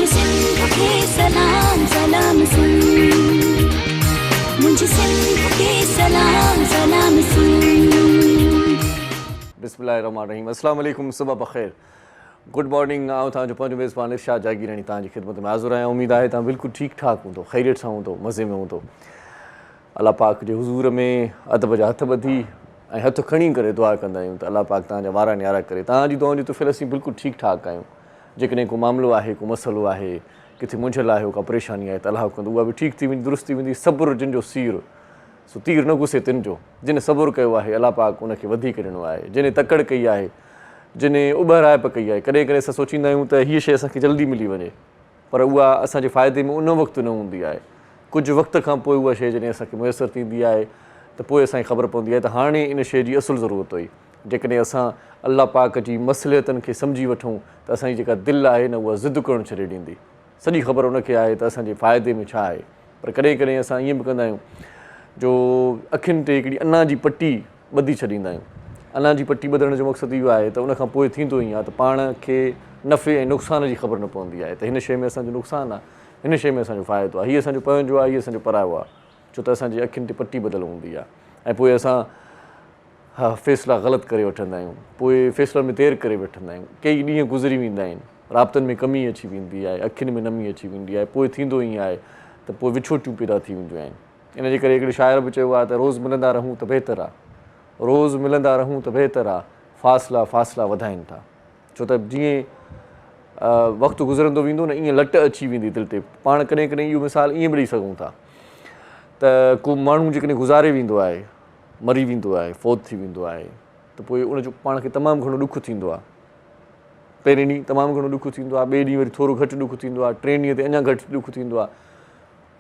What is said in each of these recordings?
मुझे सिंध के सलाम सलाम सुन, मुझे सिंध के सलाम सलाम सुन। बिस्मिल्लाहिर्रहमानिर्रहीम। अस्सलाम वालेकुम, सुबह बख़ैर, गुड मॉर्निंग। आऊं तव्हांजो पंहिंजो मेज़बान इरशाद जागीरानी तव्हांजी ख़िदमत में हाज़िर आहियां। उमेद आहे तव्हां बिल्कुलु ठीकु ठाक हूंदो, ख़ैरियत सां हूंदो, मज़े में हूंदो। अल्लाह पाक जे हुज़ूर में अदब जा हथ ॿधी ऐं हथु खणी करे दुआ कंदा आहियूं त अल्लाह पाक तव्हांजा वारा न्यारा करे। तव्हांजी दुआउनि जी तुफ़िल असीं बिल्कुलु ठीकु ठाक आहियूं। जेकॾहिं को मामिलो आहे, को मसइलो आहे, किथे मुंझल आहे, का परेशानी आहे त अलाह कंदो उहा बि ठीकु थी वेंदी, दुरुस्त थी वेंदी। सब्र जिन जो सीर, सो तीर न घुसे तिन जो। जिन सब्र कयो आहे अल्लाह पाक उनखे वधीक ॾिनो आहे। जिन तकड़ कई आहे, जिन उॿराइप कई आहे। कॾहिं कॾहिं असां सोचींदा आहियूं त हीअ शइ असांखे जल्दी मिली वञे, पर उहा असांजे फ़ाइदे में उन वक़्तु न हूंदी आहे। कुझु वक़्त खां पोइ उहा शइ जॾहिं असांखे मुयसरु थींदी आहे त पोइ असांखे ख़बर पवंदी आहे त हाणे इन शइ जी असुलु ज़रूरत हुई। जेकॾहिं असां अल्लाह पाक जी मसलियतनि खे सम्झी वठूं त असांजी जेका दिलि आहे न उहा ज़िद करणु छॾे ॾींदी। सॼी ख़बर उनखे आहे त असांजे फ़ाइदे में छा आहे। पर कॾहिं कॾहिं असां ईअं बि कंदा आहियूं जो अखियुनि ते हिकिड़ी अना जी पटी ॿधी छॾींदा आहियूं। अना जी पटी ॿधण जो मक़सदु इहो आहे त उनखां पोइ थींदो ई आहे त पाण खे नफ़े ऐं नुक़सान जी ख़बर न पवंदी आहे त हिन शइ में असांजो नुक़सानु आहे, हिन शइ में असांजो फ़ाइदो आहे, हीअ असांजो पंहिंजो आहे, हीअ असांजो परायो आहे। छो त असांजी अखियुनि ते पटी ॿधल हूंदी आहे ऐं पोइ असां फ़ैसिला ग़लति करे वठंदा आहियूं, पोइ फ़ैसिलनि में देरि करे वठंदा आहियूं। कई ॾींहं गुज़री वेंदा आहिनि, राब्तनि में कमी अची वेंदी आहे, अखियुनि में नमी अची वेंदी आहे। पोइ थींदो ई आहे त पोइ विछोटियूं पैदा थी वेंदियूं आहिनि। इन जे करे हिकिड़े शाइर बि चयो आहे त रोज़ु मिलंदा रहूं त बहितरु आहे, रोज़ु मिलंदा रहूं त बहितरु आहे, फ़ासिला फ़ासिला वधाइनि था। छो त जीअं वक़्तु गुज़रंदो वेंदो न, ईअं लट अची वेंदी दिलि ते। पाण कॾहिं कॾहिं इहो मिसाल ईअं बि ॾेई सघूं था त को माण्हू जेकॾहिं गुज़ारे वेंदो आहे, मरी वेंदो आहे, फ़ौत थी वेंदो आहे, त पोइ उनजो पाण खे तमामु घणो ॾुखु थींदो आहे। पहिरें ॾींहुं तमामु घणो ॾुखु थींदो आहे, ॿिए ॾींहुं वरी थोरो घटि ॾुखु थींदो आहे, टे ॾींहं ते अञा घटि ॾुखु थींदो आहे।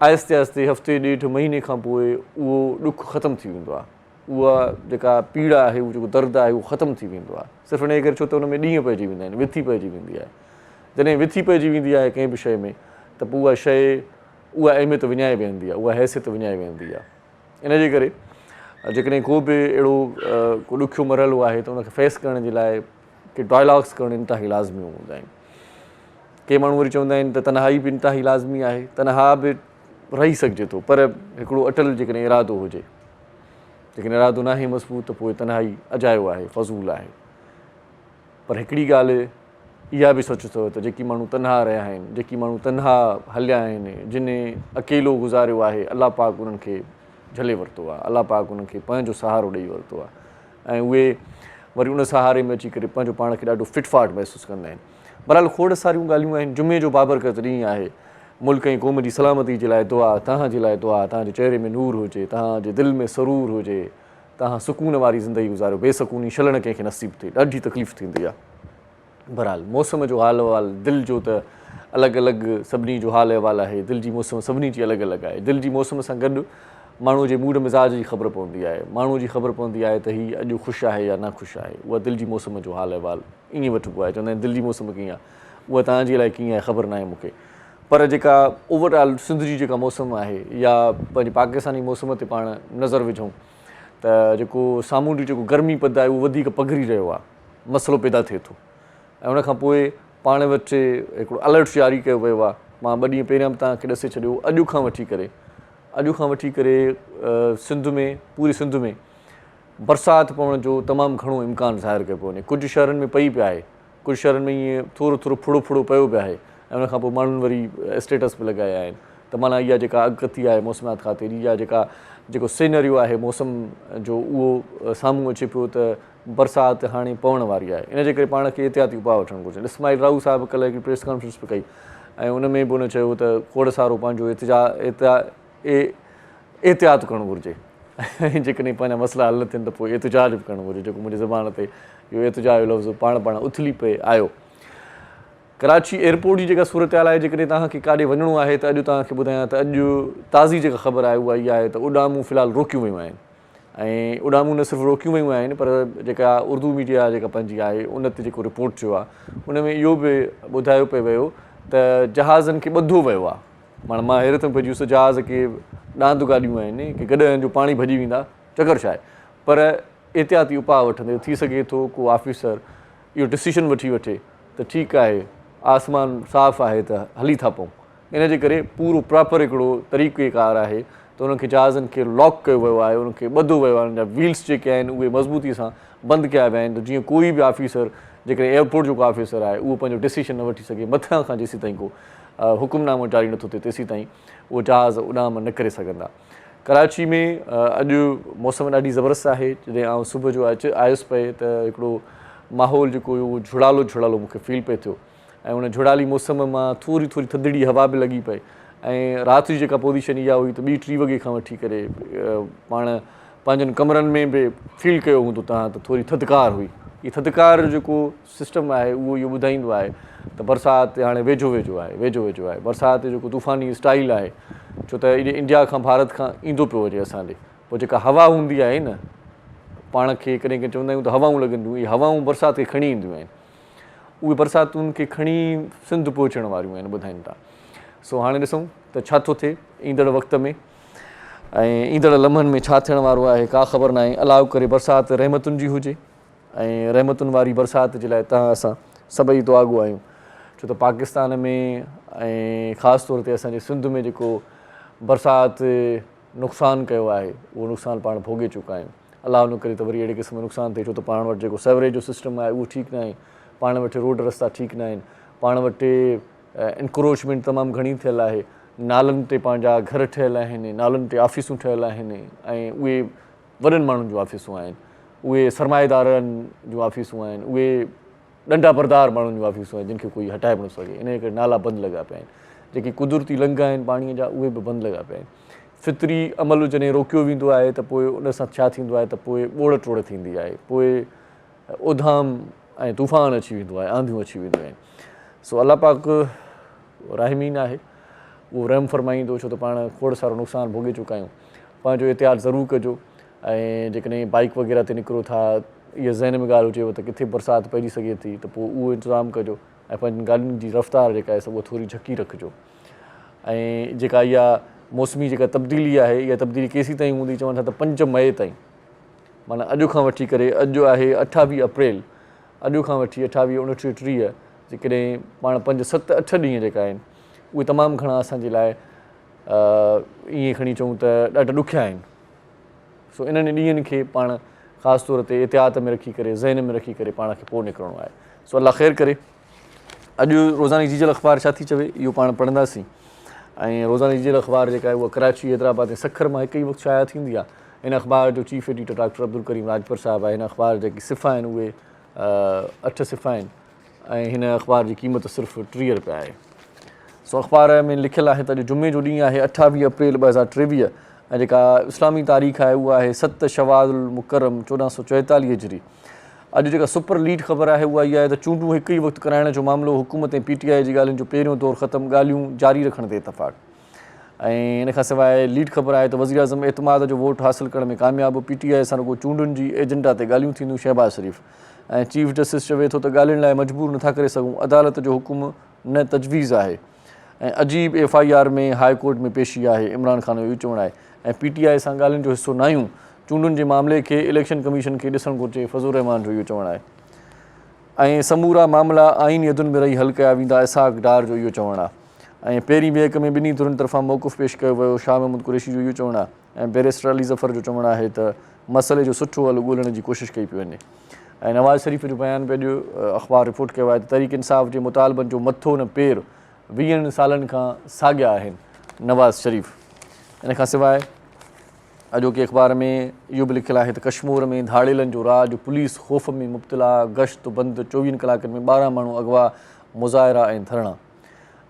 आहिस्ते आहिस्ते हफ़्ते ॾेढ महीने खां पोइ उहो ॾुखु ख़तमु थी वेंदो आहे। उहा जेका पीड़ा आहे, उहो जेको दर्दु आहे, उहो ख़तमु थी वेंदो आहे। सिर्फ़ु इन करे छो त हुन में ॾींहं पइजी वेंदा आहिनि, विथी पइजी वेंदी आहे। जॾहिं विथी पइजी वेंदी आहे कंहिं बि शइ में त पोइ उहा शइ, उहा अहमियत विञाए वेंदी आहे, उहा हैसियत विञाए वेंदी आहे। इन जे करे जेकॾहिं को बि अहिड़ो को ॾुखियो मरहलो आहे त उनखे फेस करण जे लाइ के डायलॉग्स करणु इंतिहाई लाज़मी हूंदा आहिनि। के माण्हू वरी चवंदा आहिनि त तन्हाई बि इंतिहाई लाज़मी आहे, तनहा बि रही सघिजे थो, पर हिकिड़ो अटल जेकॾहिं इरादो हुजे। जेकॾहिं इरादो न आहे मज़बूत त पोइ तन्हाई अजायो आहे, फ़ज़ूल आहे। पर हिकिड़ी ॻाल्हि इहा बि सच अथव त जेकी माण्हू तन्हा रहिया आहिनि, जेकी माण्हू तन्हा हलिया आहिनि, जिन अकेलो गुज़ारियो आहे, अलाह पाक उन्हनि खे झले वरितो आहे, अलाह पाक उन्हनि खे पंहिंजो सहारो ॾेई वरितो आहे। ऐं उहे वरी उन सहारे में अची करे पंहिंजो पाण खे ॾाढो फिटफाट महसूसु कंदा आहिनि। बहरहाल खोड़ सारियूं ॻाल्हियूं आहिनि। जुमे जो बाबरकत ॾींहुं आहे, मुल्क ऐं क़ौम जी सलामती जे लाइ दुआ, तव्हांजे लाइ दुआ, तव्हांजे चहिरे में नूर हुजे, तव्हांजे दिलि में सरूर हुजे, तव्हां सुकून वारी ज़िंदगी गुज़ारियो, बेसकूनी छलण कंहिंखे नसीब थिए, ॾाढी तकलीफ़ थींदी आहे। बहरहाल मौसम जो हाल अहिवाल, दिलि जो त अलॻि अलॻि सभिनी जो हाल अहिवाल आहे। दिलि जी मौसम सभिनी जी अलॻि अलॻि आहे। दिलि जी मौसम सां गॾु माण्हू जे मूड मिज़ाज जी ख़बर पवंदी आहे। माण्हू जी ख़बर पवंदी आहे त हीअ अॼु ख़ुशि आहे या न ख़ुशि आहे। उहा दिलि जी मौसम जो हाल अहिवाल ईअं वठिबो आहे। चवंदा आहिनि दिलि जी मौसम कीअं आहे, उहा तव्हांजे लाइ कीअं आहे ख़बर न आहे मूंखे। पर जेका ओवरऑल सिंध जी जेका मौसम आहे या पंहिंजे पाकिस्तानी मौसम ते पाण नज़र विझूं त जेको सामूंडी जेको गर्मी पद आहे उहो वधीक पघिरी रहियो आहे, मसइलो पैदा थिए थो। ऐं उनखां पोइ पाण वटि हिकिड़ो अलर्ट जारी कयो वियो आहे। मां 2 ॾींहं पहिरियां बि तव्हांखे ॾसे छॾियो, अॼु खां वठी करे सिंध में, पूरी सिंध में बरसाति पवण जो तमामु घणो इम्कानु ज़ाहिर कयो पियो वञे। कुझु शहरनि में पई पिया आहे, कुझु शहरनि में ईअं थोरो थोरो फुड़ो फुड़ो पियो पिया आहे। ऐं उनखां पोइ माण्हुनि वरी स्टेटस बि लॻाया आहिनि त माना इहा जेका अॻकथी आहे मौसमात ख़ातिर, इहा जेको सीनरियो आहे मौसम जो, उहो साम्हूं अचे पियो त बरसाति हाणे पवण वारी आहे। इन जे करे पाण खे एहतियाती उपाउ वठणु घुरिजे। इस्माइल राऊ साहिबु कल्ह हिकिड़ी प्रेस कॉन्फ्रेंस बि कई ऐं उन में बि उन चयो त खोड़ सारो पंहिंजो एहतियात करणु घुरिजे। ऐं जेकॾहिं पंहिंजा मसइला हल न थियनि त पोइ एतिजाज बि करणु घुरिजे, जेको मुंहिंजे ज़बान ते इहो एतिजाज जो लफ़्ज़ पाण उथली पिए आयो। कराची एयरपोर्ट जी जेका सूरत हाल आहे, जेकॾहिं तव्हांखे काॾे वञिणो आहे त अॼु तव्हांखे ॿुधायां त अॼु ताज़ी जेका ख़बर आहे उहा इहा आहे त उॾामूं फ़िलहालु रोकियूं वियूं आहिनि। ऐं उॾामूं न सिर्फ़ु रोकियूं वियूं आहिनि, पर जेका उर्दू मीडिया जेका पंहिंजी आहे उन ते जेको रिपोर्ट थियो आहे उन में इहो बि ॿुधायो पियो वियो त जहाज़नि खे ॿधो वियो आहे। माना मां हैरत में पइजी वियुसि, जहाज़ के ॾांद गाॾियूं आहिनि की गॾनि जो पाणी भॼी वेंदा, चकर छा आहे। पर एहतियाती उपाउ वठंदे थी सघे थो को ऑफिसर इहो डिसीशन वठी वठे त ठीकु आहे, आसमान साफ़ आहे त हली था पऊं। इन जे करे पूरो प्रॉपर हिकिड़ो तरीक़ेकार आहे त उनखे जहाज़नि खे लॉक कयो वियो आहे, उनखे ॿधो वियो आहे, उनजा व्हील्स जेके आहिनि उहे मज़बूती सां बंदि कया विया आहिनि त जीअं कोई बि ऑफिसर जेकॾहिं एयरपोर्ट जो को ऑफिसर आहे उहो पंहिंजो डिसीशन न वठी सघे, मथां खां जेसीं ताईं को हुकुमनामो जारी नथो थिए तेसीं ताईं उहो जहाज़ उॾाम न करे सघंदा। कराची में अॼु मौसम ॾाढी ज़बरदस्त आहे। जॾहिं आउं सुबुह जो आयुसि पए त हिकिड़ो माहौल जेको हुयो उहो झुड़ालो झुड़ालो मूंखे फील पिए थियो ऐं उन झुड़ाली मौसम मां थोरी थोरी थधिड़ी हवा बि लॻी पए ऐं राति जी जेका पोज़ीशन इहा हुई त 2-3 वॻे खां वठी करे पाण पंहिंजनि कमरनि में बि फील कयो हूंदो तव्हां त थोरी थधिकार हुई। हीअ थधिकार जेको सिस्टम आहे उहो इहो ॿुधाईंदो आहे त बरसाति हाणे वेझो वेझो आहे। बरसाति जो जेको तूफ़ानी स्टाइल आहे छो त इंडिया खां भारत खां ईंदो पियो वञे असांजे, पोइ जेका हवा हूंदी आहे न पाण खे कॾहिं कॾहिं चवंदा आहियूं त हवाऊं लॻंदियूं, इहे हवाऊं बरसाति खे खणी ईंदियूं आहिनि, उहे बरसातुनि खे खणी सिंध पहुचण वारियूं आहिनि ॿुधाइनि था। सो हाणे ॾिसूं त छा थो थिए ईंदड़ वक़्त में ऐं ईंदड़ लम्हनि में छा थियण वारो आहे का ख़बर न आहे। अलाह करे बरसाति रहमतुनि जी हुजे ऐं रहमतुनि वारी बरसाति जे लाइ तव्हां असां सभई दुआगो आहियूं छो त पाकिस्तान में ऐं ख़ासि तौर ते असांजे सिंध में जेको बरसाति नुक़सानु कयो आहे उहो नुक़सानु पाण भोॻे चुका आहियूं। अलाह न करे त वरी अहिड़े क़िस्म जो नुक़सानु थिए छो त पाण वटि जेको सेवरेज जो सिस्टम आहे उहो ठीकु न आहे, पाण वटि रोड रस्ता ठीकु न आहिनि, पाण वटि इंक्रोचमेंट तमामु घणी थियल आहे, नालनि ते पंहिंजा घर ठहियल आहिनि, नालनि ते ऑफिसूं ठहियल आहिनि ऐं उहे वॾनि माण्हुनि जूं ऑफिसूं आहिनि, उहे सरमाएदारनि जूं ऑफिसूं आहिनि, उहे ॾंडा बरदार माण्हुनि जूं ऑफिसूं आहिनि जिन खे कोई हटाए बि न सघे। इन करे नाला बंदि लॻा पिया आहिनि, जेके कुदरती लंघ आहिनि पाणीअ जा उहे बि बंदि लॻा पिया आहिनि। फितरी अमल जॾहिं रोकियो वेंदो आहे त पोइ उन सां छा थींदो आहे त पोइ ॿोड़ टोड़ थींदी आहे, पोइ उधाम ऐं तूफ़ान अची वेंदो आहे, आंधियूं अची वेंदियूं आहिनि। सो अलाह पाक राहिमीन आहे, उहो रहम फरमाईंदो छो त पाण खोड़ सारो नुक़सानु भोॻे चुका आहियूं। पंहिंजो एहतियात ज़रूरु कजो ऐं जेकॾहिं बाइक वग़ैरह ते निकिरो था इहा ज़हन में ॻाल्हि हुजेव त किथे बरसाति पइजी सघे थी त पोइ उहो इंतज़ाम कजो ऐं पंहिंजी गाॾियुनि जी रफ़्तार जेका आहे उहा थोरी झकी रखिजो। ऐं जेका इहा मौसमी जेका तब्दीली आहे इहा तब्दीली केसीं ताईं हूंदी, चवनि था त 5 मई ताईं, माना अॼु खां वठी करे, अॼु आहे 28 अप्रैल, अॼु खां वठी 28, 29, 30 जेकॾहिं पाण 5, 7, 8 ॾींहं जेका आहिनि उहे तमामु घणा असांजे लाइ ईअं खणी चऊं त ॾाढा ॾुखिया आहिनि। सो इन्हनि ॾींहंनि खे पाण ख़ासि तौर ते एहतियात में रखी करे, ज़हन में रखी करे पाण खे पोइ निकिरणो आहे। सो अलाह ख़ैरु करे। अॼु रोज़ानी जीजल अख़बार छा थी चवे इहो पाण पढ़ंदासीं ऐं रोज़ानी जीजल अख़बार जेका आहे उहा कराची, हैदराबाद ऐं सखर मां हिकु ई वक़्तु शाया थींदी आहे। हिन अख़बार जो chief editor doctor Abdul Karim Rajpar साहिबु आहे। हिन अख़बार जेकी सिफ़ा आहिनि उहे 8 सिफ़ा आहिनि ऐं हिन अख़बार जी क़ीमत सिर्फ़ु 30 रुपया आहे। सो अख़बार में लिखियलु आहे त अॼु जुमे जो ॾींहुं आहे 28 अप्रैल 2023 ऐं जेका इस्लामी तारीख़ आहे उहा आहे 7 शवाल मुकरम 1444 हिजरी। अॼु जेका सुपर लीड ख़बर आहे उहा इहा आहे त चूंडूं हिकु ई वक़्तु कराइण जो मामिलो हुकूमत ऐं PTI जी ॻाल्हियुनि जो पहिरियों दौरु ख़तमु, ॻाल्हियूं जारी रखण ते इतफ़ाक़। ऐं इन खां सवाइ लीड ख़बर आहे त वज़ीर आज़म एतमाद जो वोट हासिलु करण में कामयाबु, PTI सां रुॻो चूंडुनि जी एजेंडा ते ॻाल्हियूं थींदियूं शहबाज़ शरीफ़। ऐं चीफ जस्टिस चवे थो त ॻाल्हियुनि लाइ मजबूर नथा करे सघूं, अदालत जो हुकुम न तजवीज़ आहे। ऐं अजीब FIR में हाई कोर्ट में पेशी आहे, इमरान ख़ान जो इहो चवणु आहे। ऐं PTI सां ॻाल्हियुनि जो हिसो न आहियूं, चूंडुनि जे मामले खे इलेक्शन कमीशन खे ॾिसणु घुरिजे, फज़लुर रहमान जो इहो चवणु आहे। ऐं समूरा मामला आइनी अदुनि में रही हल कया वेंदा, इसाक़ डार जो इहो चवणु आहे। ऐं पहिरीं महक में ॿिन्ही धुरनि तरफ़ां मौक़ुफ़ पेश कयो वियो, शाह महमूद कुरैशी जो इहो चवणु आहे। ऐं बैरिस्टर अली ज़फ़र जो चवणु आहे त मसइले जो सुठो हल ॻोल्हण जी कोशिशि कई पई वञे। ऐं नवाज़ शरीफ़ जो बयानु पियो अॼु अख़बार रिपोर्ट कयो आहे त तहरीक इंसाफ़ जे मुतालबनि जो मथो न पेर 20 सालनि खां साॻिया आहिनि नवाज़ शरीफ़। इन खां सवाइ अॼोके अख़बार में इहो बि लिखियलु आहे त कश्मीर में धाड़ेलनि जो राज, पुलिस ख़ौफ़ में मुब्तला, गश्त बंदि, 24 कलाकनि में 12 माण्हू अगवा, मुज़ाहिरा ऐं धरणा।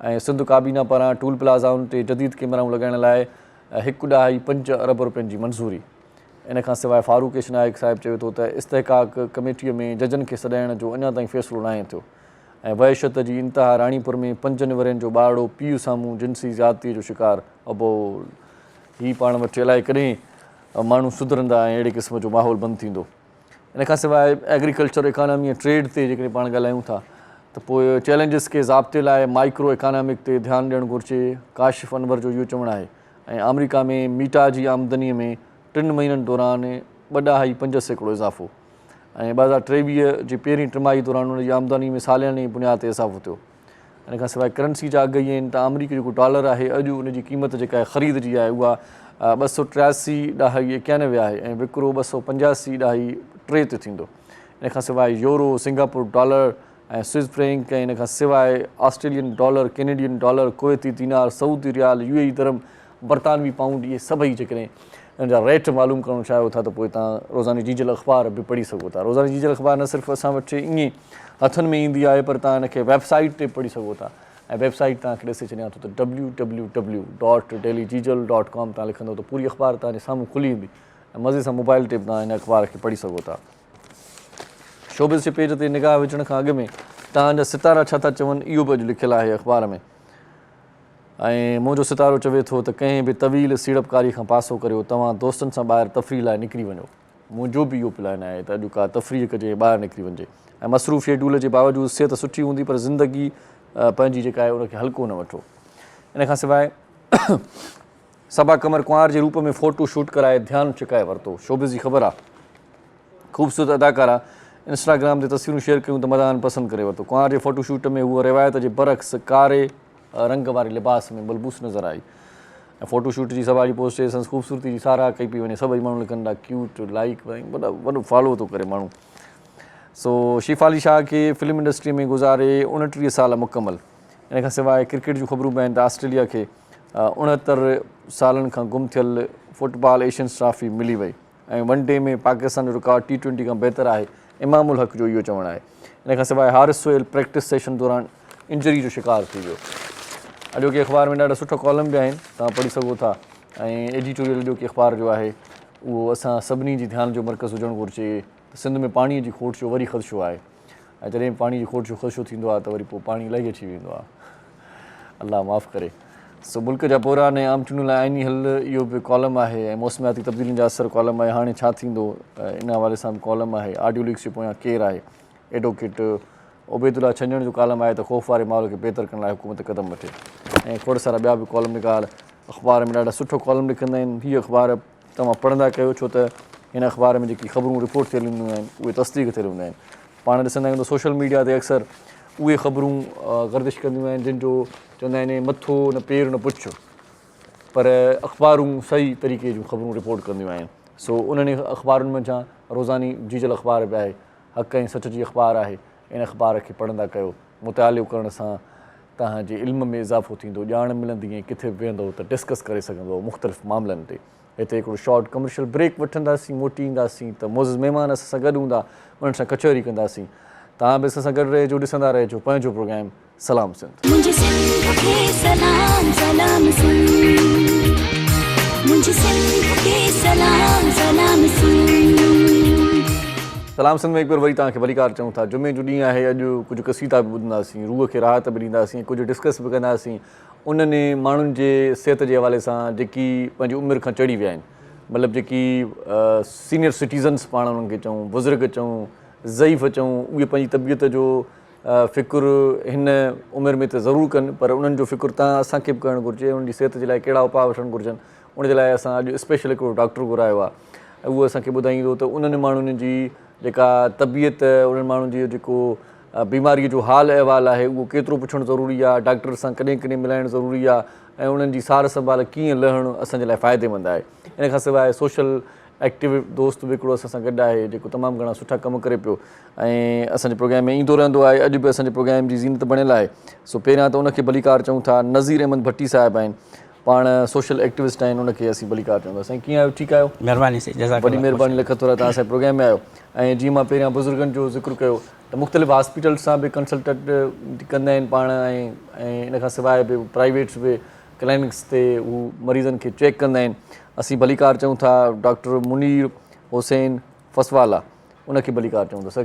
ऐं सिंध काबीना पारां टूल प्लाज़ाउनि ते जदीद कैमराऊं लॻाइण लाइ 1.5 अरब रुपयनि जी मंज़ूरी। इन खां सवाइ फारूक नाइक साहिबु चवे थो त इस्तेहक़ाक़ कमेटीअ में जजनि खे सॾाइण जो अञा ताईं फ़ैसिलो न आहे थियो। ऐं वहशत जी इंतिहा, राणीपुर में 5 वरनि जो ॿारड़ो पीउ साम्हूं जिनसी ज़्यादतीअ जो शिकार। अबो हीअ पाण वटि अलाए कॾहिं माण्हू सुधरंदा ऐं अहिड़े क़िस्म जो माहौल बंदि थींदो। इन खां सवाइ एग्रीकल्चर इकानमी ऐं ट्रेड ते जेकॾहिं पाण ॻाल्हायूं था त पोइ चैलेंजिस खे ज़ाब्ते लाइ माइक्रो इकानमिक ते ध्यानु ॾियणु घुरिजे, काशिफ़ अनवर जो इहो चवणु आहे। ऐं अमेरिका में मीटा जी आमदनीअ में 3 महीननि दौरान 2.5% इज़ाफ़ो ऐं 2023 जी पहिरीं टिमाही दौरान उन जी आमदनी में सालियानी बुनियाद ते इज़ाफ़ो थियो। इन खां सवाइ करंसी जा अघ इहे आहिनि त अमरीकी जेको डॉलर आहे अॼु उनजी क़ीमत जेका आहे ख़रीद जी आहे उहा 283.91 आहे ऐं विकिरो 285.3 ते थींदो। इन खां सवाइ यूरो, सिंगापुर डॉलर ऐं स्विस फ्रैंक ऐं इन खां सवाइ Australian dollar, Canadian dollar, Kuwaiti दीनार, सऊदी रियाल, UAE दरम, बरतानवी पाउंड, इहे सभई जेकॾहिं इन जा रेट मालूम करणु चाहियो था त पोइ तव्हां रोज़ानी जीजल अख़बार बि पढ़ी सघो था। रोज़ानी जीजल अख़बार न सिर्फ़ु असां वटि ईअं हथनि में ईंदी आहे पर तव्हां इनखे वेबसाइट ते पढ़ी सघो था ऐं वेबसाइट तव्हांखे ॾिसी छॾियां थो त www.dailyjeejal.com तव्हां लिखंदव त पूरी अख़बार तव्हांजे साम्हूं खुली ईंदी ऐं मज़े सां मोबाइल ते बि तव्हां इन अख़बार खे पढ़ी सघो था। शोबिज़ जे पेज ते निगाह विझण खां अॻु में तव्हांजा सितारा छा था चवनि इहो बि अॼु लिखियलु आहे अख़बार में। ऐं मुंहिंजो सितारो चवे थो त कंहिं बि तवील सीड़पकारी खां पासो करियो, तव्हां दोस्तनि सां ॿाहिरि तफ़रीह लाइ निकिरी वञो। मुंहिंजो बि इहो प्लान आहे त अॼु का तफ़रीह कजे, ॿाहिरि निकिरी वञिजे ऐं मसरूफ़ शेड्यूल जे बावजूदि सिहत सुठी हूंदी पर ज़िंदगी पंहिंजी जेका आहे उनखे हल्को न वठो। इन खां सवाइ सबा कमर कुंवार जे रूप में फ़ोटो शूट कराए ध्यानु छिकाए वरितो। शोबिज़ जी ख़बर आहे, ख़ूबसूरत अदाकारा इंस्टाग्राम ते तस्वीरूं शेयर कयूं त मदान पसंदि करे वरितो। कुंवार जे फ़ोटो शूट में हूअ रिवायत जे बरक्स कारे रंग वारे लिबास में बलबूस नज़र आई ऐं फ़ोटो शूट जी सवारी पोस्ट जे संस ख़ूबसूरती जी साराह कई पई वञे। सभई माण्हू लिखनि था क्यूट, लाइक, वॾो फॉलो थो करे माण्हू। सो शिफ़ा अली शाह खे फिल्म इंडस्ट्री में गुज़ारे 29 साल मुकमल। इन खां सवाइ क्रिकेट जूं ख़बरूं बि आहिनि त ऑस्ट्रेलिया खे 69 सालनि खां गुम थियल फुटबॉल एशियन्स ट्रॉफी मिली वई ऐं वन डे में पाकिस्तान जो रिकॉर्ड T20 खां बहितर आहे। इमामुल हक़ जो इहो चवणु आहे। इन खां सवाइ हारिस सोहेल प्रैक्टिस सेशन दौरान इंजरी जो शिकार थी वियो। अॼोके अख़बार में ॾाढा सुठा कॉलम बि आहिनि, तव्हां पढ़ी सघो था ऐं एडिटोरियल अॼोके अख़बार जो आहे उहो असां सभिनी जी ध्यान जो मर्कज़ हुजणु घुरिजे त सिंध में पाणीअ जी खोट जो वरी ख़दशो आहे ऐं जॾहिं पाणी जी खोट जो ख़दशो थींदो आहे त वरी पोइ पाणी इलाही अची वेंदो आहे। अलाह माफ़ु करे। सो मुल्क जा बहिरान ऐं आम चूंडियुनि लाइ आइनी हल इहो बि कॉलम आहे ऐं मौसमियाती तब्दीलियुनि जा असर कॉलम आहे। हाणे छा थींदो इन हवाले सां बि कॉलम आहे। ऑडियो लीक्स जे पोयां केरु आहे। एडवोकेट उबैदुल्ला छंजण जो कॉलम आहे त ख़ौफ़ वारे माहौल खे बहितर करण लाइ हुकूमत क़दम वठे ऐं खोड़ सारा ॿिया बि कॉलम निकाल अख़बार में ॾाढा सुठो कॉलम लिखंदा आहिनि। हीअ अख़बार तव्हां पढ़ंदा कयो छो त हिन अख़बार में जेकी ख़बरूं रिपोर्ट थियल हूंदियूं आहिनि उहे तस्दीक थियल हूंदा आहिनि। पाण ॾिसंदा आहियूं त सोशल मीडिया ते अक्सर उहे ख़बरूं गर्दिश कंदियूं आहिनि जिन जो चवंदा आहिनि मथो न पेर न पुछ, पर अख़बारूं सही तरीक़े जूं ख़बरूं रिपोर्ट कंदियूं आहिनि। सो उन्हनि अख़बारुनि में छा रोज़ानी जीजल अख़बार बि आहे, हक़ ऐं सच जी अख़बार आहे। इन अख़बार खे पढ़ंदा कयो। मुतालियो करण सां तव्हांजे इल्म में इज़ाफ़ो थींदो, ॼाण मिलंदी ऐं किथे बि वेंदो त डिस्कस करे सघंदो मुख़्तलिफ़ मामलनि ते। हिते हिकिड़ो शॉर्ट कमर्शियल ब्रेक वठंदासीं, मोटी ईंदासीं त मोज़ महिमान असां सां गॾु हूंदा, उन्हनि सां कचहरी कंदासीं। तव्हां बि असां सां गॾु रहिजो, ॾिसंदा रहिजो पंहिंजो प्रोग्राम सलाम सिंध। मुझे सिंध के सलाम सलाम सिंध, मुझे सिंध के सलाम सलाम सिंध। सलाम सिंध में हिकु बार वरी तव्हांखे भलीकार चऊं था। जुमे जो ॾींहुं आहे, अॼु कुझु क़सीदा बि ॿुधंदासीं, रूह खे राहत बि ॾींदासीं, कुझु डिस्कस बि कंदासीं उन्हनि माण्हुनि जे सिहत जे हवाले सां जेकी पंहिंजी उमिरि खां चढ़ी विया आहिनि। मतिलबु जेकी सीनियर सिटीज़न्स पाण उन्हनि खे चऊं, बुज़ुर्ग चऊं, ज़ईफ़ चऊं, उहे पंहिंजी तबियत जो फ़िक्रु हिन उमिरि में त ज़रूरु कनि पर उन्हनि जो फ़िक्रु तव्हां असांखे बि करणु घुरिजे। उन्हनि जी सिहत जे लाइ कहिड़ा उपाउ वठणु घुरिजनि, उनजे लाइ असां अॼु स्पेशल हिकिड़ो डॉक्टर घुरायो आहे ऐं उहो असांखे ॿुधाईंदो त उन्हनि माण्हुनि जी जेका तबियत, उन्हनि माण्हुनि जी जेको बीमारीअ जो हाल अहिवाल आहे उहो केतिरो पुछणु ज़रूरी आहे, डॉक्टर सां कॾहिं कॾहिं मिलाइणु ज़रूरी आहे ऐं उन्हनि जी सार संभाल कीअं लहणु असांजे लाइ फ़ाइदेमंद आहे। इन खां सवाइ सोशल एक्टिव दोस्त बि हिकिड़ो असां सां गॾु आहे जेको तमामु घणा सुठा कमु करे पियो ऐं असांजे प्रोग्राम में ईंदो रहंदो आहे। अॼु बि असांजे प्रोग्राम जी ज़ीनत बणियल आहे। सो पहिरियां त उनखे भलीकार चऊं था। नज़ीर अहमद भट्टी साहिबु आहिनि, पाण सोशल एक्टिविस्ट आहिनि, उनखे असीं भलीकार चवंदा। साईं कीअं आहियो? ठीकु आहियो? महिरबानी से वॾी महिरबानी लिखत तव्हां असांजे प्रोग्राम में आहियो। ऐं जीअं मां पहिरियां बुज़ुर्गनि जो ज़िक्र कयो त मुख़्तलिफ़ हॉस्पिटल्स सां बि कंसल्टेट कंदा आहिनि पाण ऐं इन खां सवाइ बि प्राइवेट्स बि क्लिनिक्स ते हू मरीज़नि खे चेक कंदा आहिनि। असीं भलीकार चऊं था डॉक्टर मुनीर हुसैन फसवाला, उनखे भलीकार चऊं था। सर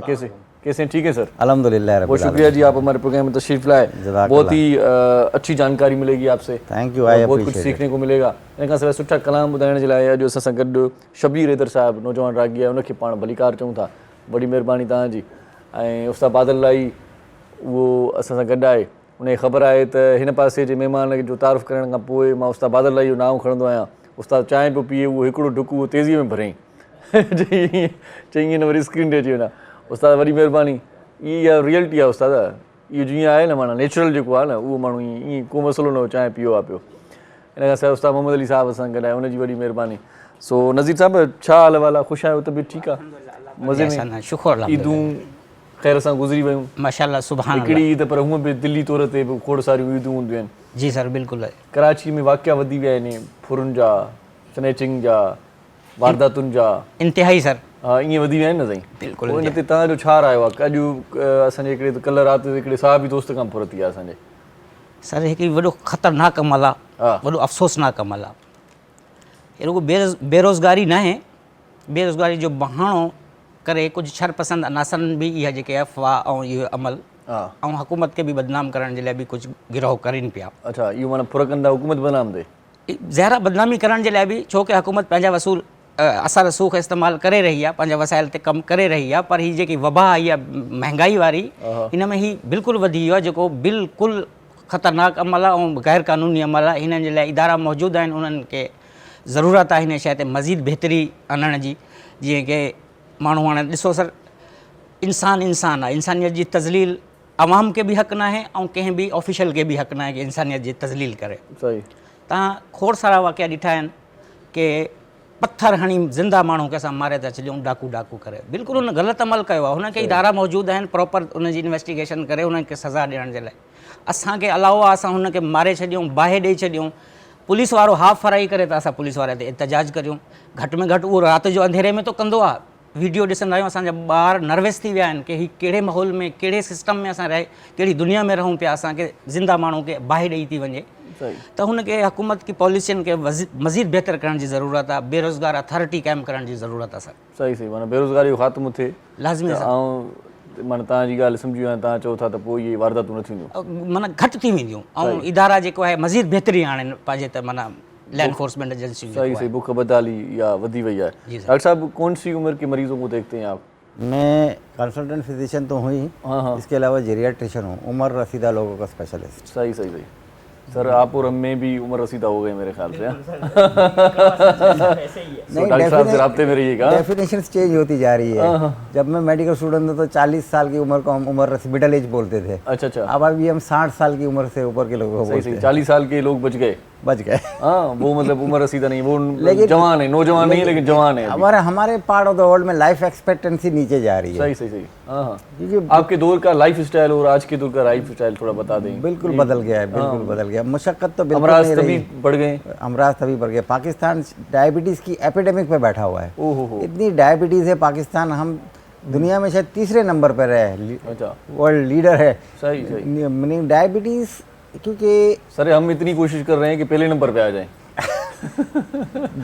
कैसे ठीक है सर? अल्हम्दुलिल्लाह। बहुत शुक्रिया जी, आप हमारे प्रोग्राम में तशरीफ़ लाए। बहुत ही अच्छी जानकारी मिलेगी आपसे। Thank U. बहुत कुछ सीखने को मिलेगा। इन खां सवाइ सुठा कलाम ॿुधाइण जे लाइ अॼु असां सां गॾु शबीर हैदर साहिबु नौजवान रागी आहे, उनखे पाण भलीकार चऊं था। वॾी महिरबानी तव्हांजी। ऐं उस्ताद बादल लाई उहो असां सां गॾु आहे। उनखे ख़बर आहे त हिन पासे जे महिमान जो तारीफ़ करण खां पोइ मां उस्ताद बादल लाई जो नाम खणंदो आहियां। उस्ताद चांहि पियो पीए, उहो हिकिड़ो ढुक उहो तेज़ीअ में भरियईं चई ईअं न वरी स्क्रीन ते अची वञा। उस्ताद वॾी महिरबानी। इहा रियलिटी आहे उस्ताद, इहो जीअं आहे न माना नेचुरल जेको आहे न उहो माण्हू ईअं को मसइलो न हो, चांहि पियो आहे पियो। इन खां सवाइ उस्ताद मोहम्मद अली साहब असां गॾु आहे, हुनजी वॾी महिरबानी। सो नज़ीर साहब छा हाल अहिवाल आहे, ख़ुशि आहियो, तबियत ठीकु आहे, मज़े में? शुक्र ईदूं ख़ैर सां गुज़री वियूं माशाल्लाह, सुभान हिकिड़ी ईद, पर हूअं बि दिल्ली तौर ते बि खोड़ सारियूं ईदूं हूंदियूं आहिनि। जी सर, बिल्कुलु। कराची में वाक़िया वधी विया आहिनि, फुरुनि जा, स्नैचिंग जा, वारदातुनि जा, इंतिहाई सर। हा, ईअं वधी विया आहिनि न साईं। बिल्कुलु। इन ते तव्हांजो छा रायो आहे? अॼु असांजे हिकिड़े कल्ह राति हिकिड़े साहबी दोस्त खां फुरत थी आहे असांजे। सर हिकिड़ी वॾो ख़तरनाक अमल आहे, हा। वॾो अफ़सोसनाक अमल आहे। ये रुगो बेरोज़गारी न आहे, बेरोज़गारी जो बहानो करे कुझु शरपसंद अनासरनि बि इहा जेके अफ़वाह ऐं इहो अमल ऐं हुकूमत खे बि बदनाम करण जे लाइ बि कुझु गिरोह करनि पिया। अच्छा, इहो माना फुर कंदा हुकूमत बदनाम थिए? ज़ाहिर बदनामी करण जे लाइ बि, छो की हुकूमत पंहिंजा वसूल असर रसूख़ इस्तेमालु करे रही आहे, पंहिंजा वसाइल ते कमु करे रही आहे, पर हीअ जेकी वबा आई आहे महांगाई वारी, हिन में ही बिल्कुलु वधी वियो आहे, जेको बिल्कुलु ख़तरनाक अमल आहे ऐं गैर क़ानूनी अमल आहे। हिननि जे लाइ इदारा मौजूदु आहिनि, उन्हनि खे ज़रूरत आहे हिन शइ ते मज़ीद बहितरी आणण जी। जीअं की माण्हू हाणे ॾिसो सर, इंसान आहे, इंसानियत जी तज़लील आवाम खे बि हक़ न आहे ऐं कंहिं बि ऑफिशियल खे बि हक़ न आहे की इंसानियत जी तज़लील करे। सही। तव्हां खोड़ सारा वाक़िया ॾिठा आहिनि की पथर हणी ज़िंदा माण्हू खे असां मारे था छॾियूं, डाकू करे, बिल्कुलु हुन ग़लति अमल कयो आहे। हुनखे इदारा मौजूदु आहिनि प्रॉपर उनजी इन्वेस्टिगेशन करे उनखे सज़ा ॾियण जे लाइ। असांखे अलावा असां हुनखे मारे छॾियूं, बाहि ॾेई छॾियूं, पुलिस वारो हाफ़ फराई करे त असां पुलिस वारे ते एहतजाज करियूं। घटि में घटि उहो राति जो अंधेरे में तो कंदो आहे। वीडियो ॾिसंदा आहियूं, असांजा ॿार नर्वस थी विया आहिनि की हीअ कहिड़े माहौल में, कहिड़े सिस्टम में असां रहे, कहिड़ी दुनिया में रहूं पिया, असांखे ज़िंदा माण्हू खे बाहि ॾेई थी वञे। त हुनखे हुकूमत की पॉलिसियुनि खे मज़ीद बहितर करण जी ज़रूरत आहे, बेरोज़गार अथॉरिटी क़ाइमु करण जी ज़रूरत आहे सर। सही माना बेरोज़गारी जो ख़ात्मो थिए लाज़मी आहे। ऐं माना तव्हांजी ॻाल्हि सम्झी वियो, तव्हां चओ था त पोइ इहे वारदातूं न थींदियूं, माना घटि थी वेंदियूं ऐं इदारा जेको आहे मज़ीद बहितरी आणनि पंहिंजे त माना लॉ एनफोर्समेंट एजेंसियूं। सही बुख बदहाली या वधी वई है। डॉक्टर साहब कौन सी उम्र के मरीजों को देखते हैं आप? मैं कंसल्टेंट फिजिशियन तो हूँ ही, इसके अलावा जेरियाट्रिशियन हूँ, उम्र रसीदा लोगों का स्पेशलिस्ट। सही सर, आप और हम भी उम्र रसीदा हो गए मेरे ख्याल से। नहीं, डॉक्टर साहब से राब्ते में रहिएगा। डेफिनेशन चेंज होती जा रही है। जब मैं मेडिकल स्टूडेंट था तो 40 साल की उम्र को हम उम्र मिडिल एज बोलते थे। अच्छा। अब अभी हम 60 साल की उम्र से ऊपर के लोगों को बोलते हैं। 40 साल के लोग बच गए। हाँ, वो मतलब उम्र रसीदा नहीं, वो जवान है, नौजवान नहीं है लेकिन जवान है। हमारे पार्ट ऑफ द वर्ल्ड में लाइफ एक्सपेक्टेंसी नीचे जा रही है। सही। हाँ, क्योंकि आपके दौर का लाइफ स्टाइल और आज के दौर का लाइफ स्टाइल थोड़ा बता दें। बिल्कुल बदल गया है, बिल्कुल बदल गया। मुशक्कत तो बिल्कुल अमराज तभी बढ़ गए। अमराज तभी बढ़ गए। पाकिस्तान डायबिटीज की एपिडेमिक पे बैठा हुआ है। इतनी डायबिटीज है पाकिस्तान, हम दुनिया में शायद तीसरे नंबर पर है। अच्छा, वर्ल्ड लीडर है। सही। डायबिटीज, क्योंकि सर हम इतनी कोशिश कर रहे हैं कि पहले नंबर पे आ जाएं।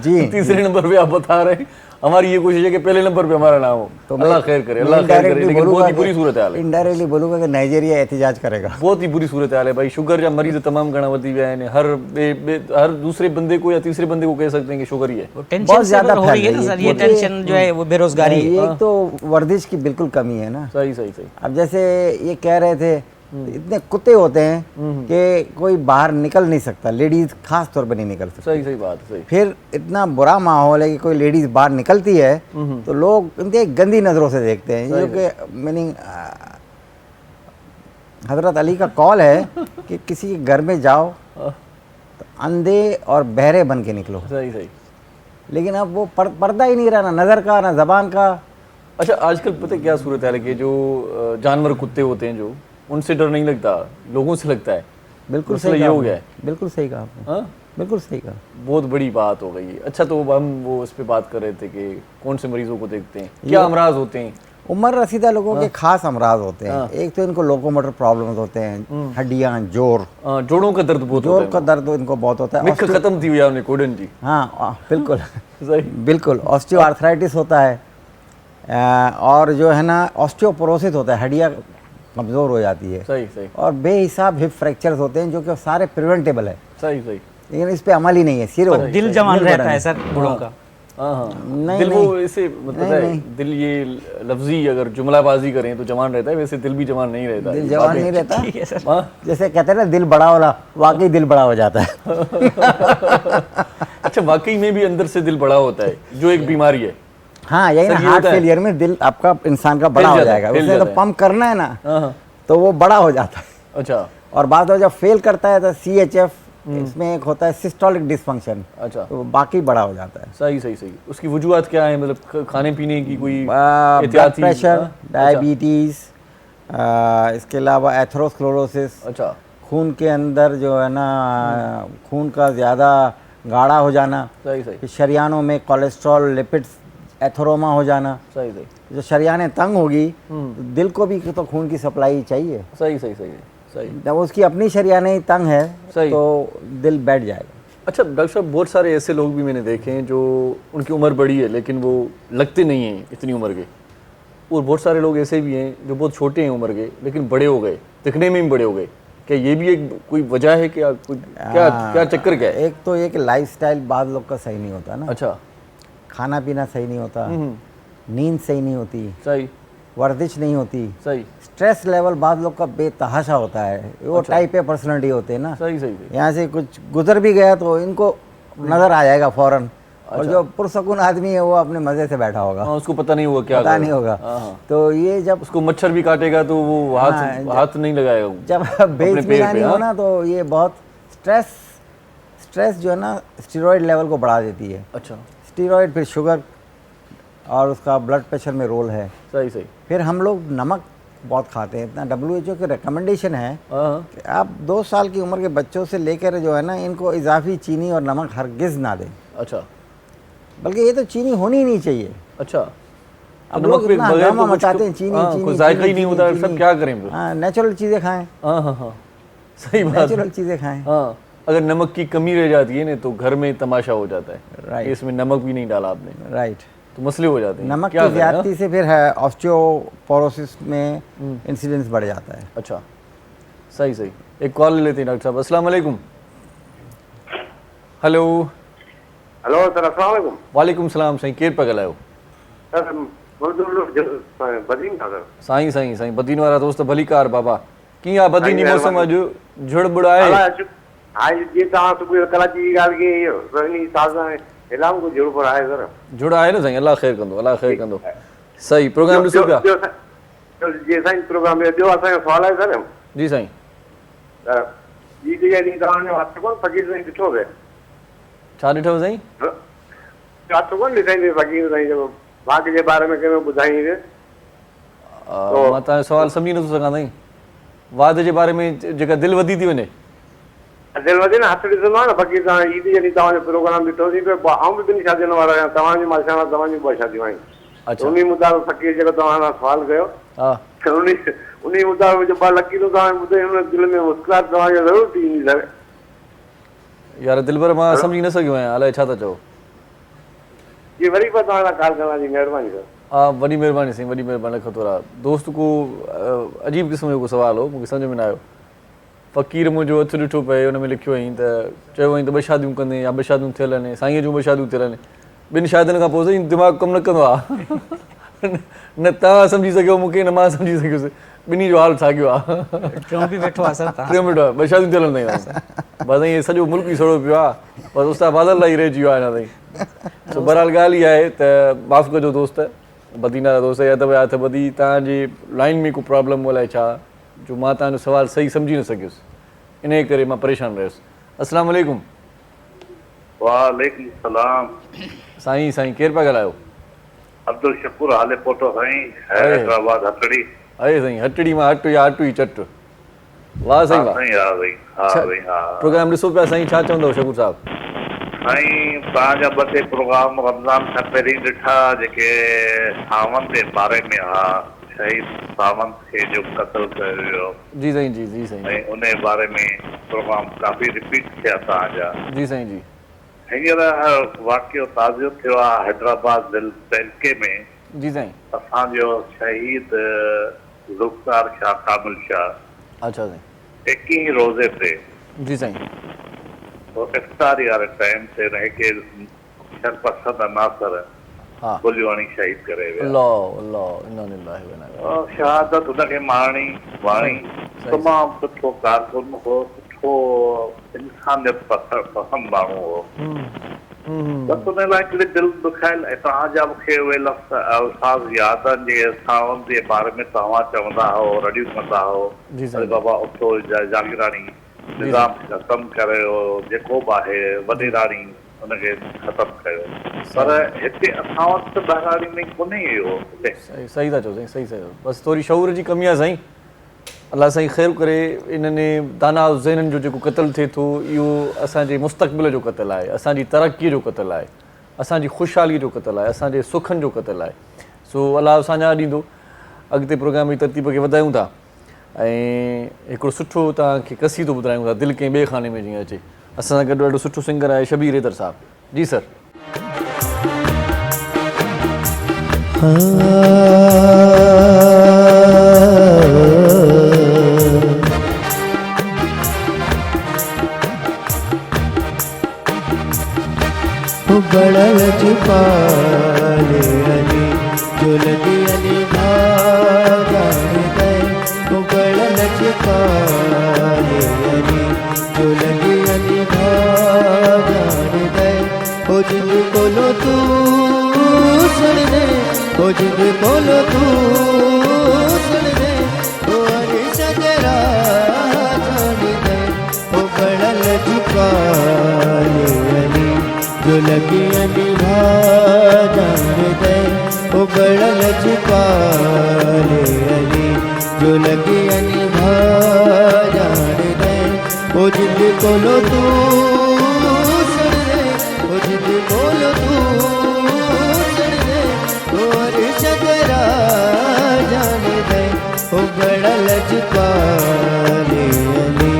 जी, तीसरे नंबर पे आप बता रहे हैं, हमारी ये कोशिश है कि पहले नंबर पे हमारा नाम हो। तो अल्लाह खैर करे, अल्लाह खैर करे, लेकिन बहुत ही बुरी सूरत हाल है। इनडायरेक्टली बोलूंगा कि नाइजीरिया एहतिजाज करेगा। बहुत ही बुरी सूरत हाल है भाई। शुगर जा मरीज तमाम घना वधी विया आहिनि। हर दूसरे बंदे को या तीसरे बंदे को कह सकते हैं कि शुगर ही है। बहुत ज्यादा हो रही है ना सर, ये टेंशन जो है वो बेरोजगारी है। एक तो वर्जिश की बिल्कुल कमी है ना। सही। अब जैसे ये कह रहे थे, इतने कुत्ते होते हैं कि कोई बाहर निकल नहीं सकता, लेडीज खास तौर पर नहीं निकल सकती। सही बात। सही। फिर इतना बुरा माहौल है कि कोई लेडीज बाहर निकलती है तो लोग इनके गंदी नजरों से देखते हैं। जो कि मीनिंग हजरत अली का कॉल है कि किसी के घर में जाओ तो अंधे और बहरे बन के निकलो। सही। लेकिन अब वो पर्दा ही नहीं रहा, ना नजर का ना जबान का। अच्छा, आजकल पता क्या सूरत है कि जो जानवर कुत्ते होते हैं जो, उनसे डर नहीं लगता, लोगों से लगता है। बिल्कुल सही हो गया है। बिल्कुल सही कहा आपने। बिल्कुल सही कहा। बहुत बड़ी बात हो गई है। अच्छा, तो हम वो उस पर बात कर रहे थे कि कौन से मरीजों को देखते हैं, क्या अमराज होते हैं? उम्र रसीदा लोगों के खास अमराज होते हैं। एक तो इनको लोकोमोटर प्रॉब्लम्स होते हैं, हड्डियां, जोड़ों का दर्द बहुत होता है। जोड़ का दर्द इनको बहुत होता है। मिक खत्म थी हुई है कोडन जी। हाँ बिल्कुल। सही। बिल्कुल। ऑस्टियोआर्थराइटिस होता है, और जो है ना ऑस्टियोपोरोसिस होता है, हड्डियां कमजोर हो जाती है। सही। और बेहिसाब हिप फ्रैक्चर्स होते हैं जो कि सारे प्रिवेंटेबल है। सही। लेकिन इस पे अमल ही नहीं है। सिर्फ दिल जवान रहता है सर बूढ़ों का। नहीं, दिल वो ऐसे मतलब है, दिल ये लफ्जी अगर जुमलाबाजी करें तो जवान रहता है, वैसे दिल भी जवान नहीं रहता। दिल जवान नहीं रहता। जैसे कहते हैं ना दिल बड़ा होला, वाकई दिल बड़ा हो जाता है। अच्छा, वाकई में भी अंदर से दिल बड़ा होता है, जो एक बीमारी है। हाँ, यही ना, हार्ट फेलियर में दिल आपका इंसान का बड़ा हो जाएगा। उसने तो पंप करना है ना, तो वो बड़ा हो जाता है। अच्छा और बाद में जब फेल करता है तो CHF, इसमें एक होता है सिस्टोलिक डिसफंक्शन, अच्छा तो बाकी बड़ा हो जाता है। सही सही सही। उसकी वजूहत क्या है, मतलब खाने पीने की कोई ब्लड एहतियाती? प्रेशर, हाँ? डायबिटीज़, इसके अलावा एथेरोस्क्लेरोसिस, अच्छा खून के अंदर जो है ना खून का ज़्यादा गाढ़ा हो जाना, सही सही फिर शरियानों में कोलेस्ट्रॉल, लिपिड्स, एथेरोमा हो जाना। सही सही जो शरियानें तंग होगी तो दिल को भी तो खून की सप्लाई चाहिए। सही सही सही सही। जब उसकी अपनी शरियानें ही तंग है सही। तो दिल बैठ जाएगा। अच्छा डॉक्टर साहब, बहुत सारे ऐसे लोग भी मैंने देखे हैं जो उनकी उम्र बड़ी है लेकिन वो लगते नहीं हैं इतनी उम्र के, और बहुत सारे लोग ऐसे भी हैं जो बहुत छोटे हैं उम्र के लेकिन बड़े हो गए, दिखने में भी बड़े हो गए। क्या ये भी एक कोई वजह है, क्या कोई क्या क्या चक्कर क्या है? एक तो एक लाइफस्टाइल बाद लोग का सही नहीं होता ना। अच्छा खाना पीना सही नहीं होता, नींद सही नहीं होती, सही वर्जिश नहीं होती, सही स्ट्रेस लेवल बाद लोग का बेतहाशा होता है। वो टाइप ए पर्सनालिटी होते हैं ना। सही सही सही। यहाँ से कुछ गुजर भी गया तो इनको नज़र आ जाएगा फ़ौरन। और जो पुरसकून आदमी है वो अपने मज़े से बैठा होगा, हाँ, उसको पता नहीं होगा क्या पता करेगा। नहीं होगा। हाँ, हाँ। तो ये जब उसको मच्छर भी काटेगा तो वो हाथ नहीं लगाएगा वो। जब अपने बेच पैर नहीं पे, हो हाँ? ना तो ये बहुत स्ट्रेस जो है ना स्टीरॉयड लेवल को बढ़ा देती है। अच्छा स्टीरॉयड, फिर शुगर, और उसका ब्लड प्रेशर में रोल है। सही सही। फिर हम लोग नमक बहुत खाते हैं। इतना WHO की रिकमेंडेशन है हाँ कि आप 2 साल की उम्र के बच्चों से लेकर जो है ना इनको इजाफी चीनी और नमक हरगिज़ ना दें। अच्छा बल्कि ये तो चीनी होनी ही नहीं चाहिए। अच्छा। अब नमक लोग पे इतना बगैर हंगामा तो कुछ मचाते हैं, चीनी हाँ, चीनी कोई जायका ही चीनी, नहीं होता, चीनी, सब क्या करें फिर? हाँ, नेचुरल चीज़ें खाएं, हाँ हाँ हाँ सही बात है। नेचुरल चीज़ें खाएं। हाँ, अगर नमक की कमी रह जाती है ना तो घर में तमाशा हो जाता है। राइट। इसमें नमक भी नहीं डाला आपने राइट। तो मसले हो जाते हैं। नमक क्या की करें, ज़्यादती से फिर है ऑस्टियोपोरोसिस में इंसिडेंस बढ़ जाता है। अच्छा सही सही। एक कॉल ले लेते हैं डॉक्टर साहब। अस्सलाम वालेकुम। हेलो। हेलो सर, अस्सलाम वालेकुम। वालेकुम सलाम। साईं केर पिया ॻाल्हायो? सर बदीन था सर। साईं साईं साईं बदीन वारा दोस्त भली कार बाबा। कीअं आहे बदीन जी साईं मौसम? महिरबानी। अॼु झुड़ आहे? हाँ जी, तव्हां सुबुह कराची जी ॻाल्हि कई, रोहिणी साहब सां इलाम को जुड़ पर आहे सर। जुड़ आहे न साईं, अलाह ख़ैर कंदो, अलाह ख़ैर कंदो। सही प्रोग्राम ॾिसो पिया? जी साईं, प्रोग्राम ॿियो असांजो सुवाल आहे सर। जी साईं। जी ॾींहुं तव्हांजो हथु कोन फ़क़ीर साईं ॾिठो पिए? छा ॾिठो साईं? हथु कोन ॾिठाईंदे फ़क़ीर साईं जेको भाग जे बारे में कंहिं ॿुधाईं? मां तव्हांजो सुवालु सम्झी नथो सघां साईं। वाद जे बारे में जेका दिलि वधी थी वञे? दिलि वधे न, हथु ॾिसंदो आहे न फ़क़ीर सां। ईद जॾहिं तव्हांजो प्रोग्राम ॾिठोसीं पियो, आऊं बि ॿिनि शादियुनि वारा आहियां। तव्हांजी माशाअल्लाह तव्हांजी 2 शादियूं आहिनि। अच्छा। उन मुताबिक़ फ़क़ीर जेको तव्हां सां सुवालु कयो, हा उन मुताबिक़ जो 2 लकीरूं तव्हां ॿुधे, हुन दिलि में मुस्कुराहट तव्हांखे ज़रूरु थी ईंदी सर। यार दिलबर, मां सम्झी न सघियो आहियां, अलाए छा था चओ। जी वरी पर तव्हां सां कॉल करण जी महिरबानी सर। हाँ वॾी महिरबानी साईं, वॾी महिरबानी। लख थोरा दोस्त को अजीब क़िस्म जो को सुवाल हो, मूंखे सम्झ में न आयो। फ़क़ीर मुंहिंजो हथु ॾिठो पए, हुन में लिखियो हुअईं त चयो हुअईं त 2 शादियूं कंदे या 2 शादियूं थियल आहिनि, साईंअ जूं 2 शादियूं थियल आहिनि। 2 शादियुनि खां पोइ साईं दिमाग़ु कमु न कंदो आहे। न तव्हां सम्झी सघियो मूंखे, न मां सम्झी सघियुसि। ॿिन्ही जो हाल साॻियो आहे। टियों बि वेठो आहे सर तव्हां। टियों मिंट 2 शादियूं थियल आहिनि साईं। बस साईं सॼो मुल्क ई सड़ो पियो आहे, बसि उस्ताद बादल लाइ रहिजी वियो आहे अञा ताईं। सो बहरहाल ॻाल्हि इहा आहे त माफ़ु कजो दोस्त, बदीना जा दोस्त, या त हथ ॿधी तव्हांजी लाइन में को प्रॉब्लम अलाए छा, जो मां तव्हांजो सुवालु सही सम्झी न सघियुसि, इन करे मां परेशान रहियुसि। अस्सलाम वालेकुम। वालेकुम सलाम। साईं साईं केरु पिया ॻाल्हायो? अब्दुल शकूर हाले पोटो साईं, हैदराबाद हटड़ी। अरे साईं हटड़ी मां हटु या हटु ई चट। वाह साईं वाह। साईं हा साईं, हा साईं हा। प्रोग्राम ॾिसो पिया साईं, छा चवंदव शकूर साहिबु? साईं तव्हांजा 2 प्रोग्राम रमज़ान खां पहिरीं ॾिठा, जेके सावंत जे बारे में हा, शहीद सावंत खे जो क़त्ल कयो वियो। जी साईं, जी जी साईं। ऐं उन बारे में प्रोग्राम काफ़ी रिपीट थिया तव्हांजा। जी साईं जी। हींअर वाक़ियो ताज़ो थियो आहे हैदराबाद बैंके में। जी साईं। असांजो शहीद ज़ुल्फ़िकार शाह कामिल शाह अच्छा साईं। 21 रोज़े ते जी साईं। तो इफ्तारी वारे टाइम ते हिनखे शरपसंद नासर हा गोलिवाणी शहीद करे विया। अल्लाह अल्लाह इन्ना लिल्लाहि व इन्ना इलैहि। शहादत हुनखे वाणी तमामु सुठो कारकुन हो, सुठो इंसानियत पसंदि माण्हू हो। बसि उन लाइ हिकिड़े दिलि दुखाइल ऐं तव्हांजा मूंखे उहे लफ़्ज़ अल्फाज़ यादि आहिनि जे सावनि जे बारे में तव्हां चवंदा हुओ, रड़ियूं कंदा हुओ, अरे बाबा उथो जागीराणी निज़ाम ख़तमु करियो, जेको बि आहे वॾेराणी उनखे ख़तमु कयो। पर हिते असां वटि त बहिराणी में कोन्हे इहो। सही था चओ साईं, सही सही। बसि थोरी शऊर जी कमी आहे साईं। अलाह साईं ख़ैरु करे इन्हनि दाना ज़हननि जो जेको क़तलु थिए थो इहो असांजे मुस्तक़बिल जो क़तलु आहे, असांजी तरक़ीअ जो क़तलु आहे, असांजी ख़ुशहालीअ जो क़तलु आहे, असांजे सुखनि जो क़तलु आहे। सो अलाह असांजा ॾींदो। अॻिते प्रोग्राम जी तरतीब खे वधायूं था ऐं हिकिड़ो सुठो तव्हांखे क़सीदो ॿुधायूं था, दिलि कंहिं ॿिए खाने में जीअं अचे। असां सां गॾु ॾाढो सुठो सिंगर आहे शबीर हैदर साहब। जी सर। बड़ा लजपाले अली जो लगी अली भाजाने गए, वो बड़ा लजपाले अली जो लगी अली भाजाने गए। ओ जिंद बोलो तू सुन दे, ओ जिंद बोलो तू सुन दे, ओ अली सजरा जाने गए। ओ बड़ा लजपाले अली जो लगी अली भाजाने गए, वो बड़ा लजपाले अली जो लगी अली भाजाने गए। वो जिंद बोलो तू सुन दे, वो जिंद बोलो तू सुन दे, वो अरशद जाने गए। वो बड़ा लजपाले अली।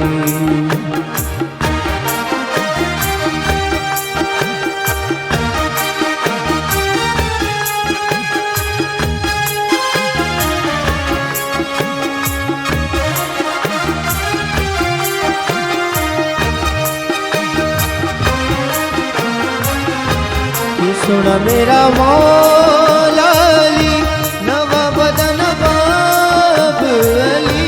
सुना मेरा मौला अली नवा बदन बाब अली,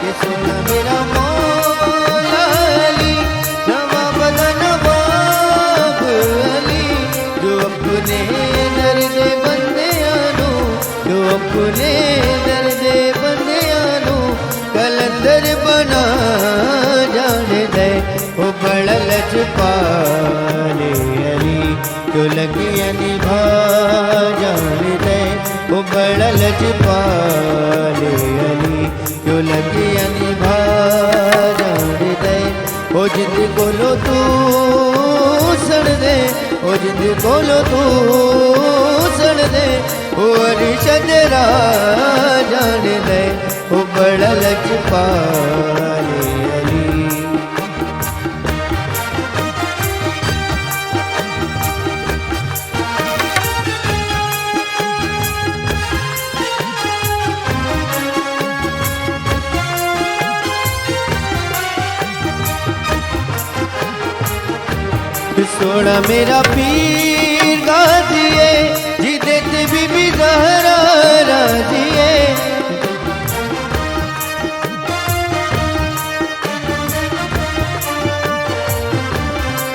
ये सुना मेरा मौला अली नवा बदन बाब अली, जो अपने दर्द बंदे आनो, जो अपने दर्द बंदे आनो कलंदर बना जाने दे। वो बड़ा लजपाले अली जो लगी अली भाजाने दे, वो बड़ा लजपाले अली जो लगी अली भाजाने दे। वो जिंद बोलो तू सुन दे, वो जिंद बोलो तू सुन दे, वो अरशद जाने दे। वो बड़ा लजपाले अली। सोना मेरा पीर गाजिए जिदे ते बीबी ज़हरा राजिए,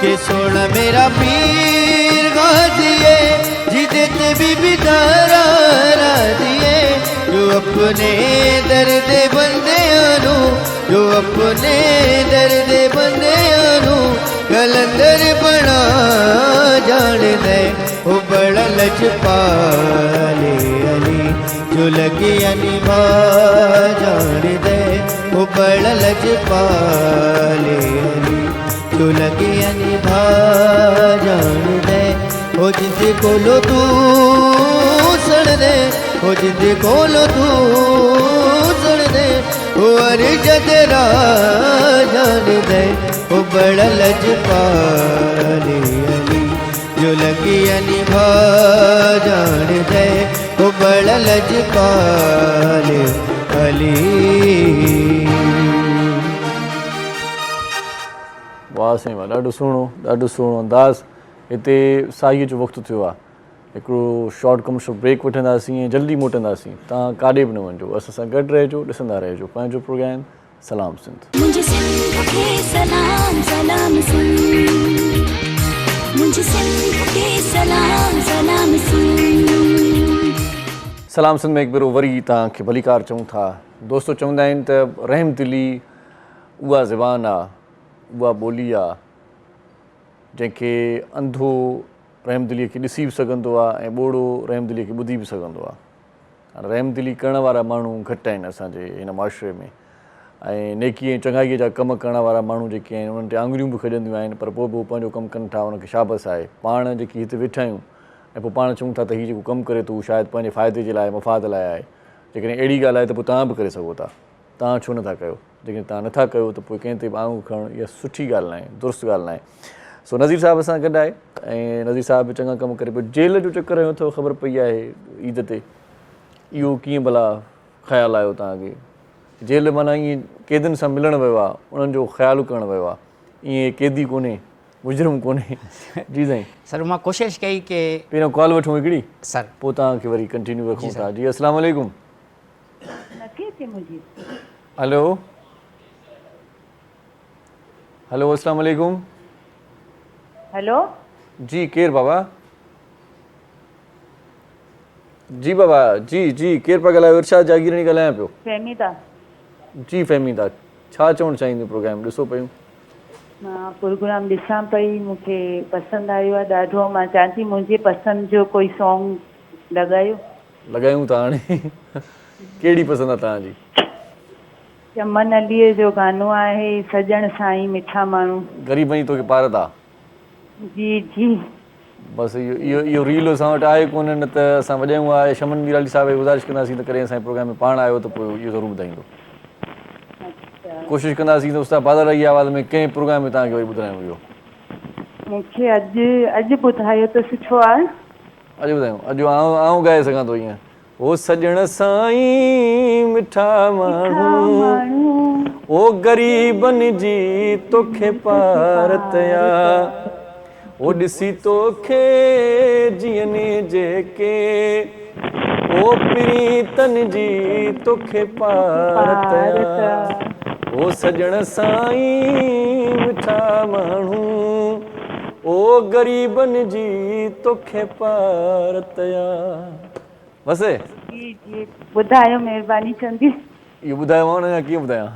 के सोना मेरा पीर गाजिए जिदे ते बीबी ज़हरा राजिए, जो अपने दर्द बंदे आनो, जो अपने दर्द बंदे आनो कलंदर बना जाने दे। वो बड़ा लजपाले अली जो लगी अली भाजाने दे, वो बड़ा लजपाले अली जो लगी अली भाजाने दे। वो जिंद कोलो तू सुन दे, वो जिंद कोलो तू सुन दे, वो अरशद जाने दे। वो बड़ा लजपाले अली जो लगी अली भाजाने दे, वो बड़ा लजपाले अली। वाह साईं वाह, ॾाढो सुहिणो अंदाज़। हिते साईअ जो वक़्तु थियो आहे, हिकिड़ो शॉर्ट कमर्शियल ब्रेक वठंदासीं ऐं जल्दी मोटंदासीं। तव्हां काॾे बि न वञिजो, असां सां गॾु रहिजो, ॾिसंदा रहिजो पंहिंजो प्रोग्राम सलाम सिंध। मुझे सिंध के सलाम सलाम सिंध, मुझे सिंध सलाम सिंध में हिकु भेरो वरी तव्हांखे भलीकार चऊं था। दोस्तो चवंदा आहिनि त रहमदिली उहा ज़बान आहे, उहा ॿोली आहे जंहिंखे अंधो रहमदिलीअ खे ॾिसी बि सघंदो आहे ऐं ॿोड़ो रहमदिलीअ खे ॿुधी बि सघंदो आहे। हाणे रहमदिली करण वारा माण्हू घटि आहिनि असांजे हिन मुआशिरे में, ऐं नेकी ऐं चङाईअ जा कम करण वारा माण्हू जेके आहिनि उन्हनि ते आङुरियूं बि खॼंदियूं आहिनि, पर पोइ बि पंहिंजो कमु कनि था, उनखे शाबस आहे। पाण जेकी हिते वेठा आहियूं ऐं पोइ पाण चऊं था त हीउ जेको कमु करे थो शायदि पंहिंजे फ़ाइदे जे लाइ, मफ़ाद लाइ आहे। जेकॾहिं अहिड़ी ॻाल्हि आहे त पोइ तव्हां बि करे सघो था, तव्हां छो नथा कयो? जेकॾहिं तव्हां नथा कयो त पोइ कंहिं ते बि आङुर खणणु इहा सुठी ॻाल्हि न आहे, दुरुस्त ॻाल्हि न आहे। सो नज़ीर साहिब असां गॾु आहे ऐं नज़ीर साहिब बि चङा कम करे पियो। जेल जो चकर हयो अथव, ख़बर पई आहे ईद ते, इहो कीअं भला ख़्यालु आयो तव्हांखे? जेल माना ईअं क़ैदियुनि सां मिलणु वियो आहे, उन्हनि जो ख़्यालु करणु वियो आहे, ईअं क़ैदी कोन्हे, मुजरिम कोन्हे? जी साईं। सर मां कोशिशि कई की पहिरियों कॉल वठूं हिकिड़ी, सर पोइ तव्हांखे वरी कंटिन्यू रखूं था। जी अस्सलाम वालेकुम। हेलो हेलो अस्सलाम वालेकुम। हेलो जी केरु बाबा? जी बाबा, जी जी केरु पिया ॻाल्हायो? इरशाद जागीरणी ॻाल्हायां पियो। फहमीदा। जी फहमीदा, छा चवणु चाहींदी? प्रोग्राम ॾिसो पियूं? मां प्रोग्राम ॾिसां पई, मूंखे पसंदि आयो आहे ॾाढो। मां चाहियां थी मुंहिंजे पसंदि जो कोई सॉन्ग लॻायो। लॻायूं था हाणे। कहिड़ी पसंदि आहे तव्हांजी? चमन अलीअ जो गानो आहे सजण साईं मिठा माण्हू। ग़रीबनी तोखे पारदा। जी जी बसि इहो रील असां वटि आहे कोन, न त असां वॼायूं आहे। शमन मीराली साहिब खे गुज़ारिश कंदासीं त करे असांजे प्रोग्राम में पाण आयो त पोइ इहो ज़रूरु ॿुधाईंदो। कोशिशि कंदासीं त उस्ताद बादल जी आवाज़ में कंहिं प्रोग्राम में तव्हांखे वरी ॿुधायूं इहो। मूंखे अॼु ॿुधायो त सुठो आहे। अॼु ॿुधायूं? अॼु आउं ॻाए सघां थो ईअं, ओ सजण साईं मिठा माण्हू, ओ ग़रीबनि जी तोखे पारत या, ओ ॾिसी तोखे जीअनी जेके, ओ प्रीतन जी तोखे पारत या, ओ सजण साईं मिठा माण्हू, ओ ग़रीबनि जी तोखे पारत या। बसि जी जी ॿुधायो, महिरबानी चवंदी। इहो ॿुधायो न, कीअं ॿुधायां?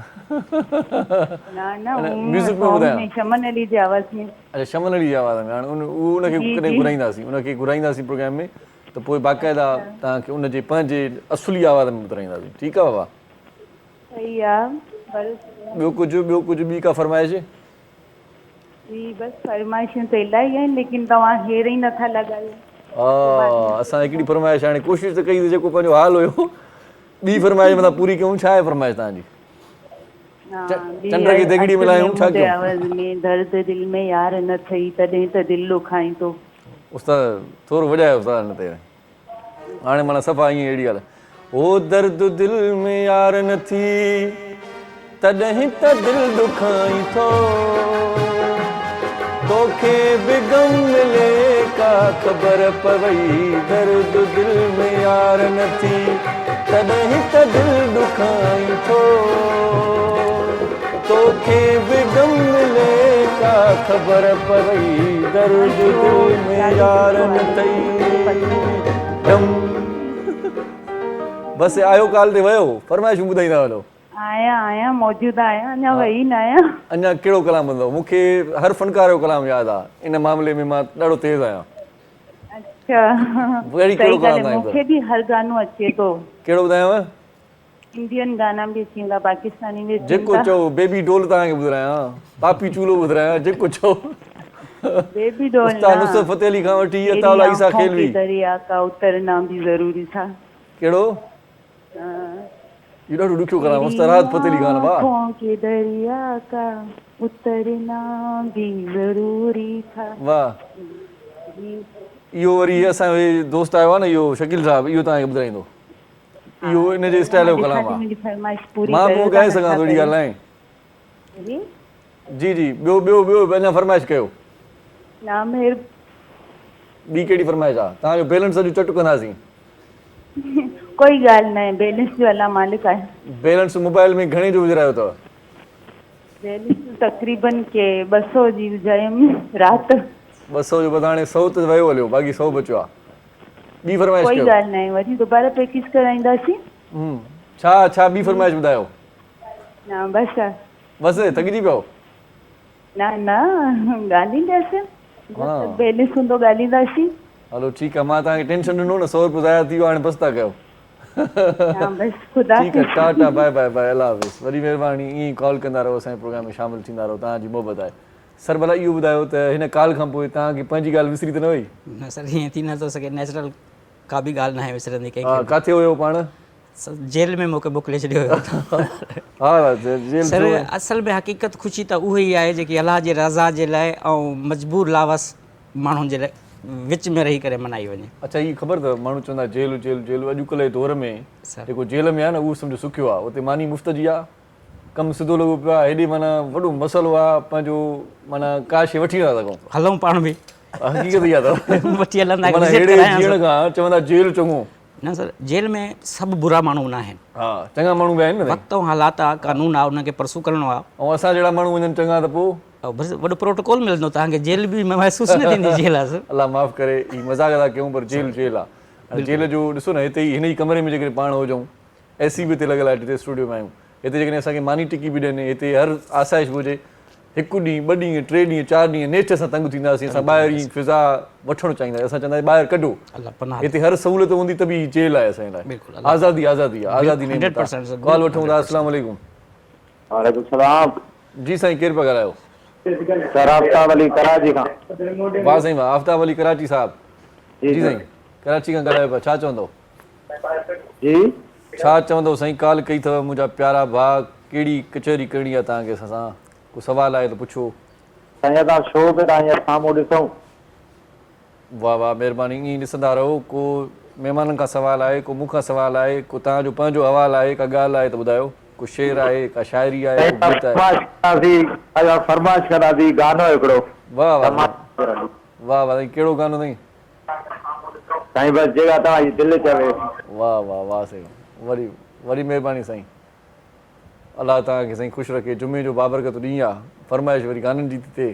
म्यूज़िक में ॿुधायां? शमन अली जी आवाज़ में। अच्छा शमन अली जी आवाज़ में। हाणे उनखे कॾहिं घुराईंदासीं, उनखे घुराईंदासीं प्रोग्राम में, त पोइ बाक़ाइदा तव्हांखे उनजे पंहिंजे असुली आवाज़ में ॿुधाईंदासीं। ठीकु आहे बाबा? सही आहे। ॿियो कुझु ॿी का फरमाइश? जी बसि फरमाइशूं त इलाही आहिनि, लेकिन तव्हां हेर ई नथा लॻायो। हा असां हिकिड़ी फरमाइश हाणे कोशिशि त कई, जेको पंहिंजो हाल हुयो। ॿी फरमाइश मतिलबु पूरी कयूं। छा आहे फरमाइश तव्हांजी? चंड खे देगड़ी मिलायूं, छा कयूं? आवाज़ में दर्द दिल में यार न थई तॾहिं त दिल ॾुखाई थो। उस्ताद थोरो वॼायो उस्ताद न ते हाणे माना सफ़ा ईअं अहिड़ी ॻाल्हि। ओ दर्द दिल में यार न थी तॾहिं त दिल ॾुखाई थो, तोखे बि गम मिले का ख़बर पवई, दर्द दिल में यार न थी तॾहिं त दिल ॾुखाई थो, तोखे बि गम मिले का ख़बर पवई, दर्द दिल में यार न थई गम। बसि आयो काल ते वियो, फरमाइशूं ॿुधाईंदा वञो। आया मौजूदु आहियां, अञा वेही न आहियां। अञा कहिड़ो कलाम ॿुधो? मूंखे हर फनकार जो कलाम यादि आहे, इन मामले में मां ॾाढो तेज़ आहियां। अच्छा मूंखे बि हर गानो अचे थो। कहिड़ो ॿुधायांव? इंडियन गाना बि अचींदा, पाकिस्तानी बि अचींदा। जेको चओ, बेबी डोल तव्हांखे ॿुधायां, पापी चूलो ॿुधायां, जेको चओ। बेबी डोल उस्ताद नुसरत फतेह अली खां वठी अताउल्ला ईसा खेलवी। दरिया का उतरना भी ज़रूरी था। कहिड़ो? ये ॾाढो ॾुखियो कलाम, उस्ताद फतेह अली खान। वाह। आँखों के दरिया का उतरना भी ज़रूरी था। वाह। इहो वरी असांजो दोस्त आयो आहे न, इहो शकील साहिबु, इहो तव्हांखे ॿुधाईंदो। इहो इनजे स्टाइल जो कलाम आहे। मां पोइ ॻाए सघां थो, अहिड़ी ॻाल्हि न आहे। जी जी ॿियो अञा फरमाइश कयो। ॿी कहिड़ी फरमाइश आहे? तव्हांजो बैलेंस अॼु चट कंदासीं। कोई ॻाल्हि न आहे, बैलेंस जो अल्लाह मालिक आहे। बैलेंस मोबाइल में घणे जो विझरायो अथव? बैलेंस तक़रीबन के 200 जी विझायमि राति। 200 जो बस हाणे 100 त वियो हलियो, बाक़ी 100 बचियो आहे। ॿी फरमाइश कोई कयो। ॻाल्हि न आहे, वरी दोबारा प्रैक्टिस कराईंदासीं। छा ॿी फरमाइश ॿुधायो। न बसि बसि थकिजी पियो। न ॻाल्हाईंदासीं, बैलेंस हूंदो ॻाल्हाईंदासीं। हलो ठीकु आहे, मां तव्हांखे टेंशन ॾिनो न, 100 रुपया ज़ाया थी वियो, हाणे बसि था कयो। बसि ख़ुदा ठीकु आहे, टाटा बाय बाय बाय, अल्लाह हाफ़िज़। वॾी महिरबानी, ईअं कॉल कंदा रहो, असांजे प्रोग्राम में शामिलु थींदा रहो, तव्हांजी मोहबत आहे। सर भला इहो ॿुधायो त हिन कॉल खां पोइ तव्हांखे पंहिंजी ॻाल्हि विसरी त न वई? न सर, हीअं थी नथो सघे, नेचुरल का बि ॻाल्हि न आहे विसरंदी हा, कंहिंखे। किथे हुयो पाण? जेल में मूंखे मोकिले छॾियो हुयो। हा जेल सर असल में हक़ीक़त ख़ुशी त उहा ई आहे जेकी अलाह जे रज़ा जे लाइ ऐं मजबूर लावास माण्हुनि जे लाइ विच में रही करे मनाई वञे। अच्छा, हीअ ख़बर अथव माण्हू चवंदा जेल जेल जेल, अॼुकल्ह जे दौर में जेको जेल में आहे न उहो सम्झो सुखियो आहे, उते मानी मुफ़्त जी आहे, कमु सिधो लॻो पियो आहे, हेॾे माना वॾो मसइलो आहे, पंहिंजो माना का शइ वठी नथा सघूं। हलूं पाण बि हक़ीक़त इहा अथव, वठी हलंदा माना हेॾे जीअण खां चवंदा जेल चङो। न सर, जेल में सभु बुरा माण्हू न आहिनि। हा, चङा माण्हू बि आहिनि न। वक़्तु ऐं हालात आहे, कानून आहे, उनखे परसू करिणो आहे। ऐं असां जहिड़ा माण्हू वञनि चङा त पोइ बसि वॾो प्रोटोकॉल मिलंदो तव्हांखे, जेल बि महसूसु न थींदी जेल आहे सर। अलाह माफ़ करे, हीअ मज़ाक था कयूं, पर जेल जेल आहे। जेल जो ॾिसो न, हिते ई हिन ई कमरे में जेकॾहिं पाण हुजूं, एसी बि हिते लॻियल आहे, हिते स्टूडियो में आहियूं, हिते जेकॾहिं असांखे मानी टिकी बि ॾियनि, हिते हर आसाइश हुजे, 1 ॾींहुं 2 ॾींहं 3 ॾींहं 4 ॾींहं नेठ सां तंग थींदासीं, असां ॿाहिरि ई फिज़ा वठणु चाहींदा आहियूं, असां चवंदा आहियूं ॿाहिरि कढो, हिते हर सहूलियत हूंदी त बि जेल आहे असांजे लाइ। आज़ादी आज़ादी आज़ादी नहीं। 100% कॉल वठूं था। अस्सलाम वालेकुम। वालेकुम सलाम। जी साईं, केरु पिया ॻाल्हायो? सर आफ्ताब अली कराची खां। वाह साईं वाह, आफ्ताब अली कराची साहब। जी साईं, कराची खां ॻाल्हायो पिया, छा चवंदव? जी छा चवंदव साईं? कॉल कई अथव मुंहिंजा प्यारा भाउ, कहिड़ी कचहरी करणी आहे तव्हांखे असां? को सवाल आहे त पुछो। साईं तव्हां शो में तव्हां हींअर साम्हूं ॾिसूं। वाह वाह, महिरबानी, ईअं ॾिसंदा रहो। को महिमाननि खां सवाल आहे, को मूंखां सवाल आहे, को तव्हांजो पंहिंजो हवालु आहे, का ॻाल्हि आहे त ॿुधायो। को शेर आहे, का शाइरी आहे, को गीत आहे? फरमाइश कंदासीं गानो हिकिड़ो। वाह वाह वाह वाह साईं, कहिड़ो गानो साईं? साईं बसि जेका तव्हांजी दिलि चवे। वाह वाह वाह साईं, वरी वरी महिरबानी साईं, अलाह तव्हांखे साईं ख़ुशि रखे। जुमे जो बाबरकत ॾींहुं आहे, फरमाइश वरी गाननि जी थी थिए,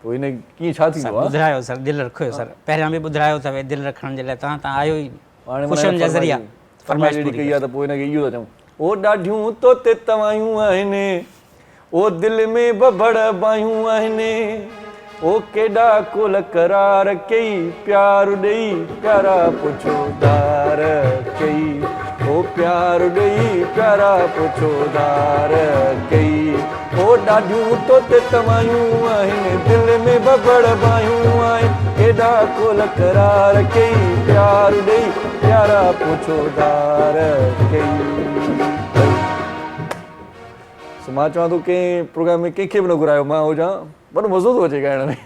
पोइ हिन कीअं छा थींदो आहे? ॿुधायो सर, दिलि रखियो सर, पहिरियां बि ॿुधायो अथव दिलि रखण जे लाइ, तव्हां आयो ई ख़ुशियुनि जा ज़रिया फरमाइश कई आहे त पोइ हिनखे इहो था चऊं, ओ ॾाढियूं तोते तवायूं आहिनि, ओ दिलि में बबड़ बायूं आहिनि, ओ केॾा कोल करार कई, प्यार ॾेई प्यारा पुछो दार कई, ओ प्यार ॾेई प्यारा पुछो दार कई, ओ ॾाढियूं तोते तवायूं आहिनि, दिलि में बबड़ बायूं आहिनि, केॾा कोल करार कई, प्यार ॾेई प्यारा पुछो दार कई। मां चवां थो कंहिं प्रोग्राम में कंहिंखे बि न घुरायो, मां हुजां, वॾो मज़ो थो अचे ॻाइण में।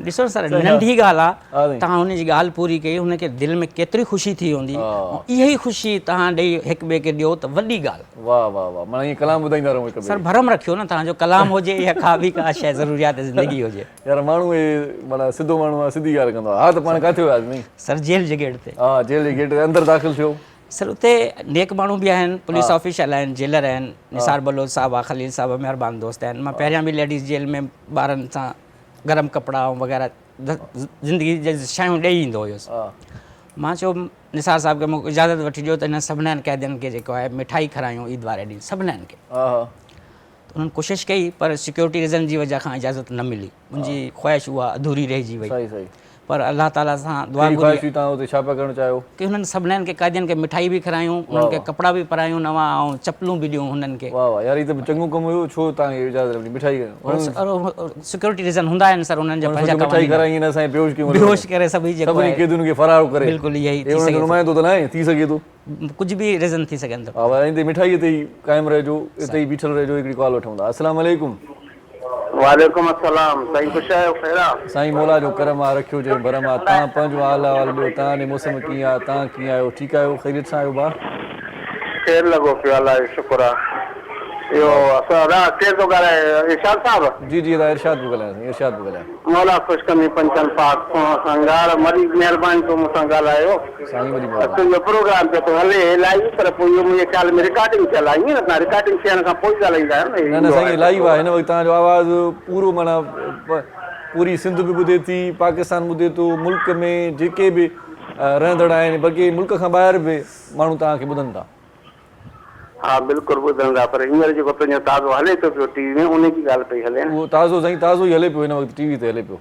ॾिसो सर, नंढी ॻाल्हि आहे, तव्हां हुनजी ॻाल्हि पूरी कई, हुनखे दिलि में केतिरी ख़ुशी थी हूंदी, इहा ई ख़ुशी तव्हां ॾेई हिक ॿिए खे ॾियो त वॾी ॻाल्हि। वाह वाह वाह, माना ईअं कलाम ॿुधाईंदा रहो हिक ॿिए खे। सर भरम रखियो न, तव्हांजो कलाम हुजे या का बि का शइ ज़रूरियात ज़िंदगी हुजे। यार माण्हू माना सिधो माण्हू आहे, सिधी ॻाल्हि कंदो आहे। हा त पाण किथे वियासीं नहीं? सर जेल जे गेट ते। हा, जेल जे गेट ते अंदरि दाख़िल थियो। सर उते नेक माण्हू बि आहिनि, पुलिस ऑफिसर आहिनि, जेलर आहिनि, निसार बलोच साहब आहे, खलील साहब महिरबान दोस्त आहिनि। मां पहिरियां बि लेडीज़ जेल में ॿारनि सां गरम कपिड़ा ऐं वग़ैरह ज़िंदगी जी शयूं ॾेई ईंदो हुयुसि। मां चयो निसार साहब खे मूंखे इजाज़त वठी ॾियो त हिन सभिनीनि क़ैदियुनि खे जेको आहे मिठाई खारायूं ईद वारे ॾींहुं सभिनीनि खे। त उन्हनि कोशिशि कई, पर सिक्योरिटी रीज़न जी वजह खां इजाज़त न मिली, मुंहिंजी ख़्वाहिश उहा अधूरी रहिजी वई। सही सही। पर अल्लाह ताला सां दुआ घुरी तव्हां हुते छा पिया करणु चाहियो? की हुननि सभिनीनि खे क़ैदियुनि खे मिठाई बि खारायूं, उन्हनि खे कपिड़ा बि पारायूं नवां, ऐं चपलूं बि ॾियूं हुननि खे। वाह वाह यार, ही त चङो कमु हुयो। छो तव्हांखे इजाज़त मिली मिठाई? सिक्योरिटी रीज़न हूंदा आहिनि सर, उन्हनि जा पंहिंजा मिठाई खाराई न, असांखे बेहोश करे सभई जेको सभिनी क़ैदियुनि खे फरार करे। बिल्कुलु इहा ई थी सघे, नुमाइंदो त न आहे, थी सघे थो कुझु बि रीज़न थी सघनि था। हा, हिते मिठाई ते ई क़ाइमु रहिजो, हिते ई बीठल रहिजो। हिकिड़ी कॉल वठूं था। अस्सलाम वालेकुम। वालेकुम अस्सलाम। साईं ख़ुशि आहियो? ख़ैरा? साईं मौला जो करम आहे, रखियो जे भरम आहे। तव्हां पंहिंजो हाल अहिवाल ॾियो, तव्हां ॾे मौसम कीअं आहे, तव्हां कीअं आहियो? ठीकु आहियो? ख़ैरियत सां आहियो भाउ? ख़ैरु लॻो पियो, अलाह जो शुक्र आहे। इहो असां केरु थो ॻाल्हाए? इरशाद साहिबु? जी जी, इरशाद पियो ॻाल्हायां। इरशाद पियो ॻाल्हायां। मौला ख़ुशि कंदी पंचन पाक संगार मरी महिरबानी तूं मूंसां ॻाल्हायो। साईं वरी महिरबानी। तुंहिंजो प्रोग्राम पियो थो हले इलाही, पर पोइ इहो मुंहिंजे ख़्याल में रिकॉर्डिंग थियल आहे, ईअं न? तव्हां रिकॉर्डिंग थियण खां पोइ ॻाल्हाईंदा आहियो न? न साईं, लाइव आहे हिन वक़्तु। तव्हांजो आवाज़ु पूरो माना पूरी सिंध बि ॿुधे थी, पाकिस्तान ॿुधे थो, मुल्क में जेके बि रहंदड़ आहिनि, बल्कि मुल्क खां ॿाहिरि बि माण्हू तव्हांखे ॿुधनि था। हाँ बिल्कुल ॿुधनि था, पर हींअर जेको तुंहिंजो ताज़ो हले थो पियो टीवी में, उन जी ॻाल्हि पई हले न। उहो ताज़ो साईं ताज़ो ई हले पियो, हिन वक़्तु टीवी ते हले पियो।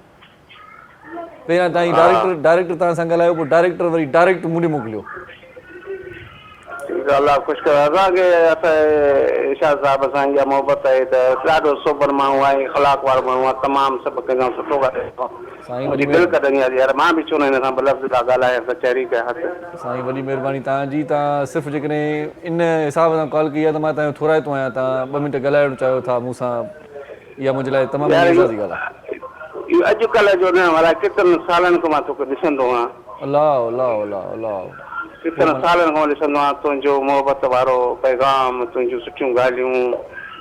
पहिरियां तव्हां डायरेक्टर तव्हां सां ॻाल्हायो, पोइ डायरेक्टर वरी डायरेक्ट मूं ॾे मोकिलियो। ठीकु आहे, अलाह ख़ुशि करे। असांखे असांजे इरशाद साहिब सां इहा मोहबत आहे त ॾाढो सोबर माण्हू आहे, ख़लाक वारो माण्हू आहे, तमामु सभु कंहिंजो सुठो साईं ॻाल्हाए दिलि कढंदी आहे यार। मां बि चवंदो आहियां हिन सां ॿ लफ़्ज़ था ॻाल्हायां त चहरी पिया हथ। साईं वॾी महिरबानी तव्हांजी। तव्हां सिर्फ़ु जेकॾहिं इन हिसाब सां कॉल कई आहे त मां तव्हांजो थोराइतो आहियां। तव्हां 2 मिंट ॻाल्हाइणु चाहियो था मूंसां, इहा मुंहिंजे लाइ तमामु एज़ाज़ी ॻाल्हि आहे। इहो अॼुकल्ह जो न, अलाए केतिरनि सालनि खां मां तोखे ॾिसंदो आहियां। अलाह अलाह अलाह अलाह केतिरनि सालनि खां ॾिसंदो आहियां तुंहिंजो मोहबत वारो पैगाम, तुंहिंजूं सुठियूं ॻाल्हियूं।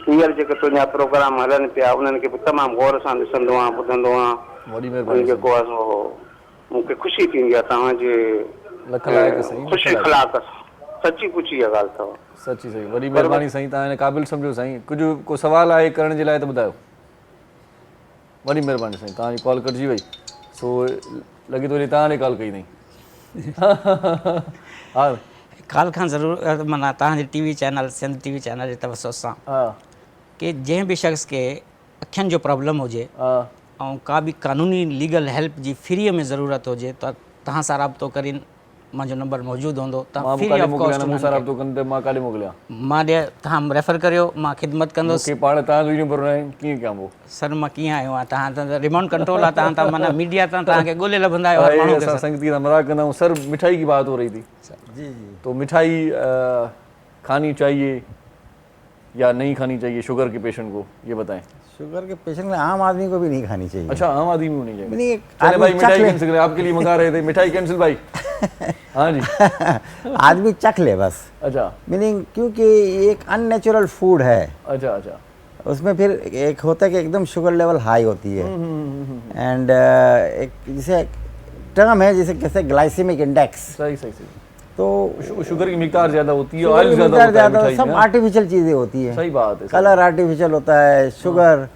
हींअर जेके तुंहिंजा प्रोग्राम हलनि पिया उन्हनि खे बि तमामु गौर सां ॾिसंदो आहियां, ॿुधंदो आहियां। वॾी महिरबानी। जेको आहे सो मूंखे ख़ुशी थींदी आहे तव्हांजे ख़ुशी ख़लाक सची पुछी इहा ॻाल्हि अथव। सची सही, वॾी महिरबानी साईं। तव्हां हिन क़ाबिल सम्झो साईं। कुझु को सुवालु आहे करण जे लाइ त ॿुधायो। वॾी महिरबानी साईं। तव्हांजी कॉल कटिजी वई, सो लॻे थो वरी तव्हां ने कॉल कई अथई। हा कॉल खां ज़रूरु माना तव्हांजे TV channel Sindh TV channel जे तवसुस सां कि जंहिं बि शख़्स खे अखियुनि जो प्रॉब्लम हुजे ऐं का बि कानूनी लीगल हेल्प जी फ्रीअ में ज़रूरत हुजे त तव्हां सां राब्तो करीन। मुंहिंजो नंबर मौजूदु हूंदो, तव्हां फ्री ऑफ कॉस्ट मां काॾे मोकिलियां? मां ॾे तव्हां रेफर करियो, मां ख़िदमत कंदुसि। पाण तव्हांजो नंबर न आहे, कीअं कयां पोइ? सर मां कीअं आयो आहियां, तव्हां त रिमोट कंट्रोल आहे, तव्हां त माना मीडिया तां तव्हांखे ॻोल्हे लभंदा आहियो। असां संगती सां मज़ाक कंदा आहियूं। सर मिठाई की बात हो रही थी। जी जी। तो मिठाई खानी चाहिए या नहीं खानी चाहिए शुगर के पेशेंट को, ये बताएं। शुगर के पेशेंट में आम आदमी को भी नहीं खानी चाहिए। अच्छा, आम आदमी को नहीं चाहिए। नहीं, चले भाई मिठाई कैंसिल करें, आपके लिए मंगा रहे थे मिठाई कैंसिल भाई। हाँ जी। आदमी चख ले बस। अच्छा। मीनिंग क्योंकि एक अननेचुरल फूड है। अच्छा अच्छा। उसमें फिर एक होता है कि एकदम शुगर लेवल हाई होती है एंड एक जैसे टर्म है जैसे कैसे ग्लाइसेमिक इंडेक्स। सही सही सही। तो शुगर की मिकदार ज़्यादा होती है, ऑयल ज़्यादा, सब आर्टिफिशियल चीज़ें होती है। सही बात है। कलर आर्टिफिशियल होता है, शुगर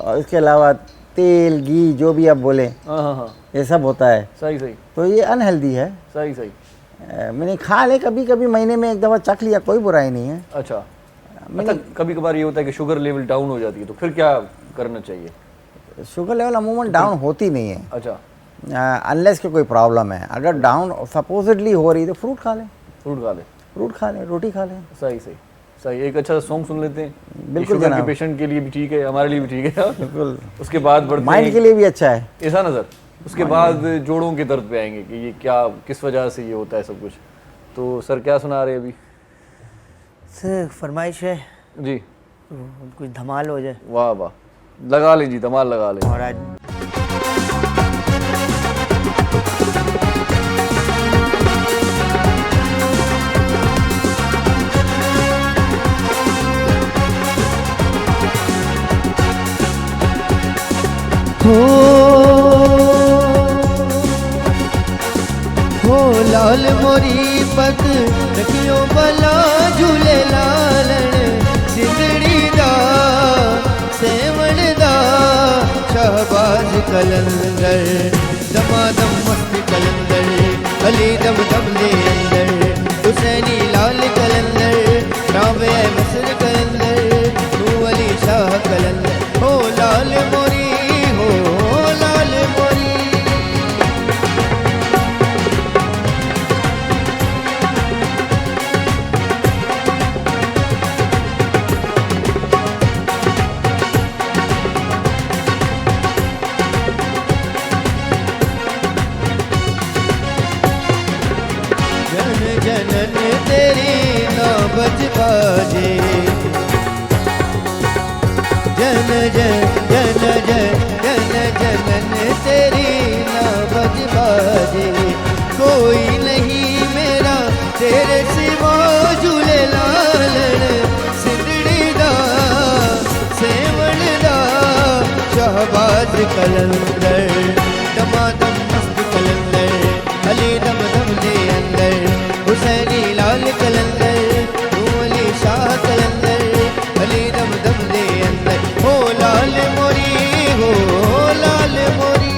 और इसके अलावा तेल घी जो भी आप बोले ये सब होता है। सही सही। तो ये अनहेल्दी है। सही सही। मैंने खा ले कभी कभी, महीने में एक दफ़ा चख लिया, कोई बुराई नहीं है। अच्छा। कभी कभार ये होता है कि शुगर लेवल डाउन हो जाती है, तो फिर क्या करना चाहिए? शुगर लेवल अमूमन डाउन होती नहीं है। अच्छा। अनलेस के कोई प्रॉब्लम है। अगर डाउन सपोजिटली हो रही तो फ्रूट खा लें। फ्रूट खा लें, फ्रूट खा लें, रोटी खा लें। सही सही सही। एक अच्छा सॉन्ग सुन लेते हैं। बिल्कुल शुगर के पेशेंट के लिए भी ठीक है, हमारे लिए भी ठीक है। बिल्कुल। उसके बाद बढ़ते माइंड के लिए भी अच्छा है ऐसा नज़र। उसके बाद जोड़ों के दर्द पे आएंगे कि ये क्या किस वजह से ये होता है सब कुछ। तो सर क्या सुना रहे अभी? सर फरमाइश है जी, कुछ धमाल हो जाए। वाह वाह, लगा लें जी, धमाल लगा लें। और आज हो लाल मोरी पत रखियो भला झूले लालण सिंधड़ी दा सेवण दा शहबाज कलंदर दमादम मस्त कलंदर अली दम दम दे अंदर हुसैनी लाल कलंदर रावे मसर कलंदर तू अली शाह कलंदर। हो लाल मोरी, हो लाल मोरी। जनन तेरी ना बज बाजे, जन जन जन जन जनन तेरी ना बज बाजे। कोई नहीं मेरा तेरे सिवा झूले लालण सिंधड़ी दा सेवण दा शहबाज कलंदर दमादम मस्त कलंदर अली दम दम दे अंदर हुसैनी लाल कलंदर तू अली शाह कलंदर अली दम दम दे अंदर। हो लाल मोरी, हो लाल मोरी।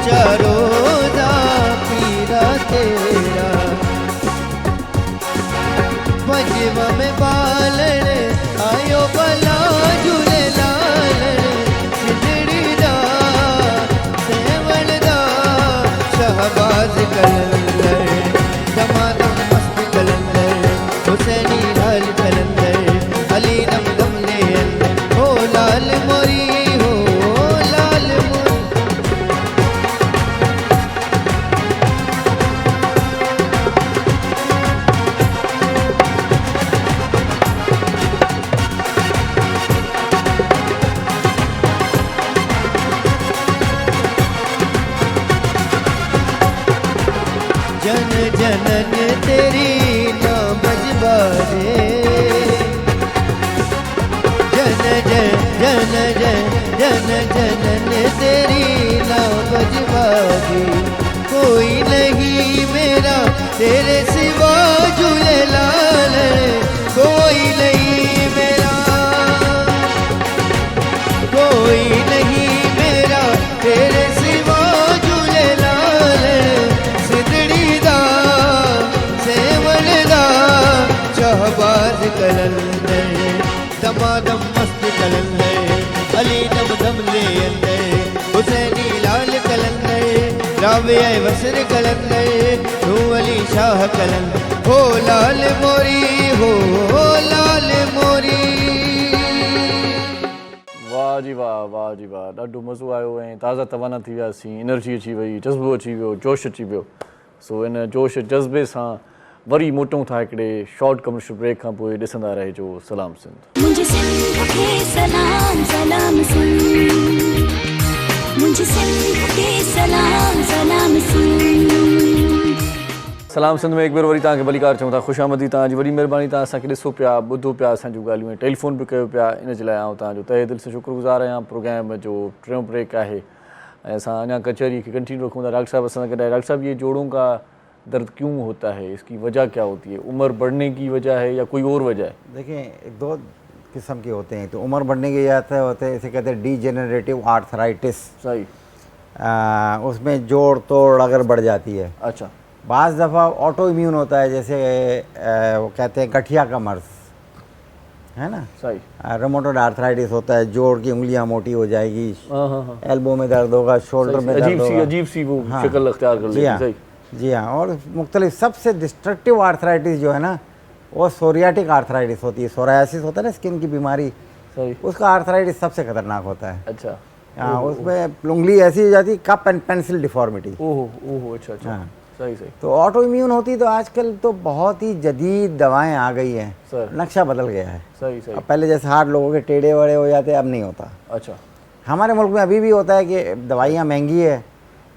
चारो दा पीरा तेरा पंजवा में बालण आयो भला झूलेलाल सिंधड़ी दा सेवल दा शहबाज कलंदर दमादम मस्त कलंदर हुसैनी लाल कलंदर अली दम दम ले अंदर हो लाल मोरी हो लाल मोरी जन जनन तेरी ना बजबारे जन जन जन जनन तेरी ना बजबारे कोई नहीं मेरा तेरे सिवा झूलेलाल कोई नहीं मेरा कोई नहीं मेरा तेरे सिवा झूलेलाल सिंधड़ी दा सेवल दा शहबाज कलंदर दमादम मस्त कलंदर अली दम दम ले अंदर हुसैनी लाल कलंदर राबिया वसर कलंदर तू अली शाह कलंदर हो लाल मोरी हो लाल मोरी वाह जी वाह, वाह जी वाह, ॾाढो मज़ो आयो ऐं ताज़ा तवाना थी वियासीं, एनर्जी अची वई, जज़्बो अची वियो, जोश अची वियो। सो इन जोश जज़्बे सां वरी मोटूं था हिकिड़े शॉर्ट कमर्शियल ब्रेक खां पोइ ॾिसंदा रहिजो सलाम सिंध। मुझे सिंध के सलाम सलाम सिंध, मुझे सिंध के सलाम सलाम सिंध। सलाम सिंध में हिकु भेरो वरी तव्हांखे भलीकार चऊं था, ख़ुशि आमदी, तव्हांजी वॾी महिरबानी, तव्हां असांखे ॾिसो पिया, ॿुधो पिया असांजूं ॻाल्हियूं ऐं टेलीफोन बि कयो पिया, इन जे लाइ आउं तव्हांजो तहे दिलि सां शुक्रगुज़ार आहियां। प्रोग्राम जो टियों ब्रेक आहे ऐं असां अञा कचहरी खे कंटिन्यू रखूं था। डॉक्टर साहब असां सां गॾु आहे। डॉक्टर साहब, ये जोड़ों का दर्द क्यों होता है, इसकी वजह क्या होती है? उम्र बढ़ने की वजह है या कोई और वजह है? देखिए, दो किस्म के होते हैं। तो उम्र बढ़ने की वजह होते हैं, इसे कहते हैं डीजेनरेटिव आर्थराइटिस। सही। उसमें जोड़ तोड़ अगर बढ़ जाती है। अच्छा। बाज़ दफ़ा ऑटो इम्यून होता है, जैसे वो कहते हैं गठिया का मर्ज है ना। सही। रोमेटॉइड आर्थराइटिस होता है, जोड़ की उंगलियां मोटी हो जाएगी, एल्बो में दर्द होगा, शोल्डर में दर्द होगा, अजीब सी वो शक्ल अख्तियार कर लेती है। जी हाँ। और मुख्तलिफ सबसे डिस्ट्रक्टिव आर्थराइटिस जो है ना, वो सोरियाटिक आर्थराइटिस होती है। सोरायासिस होता है ना, स्किन की बीमारी, उसका आर्थराइटिस सबसे खतरनाक होता है। अच्छा। हाँ, उसमें उंगली ऐसी हो जाती है, कप एंड पेंसिल डिफॉर्मिटी। ओहो, अच्छा अच्छा। हाँ। सही सही। तो ऑटो इम्यून होती, तो आजकल तो बहुत ही जदीद दवाएं आ गई हैं, नक्शा बदल गया है। सही सही। अब पहले जैसे हाथ लोगों के टेढ़े वड़े हो जाते, अब नहीं होता। अच्छा। हमारे मुल्क में अभी भी होता है कि दवाइयाँ महंगी है,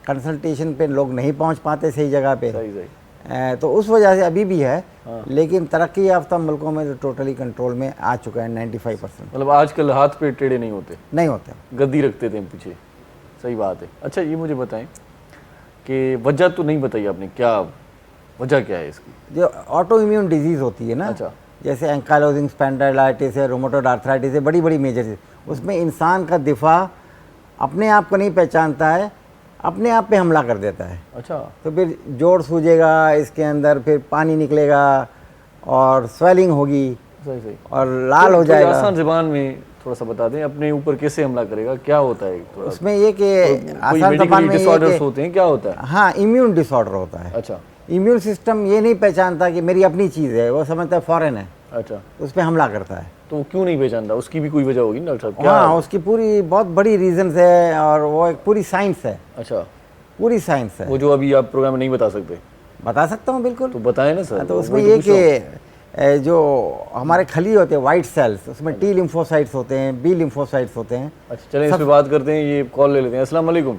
कंसल्टेशन पे लोग नहीं पहुंच पाते सही जगह पे। सही सही। तो उस वजह से अभी भी है। लेकिन तरक्की याफ्ता मुल्कों में तो टोटली कंट्रोल में आ चुका है 95%। मतलब आजकल हाथ पे टेढ़े नहीं होते? नहीं होते, गद्दी रखते थे पीछे। सही बात है। अच्छा, ये मुझे बताएं कि वजह तो नहीं बताई आपने, क्या वजह क्या है इसकी? जो ऑटो इम्यून डिजीज़ होती है ना। अच्छा। जैसे एंकाइलोजिंग स्पॉन्डिलाइटिस है, रोमेटॉइड आर्थराइटिस है, बड़ी बड़ी मेजर चीज़, उसमें इंसान का दिफा अपने आप को नहीं पहचानता है, अपने आप पे हमला कर देता है। अच्छा। तो फिर जोड़ सूजेगा, इसके अंदर फिर पानी निकलेगा और स्वेलिंग होगी। सही सही। और लाल हो जाएगा। आसान ज़बान में थोड़ा सा बता दें, अपने ऊपर कैसे हमला करेगा, क्या होता है? उसमें ये कि आसान ज़बान में डिसऑर्डर्स होते हैं, क्या होता है? हाँ, इम्यून डिसऑर्डर होता है। अच्छा। इम्यून सिस्टम ये नहीं पहचानता कि मेरी अपनी चीज़ है, वो समझता है फॉरेन है। अच्छा। उस पर हमला करता है। तो क्यों नहीं पहचानता? उसकी भी कोई वजह होगी ना डॉक्टर साहब? हाँ, उसकी पूरी बहुत बड़ी रीजंस है और वो एक पूरी साइंस है। अच्छा। पूरी साइंस है, वो जो अभी आप प्रोग्राम में नहीं बता सकते? बता सकता हूँ, बिल्कुल। तो बताएं ना सर। तो उसमें ये कि जो हमारे खली होते हैं वाइट सेल्स, उसमें टी लिम्फोसाइट्स होते हैं, बी लिम्फोसाइट्स होते हैं। अच्छा, चलें इस पे बात करते हैं। ये कॉल ले लेते हैं। अस्सलाम वालेकुम।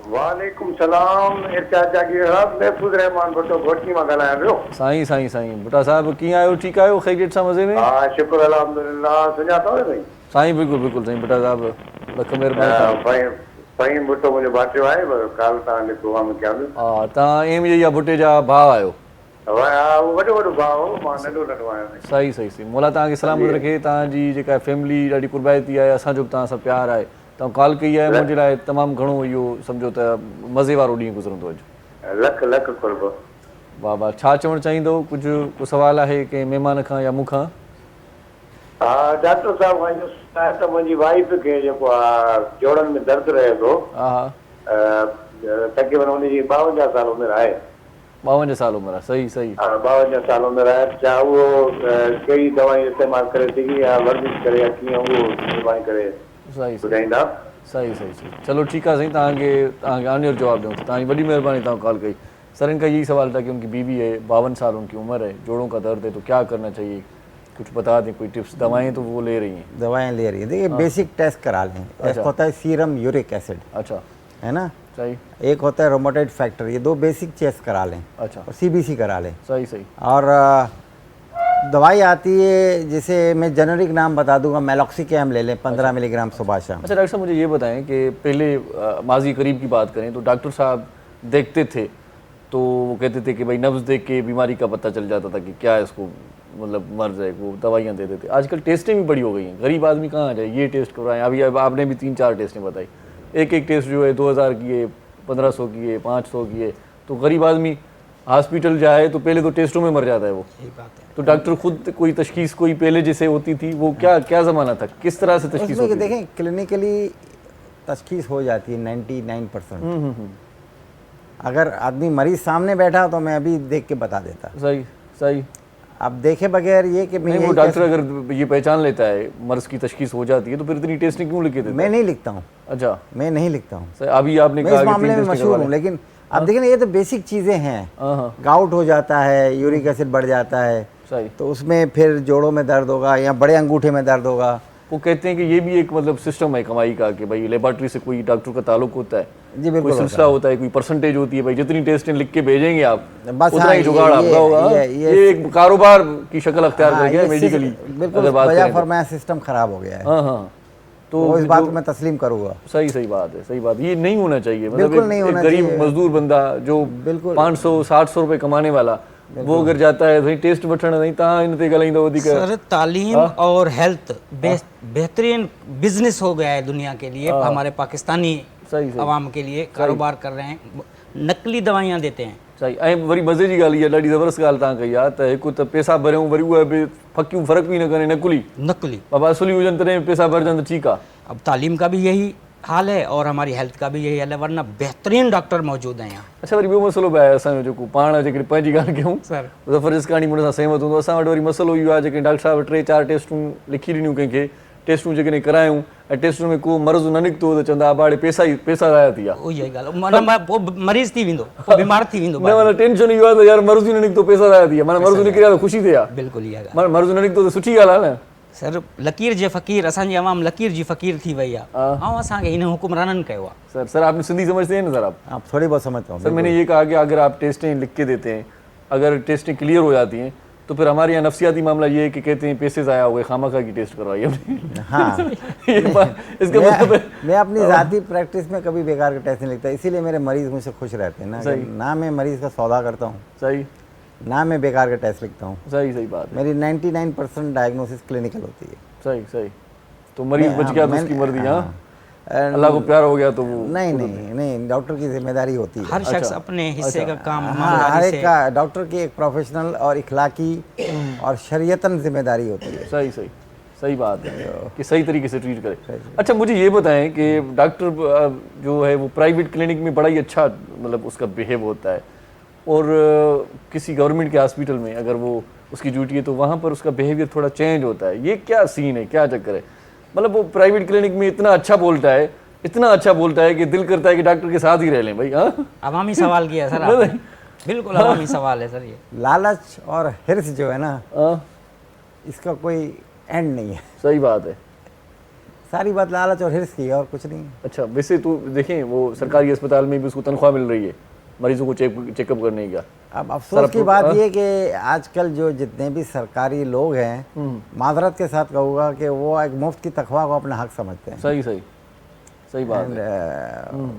वालेकुम सलाम। इर्शाद जागीर साहब, महफूज रहमान भट्टो घोटकी मां ॻाल्हायां पियो। साईं साईं साईं। भुट्टा साहब कीअं आहियो? ठीकु आहियो? ख़ैरियत सां मज़े में? हा, शुक्र अल्हम्दुलिल्लाह। सुञातव न साईं? साईं बिल्कुलु बिल्कुलु साईं। भुट्टा साहब लख महिरबानी। साईं भुट्टो मुंहिंजो भाटियो आहे, काल तव्हांजे प्रोग्राम में कयां पियो। हा, तव्हां एम या भुट्टे जा भाउ आहियो? हा, वॾो वॾो भाउ, मां नंढो नंढो आहियां। सही सही सही। मौला तव्हांखे सलामत रखे। तव्हांजी जेका फैमिली ॾाढी कुर्बायती आहे, असांजो बि तव्हां सां प्यारु आहे। तव्हां कॉल कई आहे मुंहिंजे लाइ तमामु घणो इहो सम्झो त मज़े वारो ॾींहुं गुज़रंदो अॼु। लख लख कुर्ब। वाह वाह, छा चवणु चाहींदो? कुझु को सुवाल आहे कंहिं महिमान खां या मूंखां? हा डॉक्टर साहब, त मुंहिंजी वाइफ खे जेको आहे जोड़नि में दर्द रहे थो। हा हा, तक़रीबन हुनजी 52 साल उमिरि आहे। 52 साल उमिरि आहे, सही सही। हा 52 साल उमिरि आहे। छा उहो कहिड़ी दवाई इस्तेमालु करे सघी या वर्जिश करे या कीअं उहो दवाई करे सही सही ॿुधाईंदा? सही सही सही, चलो ठीकु आहे साईं, तव्हांखे ऑनर जवाब ॾियूं। तव्हांजी वॾी महिरबानी, तव्हां कॉल कई। सर इनका यही सवाल था कि उनकी बीवी है, 52 साल उनकी उम्र है, जोड़ों का दर्द है, तो क्या करना चाहिए? कुछ बता दें, कोई टिप्स। दवाएं तो वो ले रही हैं? दवाएं ले रही हैं। देखिए बेसिक टेस्ट करा लें। एक होता है सीरम यूरिक एसिड, अच्छा है ना, सही। एक होता है रोमेटॉइड फैक्टर, ये 2 बेसिक चेस्ट करा लें। अच्छा, और सीबीसी करा लें। सही सही। और दवाई आती है जिसे मैं जेनेरिक नाम बता दूंगा, मेलॉक्सिकैम ले लें 15 मिलीग्राम सुबह शाम। अच्छा डॉक्टर साहब, मुझे ये बताएं कि पहले माजी करीब की बात करें तो डॉक्टर साहब देखते थे तो वो कहते थे कि भाई नब्ज़ देख के बीमारी का पता चल जाता था कि क्या है इसको, मतलब मर्ज है, वो दवाइयाँ देते थे। आजकल टेस्टें भी बड़ी हो गई हैं, गरीब आदमी कहाँ आ जाए ये टेस्ट करवाएं। अभी अब आपने भी 3-4 टेस्टें बताई, एक एक टेस्ट जो है 2000 की है, 1500 की है, 500 की है। तो गरीब आदमी हॉस्पिटल जाए तो पहले तो टेस्टों में मर जाता है वो। तो डॉक्टर खुद कोई तशखीस कोई पहले जैसे होती थी वो क्या क्या ज़माना था, किस तरह से तशखीस होती थी? देखें क्लिनिकली तशखीस हो जाती है 99%। अगर आदमी मरीज सामने बैठा तो मैं अभी देख के बता देता। सही सही। अब देखे बगैर ये कि नहीं, वो डॉक्टर अगर ये पहचान लेता है मर्ज की तशखीस हो जाती है तो फिर इतनी टेस्टिंग क्यों लिख के देता है? मैं नहीं लिखता हूँ। अच्छा, मैं नहीं लिखता हूँ। अभी आपने कहा इस मामले में मशहूर हूँ, लेकिन अब देखिए ये तो बेसिक चीज़ें हैं। गाउट हो जाता है, यूरिक एसिड बढ़ जाता है, सही, तो उसमें फिर जोड़ों में दर्द होगा या बड़े अंगूठे में दर्द होगा। वो कहते हैं कि ये भी एक मतलब सिस्टम है कमाई का कि भाई लेबॉर्ट्री से कोई डॉक्टर का ताल्लुक होता है, जी बिल्कुल, कोई सिलसिला होता है, कोई परसेंटेज होती है, भाई जितनी टेस्टें लिख के भेजेंगे आप बस उतना ही जुगाड़ आपका होगा। ये एक कारोबार की शक्ल अख्तियार कर गया मेडिकली। बिल्कुल वजह फरमाया, सिस्टम खराब हो गया है। हाँ हाँ, तो इस बात को मैं तस्लीम करूंगा। सही सही बात है, सही बात। ये नहीं होना चाहिए, बिल्कुल नहीं होना गरीब चाहिए। मजदूर बंदा जो बिल्कुल 500-700 रुपए कमाने वाला वो अगर जाता है भाई टेस्ट वठण नहीं ता इन ते ॻाल्हाईंदो वधीक। सर तालीम और हेल्थ बेहतरीन बिजनेस हो गया है दुनिया के लिए, हमारे पाकिस्तानी अवाम के लिए कारोबार कर रहे हैं, नकली दवाइयाँ देते हैं। सही। ऐं वरी मज़े जी ॻाल्हि इहा ॾाढी ज़बरदस्त ॻाल्हि तव्हां कई आहे त हिकु त पैसा भरियूं, वरी उहा बि फ़क़ियूं फ़र्क़ु बि न करे, नकुली बाबा असुली हुजनि तॾहिं पैसा भरजनि त ठीकु आहे। अब तालीम का भी यही हाल है और हमारी हेल्थ का भी यही हाल है, वरना बेहतरीन डॉक्टर मौजूद हैं यहाँ। अच्छा, वरी ॿियो मसइलो बि आहे असांजो, जेको पाण जेकॾहिं पंहिंजी ॻाल्हि कयूं सर, ज़फ़र जिस्कानी मुंहिंजे सां सहमत हूंदो। असां वटि वरी मसइलो इहो आहे, जेके डॉक्टर साहिब 3-4 टेस्टूं लिखी ॾिनियूं कंहिंखे, टेस्टूं जेकॾहिं करायूं ऐं टेस्टुनि में को मर्ज़ न निकितो त चवंदा भाड़े पैसा ज़ाया थी विया। इहा ॻाल्हि माना पोइ मरीज़ थी वेंदो, बीमार थी वेंदो। न माना टेंशन इहो आहे त यार मर्ज़ ई न निकितो, पैसा ज़ाया थी विया। माना मर्ज़ निकिरी आहे त ख़ुशी थिए। बिल्कुलु इहा ॻाल्हि, माना मर्ज़ न निकितो त सुठी ॻाल्हि आहे न। सर लकीर जे फ़क़ीर, असांजी आवाम लकीर जी फ़क़ीर थी वई आहे ऐं असांखे हिन हुक्मराननि कयो आहे। सर आपने सिंधी समझते हैं ना सर? आप थोड़ी बहुत समझता हूँ सर। मैंने ये कहा कि अगर आप टेस्टें लिख के देते हैं, अगर टेस्टें क्लियर हो जाती हैं तो फिर हमारे यहाँ नफ्सियाती मामला ये है कि कहते हैं पैसे ज़ाया हो गए, खामखा की टेस्ट करवाइए। हाँ इसका मतलब मैं अपनी ज़ाती प्रैक्टिस में कभी बेकार का टेस्ट नहीं लिखता, इसीलिए मेरे मरीज़ मुझसे खुश रहते हैं ना मैं मरीज़ का सौदा करता हूँ, सही, ना मैं बेकार का टेस्ट लिखता हूँ। सही सही बात। मेरी 99% डायग्नोसिस क्लिनिकल होती है। सही सही। तो मरीज बच गया तो उसकी मर्जी। हाँ, अल्लाह को प्यार हो गया तो वो नहीं डॉक्टर की जिम्मेदारी होती है। हर शख्स अपने हिस्से का काम, हर एक का डॉक्टर की एक प्रोफेशनल और इखलाकी और शरीयतन जिम्मेदारी होती है। सही सही सही बात है कि सही तरीके से ट्रीट करे। अच्छा मुझे ये बताएं कि डॉक्टर जो है वो प्राइवेट क्लिनिक में बड़ा ही अच्छा मतलब उसका बिहेव होता है, और किसी गवर्नमेंट के हॉस्पिटल में अगर वो उसकी ड्यूटी है तो वहाँ पर उसका बिहेवियर थोड़ा चेंज होता है। ये क्या सीन है, क्या चक्कर है? मतलब वो प्राइवेट क्लिनिक में इतना अच्छा बोलता है कि दिल करता है कि डॉक्टर के साथ ही रह लें भाई। हाँ, अवामी सवाल किया सर आपने, बिल्कुल अवामी सवाल है सर। ये लालच और हिर्स जो है ना, इसका कोई एंड नहीं है। सही बात है, सारी बात लालच और हिर्स की है और कुछ नहीं। अच्छा वैसे तो देखें वो सरकारी अस्पताल में भी उसको तनख्वाह मिल रही है मरीजों को चेकअप करने का। अब अफसोस की बात यह कि आजकल जो जितने भी सरकारी लोग हैं, माजरत के साथ कहूँगा कि वो एक मुफ्त की तनख्वाह को अपना हक समझते हैं। सही सही सही बात है।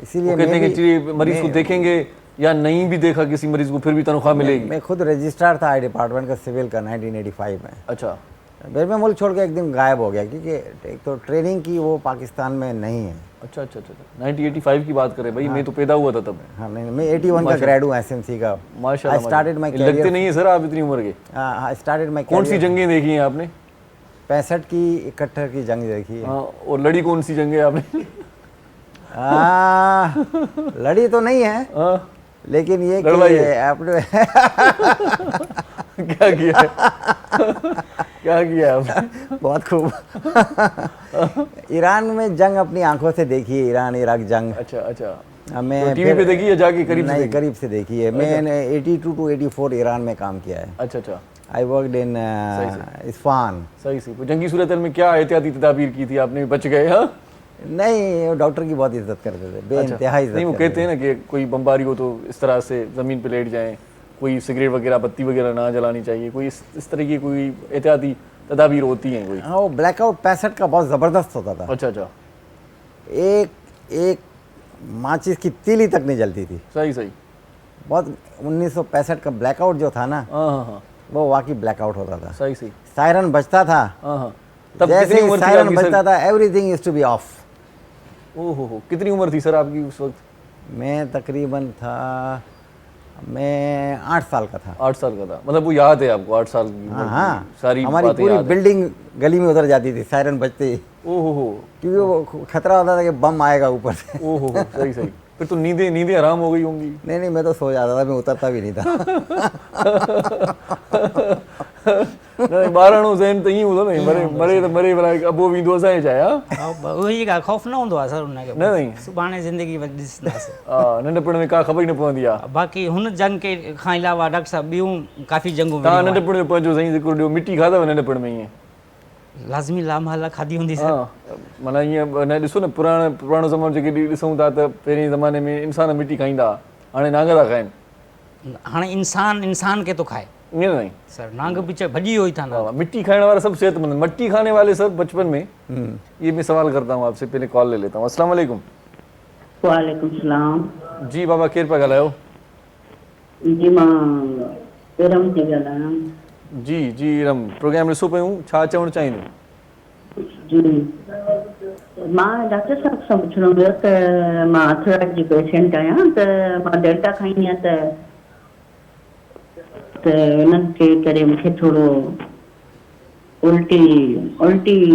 इसीलिए कहते हैं कि मरीज को देखेंगे या नहीं भी देखा किसी मरीज को फिर भी तनख्वाह मिलेगी। मैं खुद रजिस्ट्रार था आई डिपार्टमेंट का सिविल का 1985 में। अच्छा, फिर मैं मुल्क छोड़ के एक दिन गायब हो गया, क्योंकि एक तो ट्रेनिंग की वो पाकिस्तान में नहीं है। अच्छा अच्छा अच्छा, 1985 की बात करें भाई। हाँ। मैं तो पैदा हुआ था तब। हाँ नहीं, मैं 81 का ग्रेड हूँ एसएमसी का। माशाल्लाह। I started my career. लगते नहीं है सर आप इतनी उम्र के। आई स्टार्टेड माय कौन सी जंगें देखी हैं आपने? 65 की 71 की जंग देखी है। हाँ, और लड़ी कौन सी जंग है आपने? लड़ी तो नहीं है। हाँ। लेकिन ये कि आपने क्या किया है? क्या किया आपने? बहुत खूब। ईरान में जंग अपनी आंखों से देखी है, ईरान इराक जंग। अच्छा अच्छा। मैं तो टीवी पे देखी है जाके करीब से? नहीं, करीब से देखी है। मैंने 82 to 84 ईरान में काम किया है। अच्छा अच्छा। I worked in Isfahan. सही सही। जंगी सूरत में क्या एहतियाती तदाबीर की थी आपने? बच गए? हाँ नहीं, वो डॉक्टर की बहुत इज्जत करते थे, बेइंतहा इज्जत। नहीं, वो कहते हैं ना कि कोई बमबारी हो तो इस तरह से ज़मीन पे लेट जाएं, कोई सिगरेट वगैरह बत्ती वगैरह ना जलानी चाहिए, कोई इस तरह की कोई एहतियाती तदाबीर होती हैं कोई? हाँ, वो ब्लैकआउट 65 का बहुत ज़बरदस्त होता था। अच्छा अच्छा। एक माचिस की तीली तक नहीं जलती थी। सही सही। बहुत 1965 का ब्लैकआउट जो था ना, हाँ हाँ हाँ, वो वाकई ब्लैकआउट होता था। सही सही। सायरन बजता था। हाँ हाँ। तब जैसे कितनी उम्र थी सायरन आपकी बजता सर? था, everything used to be off. ओहो, कितनी उम्र थी सर आपकी उस वक्त? मैं तकरीबन था, मैं 8 साल का था। 8 साल का था, मतलब वो याद है आपको 8 साल की? हाँ, सारी हमारी पूरी बिल्डिंग गली में उतर जाती थी सायरन बजते ही। ओहो, क्योंकि वो खतरा होता था कि बम आएगा ऊपर से। ओहो, सही सही। फिर तो नींदें आराम हो गई होंगी? नहीं, मैं तो सो जाता था, मैं उतरता भी नहीं था। नहीं, ॿारहं ज़हन त ईअं हूंदो न, मरे त मरे भला अबो वेंदो असांजे चाहे। उहो का ख़ौफ़ न हूंदो आहे सर हुनखे। नहीं, सुभाणे ज़िंदगी ॾिसंदासीं। हा, नंढपण में का ख़बर ई न पवंदी आहे। बाक़ी हुन जंग के खां अलावा डॉक्टर साहब ॿियूं काफ़ी जंगूं तव्हां नंढपण में पंहिंजो साईं ज़िक्र ॾियो, मिटी खाधव नंढपण में? ईअं लाज़मी लामहला खाधी हूंदी सर। हा, माना ईअं न ॾिसो न, पुराणो ज़मानो जेके ॾिसूं था त पहिरें ज़माने में इंसान मिटी खाईंदा, हाणे नांग था खाइनि। हाणे इंसान के तो खाए। ईअं नहीं सर, नांग पीछे भॼी हुई ही था ना। मिट्टी खाने वाला सब सेहतमंद, मट्टी खाने वाले सब बचपन में। ये मैं सवाल करता हूँ आपसे, पहले कॉल ले लेता हूँ। अस्सलाम वालेकुम। वालेकुम सलाम। जी बाबा, केर पिया ॻाल्हायो? जी मां इरम थी ॻाल्हायां। जी जी इरम, प्रोग्राम ॾिसो पियूं, छा चवणु चाहींदो? जी मां डॉक्टर साहब सां पुछणो हुयो त मां अर्थराइट जी पेशेंट आहियां, त मां डेल्टा खाईंदी आहियां, त इन्हनि खे करे मूंखे थोरो उल्टी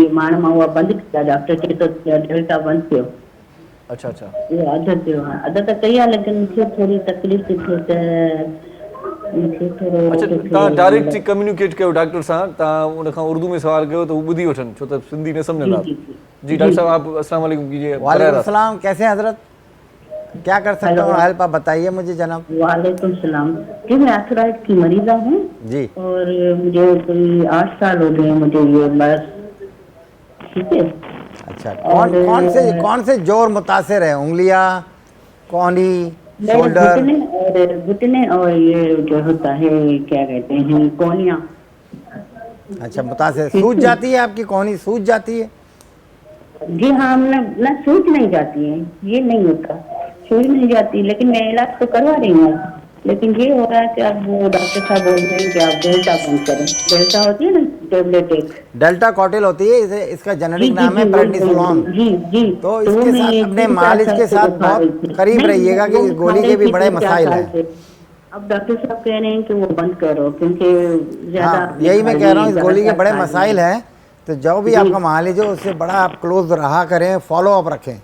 माण्हू मां उहा बंदि कई आहे, डॉक्टर चए थो डेल्टा बंदि कयो। अच्छा अच्छा। उहा आदत कई आहे, लेकिन मूंखे थोरी तकलीफ़ थी थिए त मूंखे थोरो। अच्छा, तव्हां डायरेक्ट कम्युनिकेट कयो डॉक्टर सां, तव्हां उन खां उर्दू में सवाल कयो त हू ॿुधी वठनि, छो त सिंधी न सम्झंदा। जी डॉक्टर साहब, आप अस्सलाम वालेकुम कीजिए। वालेकुम सलाम, कैसे हैं हजरत? क्या कर सकता हूँ हेल्प, आप बताइए मुझे जनाब। वालेकुम सलाम जी, मैं अर्थराइट की मरीजा हूँ जी, और मुझे कोई 8 साल हो गए मुझे ये बस। ठीक है। अच्छा, कौन से जोर मुतासिर है? उंगलियां, कोहनी, शोल्डर? घुटने और ये जो होता है क्या कहते हैं, कोहनियाँ। अच्छा, मुतासिर। सूज जाती है आपकी कोहनी? सूज जाती है? जी हाँ, ना सूज नहीं जाती है, ये नहीं होता, सूज नहीं जाती, लेकिन मैं इलाज तो करवा रही हूँ, लेकिन ये हो रहा है कि अब वो डॉक्टर साहब बोल रहे हैं कि आप डेल्टा बंद करें। डेल्टा होती है ना टेबलेट, एक डेल्टा कॉटिल होती है, इसका जेनेरिक नाम है प्रेडनिसोलोन। जी जी। तो इसके साथ अपने मालिश के साथ बहुत करीब रहिएगा कि इस गोली के भी बड़े मसाइल हैं। अब डॉक्टर साहब कह रहे हैं कि वो बंद करो, क्योंकि ज्यादा। यही मैं कह रहा हूँ, इस गोली के बड़े मसाइल हैं, तो जो भी आपका मालिश हो उससे बड़ा आप क्लोज रहा करें, फॉलो अप रखें।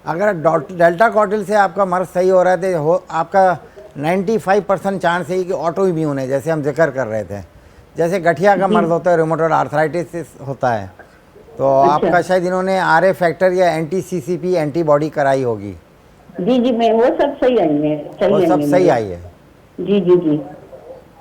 अगर डेल्टा कॉटिल से आपका मर्ज सही हो रहा है तो आपका 95% चांस है कि ऑटो इम्यून है, जैसे हम जिक्र कर रहे थे। जैसे गठिया का मर्ज होता है, रूमेटॉइड आर्थराइटिस होता है, तो आपका शायद इन्होंने RA फैक्टर या एंटी-CCP एंटीबॉडी कराई होगी। जी जी, मैं वो सब सही आई है, वो सब सही आई है। जी जी जी।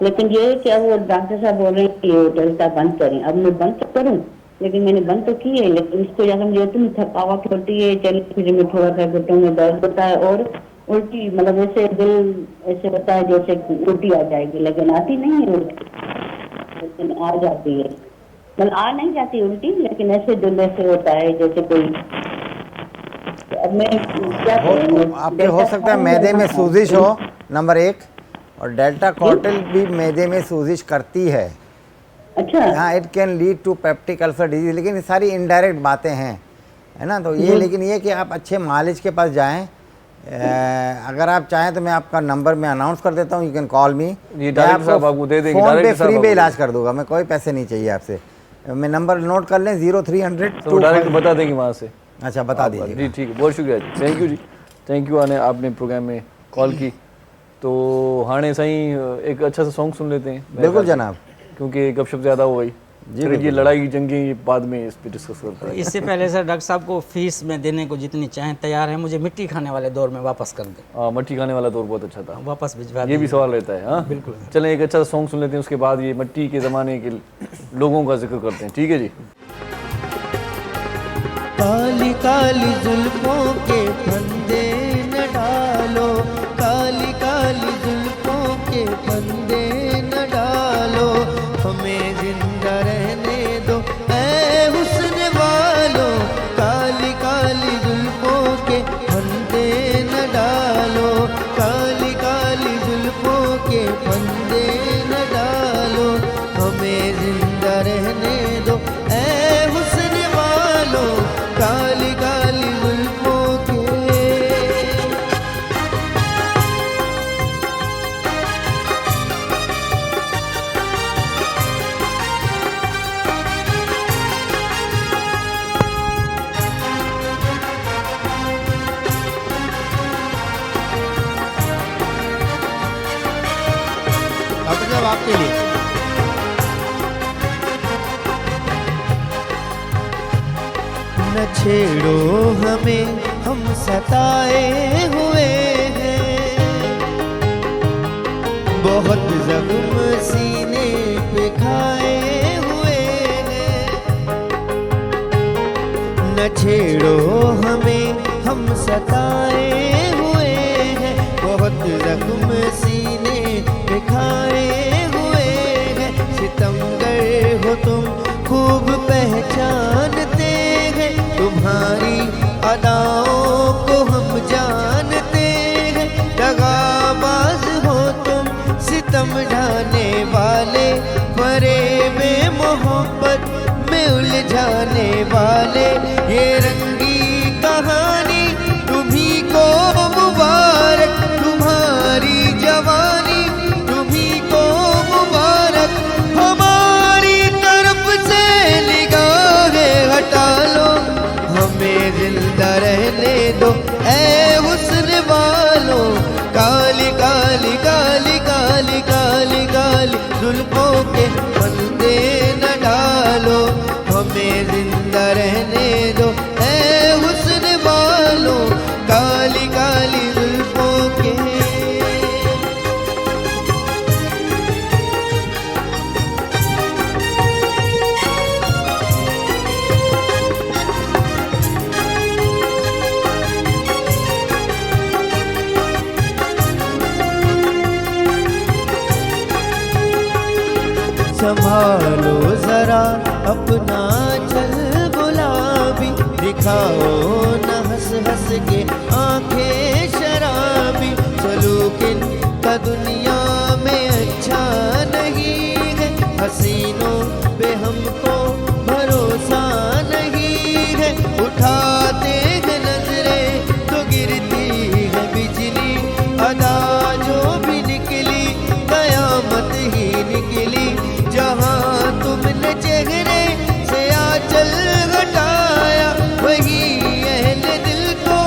लेकिन ये क्या वो डॉक्टर साहब बोल रहे हैं कि डेल्टा बंद करें। अब मैं बंद तो करूँ, लेकिन मैंने बंद तो की है, लेकिन इसको जब मुझे इतनी थकावट होती है, चलने फिरने में थोड़ा सा घुटनों में दर्द होता है और उल्टी, मतलब ऐसे दिल ऐसे होता है जैसे उल्टी आ जाएगी, लेकिन आती नहीं है उल्टी, लेकिन आ जाती है। मतलब आ नहीं जाती उल्टी, लेकिन ऐसे दिल ऐसे होता है जैसे कोई। अब मैं क्या करूँ? आपके हो सकता है मैदे में सूजिश हो, नंबर 1, और डेल्टा कॉटिल भी मैदे में सूजिश करती है। अच्छा हाँ, it can lead to peptic ulcer disease, लेकिन ये सारी इनडायरेक्ट बातें हैं, है ना। तो ये लेकिन ये कि आप अच्छे मालिज के पास जाएं। अगर आप चाहें तो मैं आपका नंबर मैं अनाउंस कर देता हूँ, यू कैन कॉल मी। ये डायरेक्टर साहब आपको दे देंगे, फ़ोन पे डायरेक्टर साहब फ्री में आपको इलाज कर दूंगा मैं, कोई पैसे नहीं चाहिए आपसे। मैं नंबर नोट कर लें, 0300 तो डायरेक्ट बता देंगे वहाँ से। अच्छा, बता दीजिए जी ठीक है, बहुत शुक्रिया जी, थैंक यू जी, थैंक यू आने आपने प्रोग्राम में कॉल की। तो हाणे साईं एक अच्छा सा सॉन्ग सुन लेते हैं। बिल्कुल जनाब, क्योंकि गपशप ज़्यादा हो गई जी, ये लड़ाई जंगी बाद में इस पर डिस्कस करते हैं। इससे पहले सर डॉक्टर साहब को फीस में देने को जितनी चाहें तैयार है, मुझे मिट्टी खाने वाले दौर में वापस कर दें। हाँ, मट्टी खाने वाला दौर बहुत अच्छा था, वापस भिजवा ये भी सवाल रहता है। हाँ बिल्कुल। चलें एक अच्छा सा सॉन्ग सुन लेते हैं, उसके बाद ये मट्टी के ज़माने के लोगों का जिक्र करते हैं, ठीक है जी। काली काली जुल्फों के फंदे न डालो, काली काली जुल्फों के फंदे न डालो, हमें जिंदा रहने दो ऐ हुस्न वालो, काली काली जुल्फों के फंदे न डालो, काली काली जुल्फों के फंदे न डालो, हमें जिंदा रहने दो ऐ हुस्न वालो, काली काली जुल्फों के। अब जब आपके लिए न छेड़ो हमें, हम सताए हुए हैं, बहुत जख्म सीने पे खाए हुए हैं, न छेड़ो हमें, हम सताए हुए हैं, बहुत जख्म सीने पे खाए हुए हैं, सितमगर हो तुम खूब पहचानते हैं, तुम्हारी अदाओं को हम जानते हैं, दगाबाज हो तुम सितम ढाने वाले, फरेबे मोहब्बत में उलझाने वाले, ये रंगी कहानी तुम्ही को मुबारक, तुम्हारी जवानी तुम्ही को मुबारक, हमारी तरफ से निगाहें हटा लो, हमें जिंदा रहने दो ऐ हुस्न वालो, काली काली काली काली काली काली जुल्फों के फंदे न डालो, हमें जिंदा रहने दो ऐ हुस्न वालो, काली काली जुल्फों के। संभालो जरा अपना चल गुलाबी, दिखाओ न हंस हंस के आंखें शराबी, सलूकिन का दुनिया में अच्छा नहीं है, हसीनों पे हमको भरोसा नहीं है, उठाते हैं नजरें तो गिरती है बिजली, अदा जो भी निकली कयामत ही निकली, जहाँ तुमने चेहरे से आंचल हटाया, वही अहले दिल को